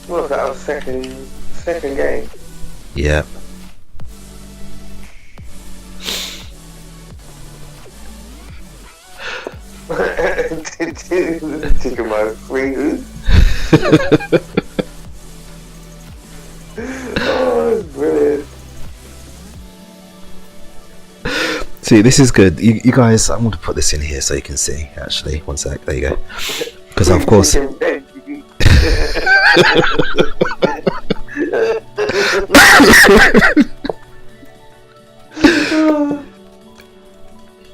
What was that? Our second game. Yeah. Chicken Wire free. Oh, that's brilliant. See, this is good. You guys, I'm going to put this in here so you can see. Actually, one sec. There you go. Because of course.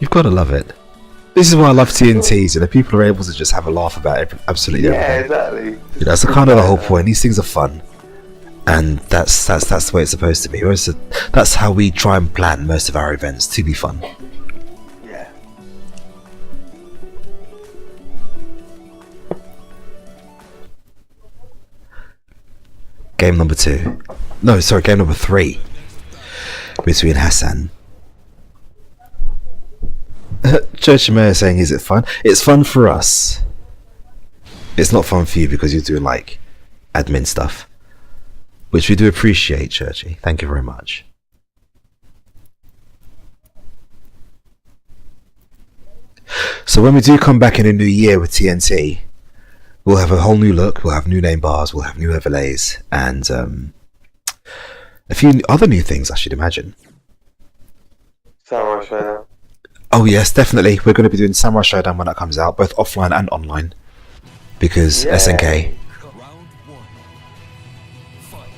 You've got to love it. This is why I love TNTs. You know, people are able to just have a laugh about absolutely everything. Yeah, exactly. You know, that's kind of the whole point. These things are fun, and that's the way it's supposed to be. That's how we try and plan most of our events, to be fun. Yeah. Game number 2. No, sorry, game number 3 between Hassan. Church Mayor saying, is it fun? It's fun for us. It's not fun for you because you're doing like admin stuff, which we do appreciate, Churchy. Thank you very much. So when we do come back in a new year with TNT, we'll have a whole new look, we'll have new name bars, we'll have new overlays, and a few other new things, I should imagine. Samurai Showdown. Oh yes, definitely. We're going to be doing Samurai Showdown when that comes out, both offline and online, because SNK. Round 1. Fight.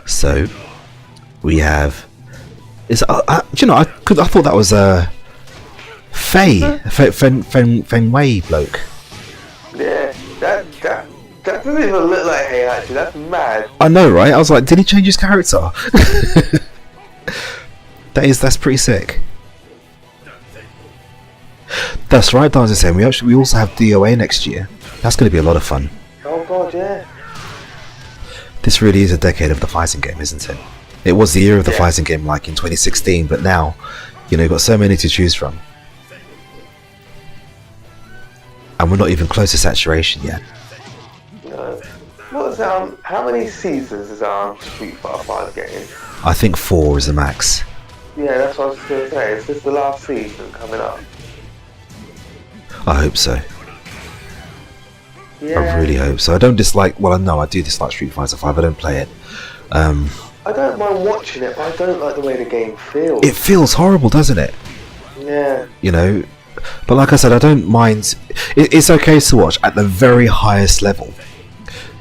So we have. Is do you know? I thought that was Fenway bloke. Yeah, that doesn't even look like Hey actually. That's mad. I know, right? I was like, did he change his character? That's pretty sick. That's right, Darcy saying we also have DOA next year. That's going to be a lot of fun. Oh god, yeah. This really is a decade of the fighting game, isn't it? It was the year of the fighting game, like in 2016, but now, you know, you've got so many to choose from, and we're not even close to saturation yet. No. What's how many seasons is our Street Fighter 5 game? I think 4 is the max. Yeah, that's what I was going to say. Is this the last season coming up? I hope so. Yeah. I really hope so. I don't dislike. Well, no, I do dislike Street Fighter 5. I don't play it. I don't mind watching it, but I don't like the way the game feels. It feels horrible, doesn't it? Yeah. You know, but like I said, I don't mind. It's okay to watch at the very highest level.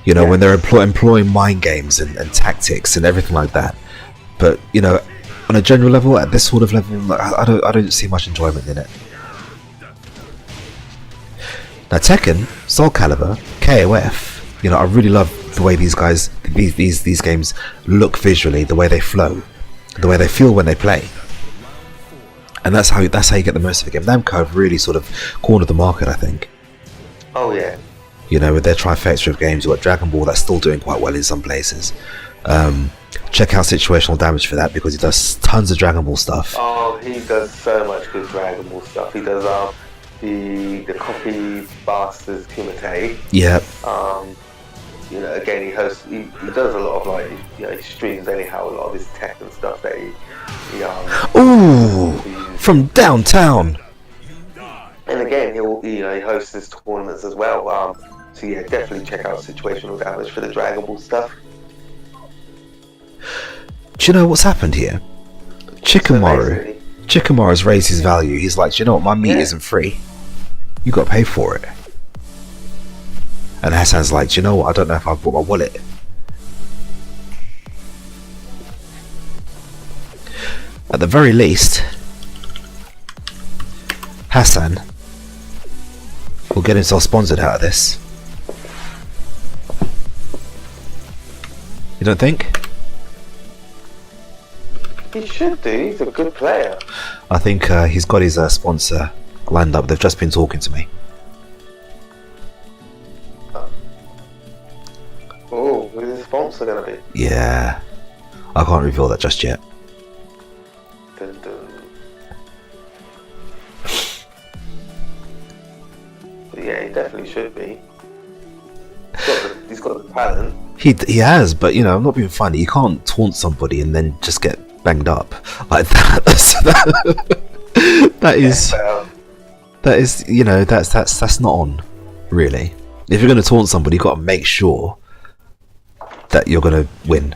You know, when they're employing mind games and tactics and everything like that. But you know, on a general level, at this sort of level, like, I don't see much enjoyment in it. Now Tekken, Soul Calibur, KOF, you know, I really love the way these guys, these games look visually, the way they flow. the way they feel when they play. And that's how you get the most of the game. Namco have really sort of cornered the market, I think. Oh yeah. You know, with their trifecta of games, you've got Dragon Ball that's still doing quite well in some places. Check out Situational Damage for that, because he does tons of Dragon Ball stuff. Oh, he does so much good Dragon Ball stuff. He does the copy bastards Kumite. Yep. You know, again, he does a lot of, like, you know, he streams anyhow a lot of his Tekken stuff that he ooh, from downtown. And again, he hosts his tournaments as well. So yeah, definitely check out Situational Damage for the Dragon Ball stuff. Do you know what's happened here? Chikamaru's raised his value. He's like, do you know what, my meat isn't free. You got to pay for it. And Hassan's like, do you know what, I don't know if I've brought my wallet. At the very least, Hassan will get himself sponsored out of this. You don't think? He should do. He's a good player. I think he's got his sponsor lined up. They've just been talking to me. Oh, who's his sponsor going to be? Yeah. I can't reveal that just yet. Dun, dun. But yeah, he definitely should be. He's got the talent. He has, but you know, I'm not being funny. You can't taunt somebody and then just get banged up like that. That is, you know, that's not on, really. If you're going to taunt somebody, you've got to make sure that you're going to win.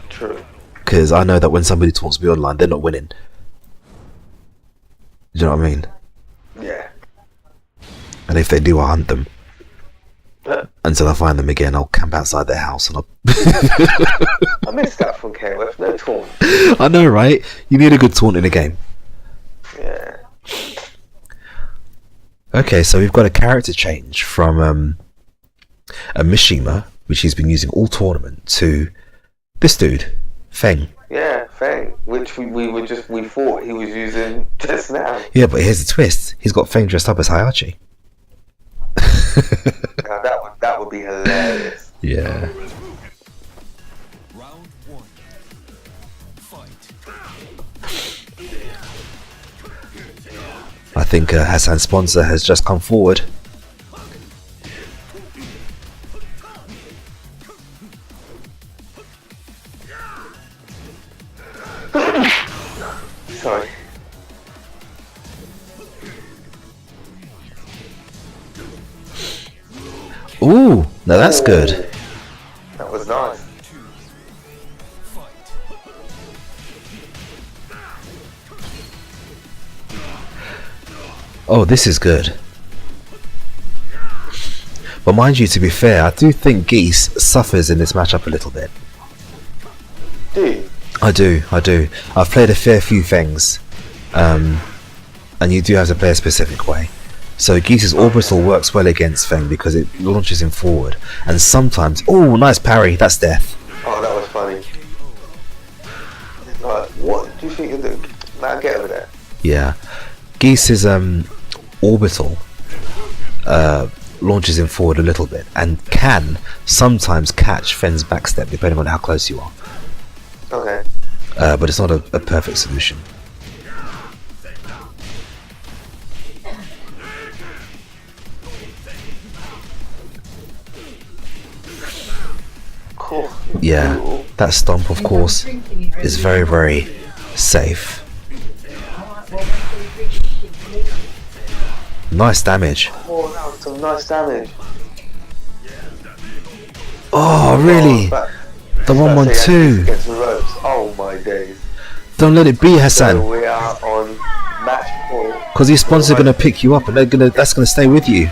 True. Because I know that when somebody taunts me online, they're not winning. Do you know what I mean? Yeah. And if they do, I'll hunt them. Until I find them again, I'll camp outside their house and I'll... I missed that from KOF, no taunt. I know, right? You need a good taunt in a game. Yeah. Okay, so we've got a character change from a Mishima, which he's been using all tournament, to this dude, Feng. Yeah, Feng, which we thought he was using just now. Yeah, but here's the twist. He's got Feng dressed up as Hayachi. Now that would be hilarious. Yeah. Round one. Fight. I think Hassan's sponsor has just come forward. Sorry. Ooh, now that's good. That was nice. Oh, this is good. But mind you, to be fair, I do think Geese suffers in this matchup a little bit. Do you? I do. I've played a fair few things, and you do have to play a specific way. So Geese's orbital works well against Feng because it launches him forward, and sometimes, oh, nice parry, that's death. Oh, that was funny. Like, what do you think you're doing? Now get over there. Yeah, Geese's orbital launches him forward a little bit, and can sometimes catch Feng's backstep depending on how close you are. Okay. But it's not a perfect solution. Cool. Yeah, that stomp, of course, is very, very safe. Nice damage. Oh, that was some nice damage. Oh, really? The 1-1-2. Against the ropes. Oh my days. Don't let it be, Hassan. So we are on match point. Because your sponsor's gonna pick you up, and that's gonna stay with you.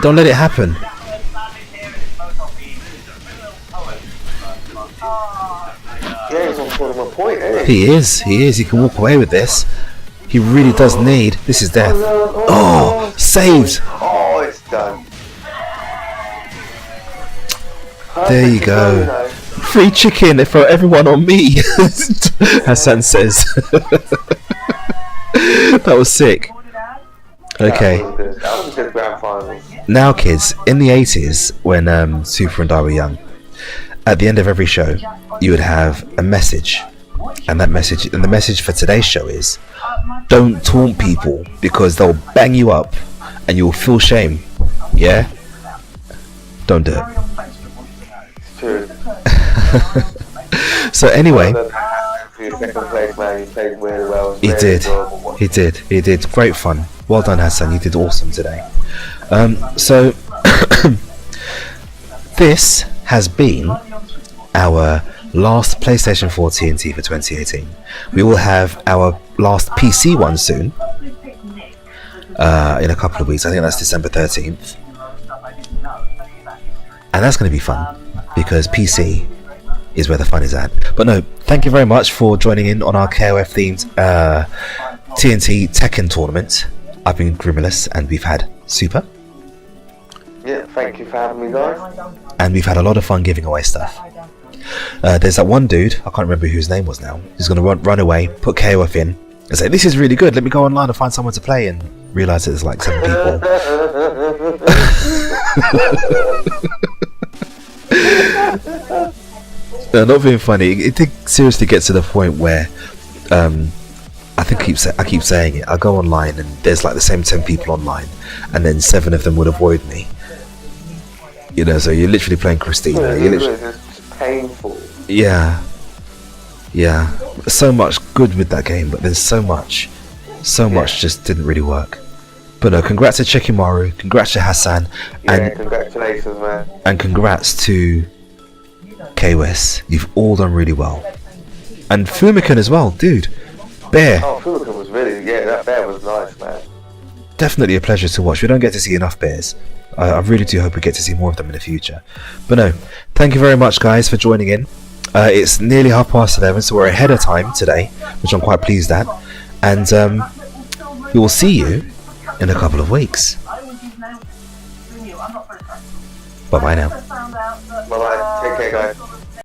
Don't let it happen. Yeah, he's on tournament point, isn't He is. He can walk away with this. He really does need. This is death. Oh, saved. Oh, it's done. There you go. free chicken for everyone on me. Hassan says. That was sick. Okay. That was a good grand final. Now, kids, in the 80s, when Super and I were young, at the end of every show, you would have a message, and the message for today's show is, don't taunt people because they'll bang you up, and you'll feel shame. Yeah? Don't do it. True. So anyway, Second place, man. You played really well. he did. Great fun. Well done, Hassan. You did awesome today. So this has been our last PlayStation 4 TNT for 2018. We will have our last PC one soon, in a couple of weeks. I think that's December 13th, and that's going to be fun because PC is where the fun is at. But no, thank you very much for joining in on our KOF themed TNT Tekken tournament. I've been Grimulus, and we've had Super. Yeah, thank you for having me, guys. And we've had a lot of fun giving away stuff. There's that one dude, I can't remember whose name was now, who's going to run away, put KOF in, and say, this is really good, let me go online and find someone to play, and realise that there's like 7 people. No, not being funny, it did seriously get to the point where I keep saying it, I go online and there's like the same 10 people online, and then 7 of them would avoid me. You know, so you're literally playing Christina. It's painful. Yeah. So much good with that game, but there's so much just didn't really work. But no, congrats to Chikimaru, congrats to Hassan, and congratulations, man. And congrats to KOS. You've all done really well. And Fumikan as well, dude. Bear. Oh, Fumikan was really, that bear was nice, man. Definitely a pleasure to watch. We don't get to see enough bears. I really do hope we get to see more of them in the future. But no, thank you very much, guys, for joining in. It's nearly 11:30, so we're ahead of time today, which I'm quite pleased at. And we will see you in a couple of weeks. Bye bye now. Bye bye. Take care, guys.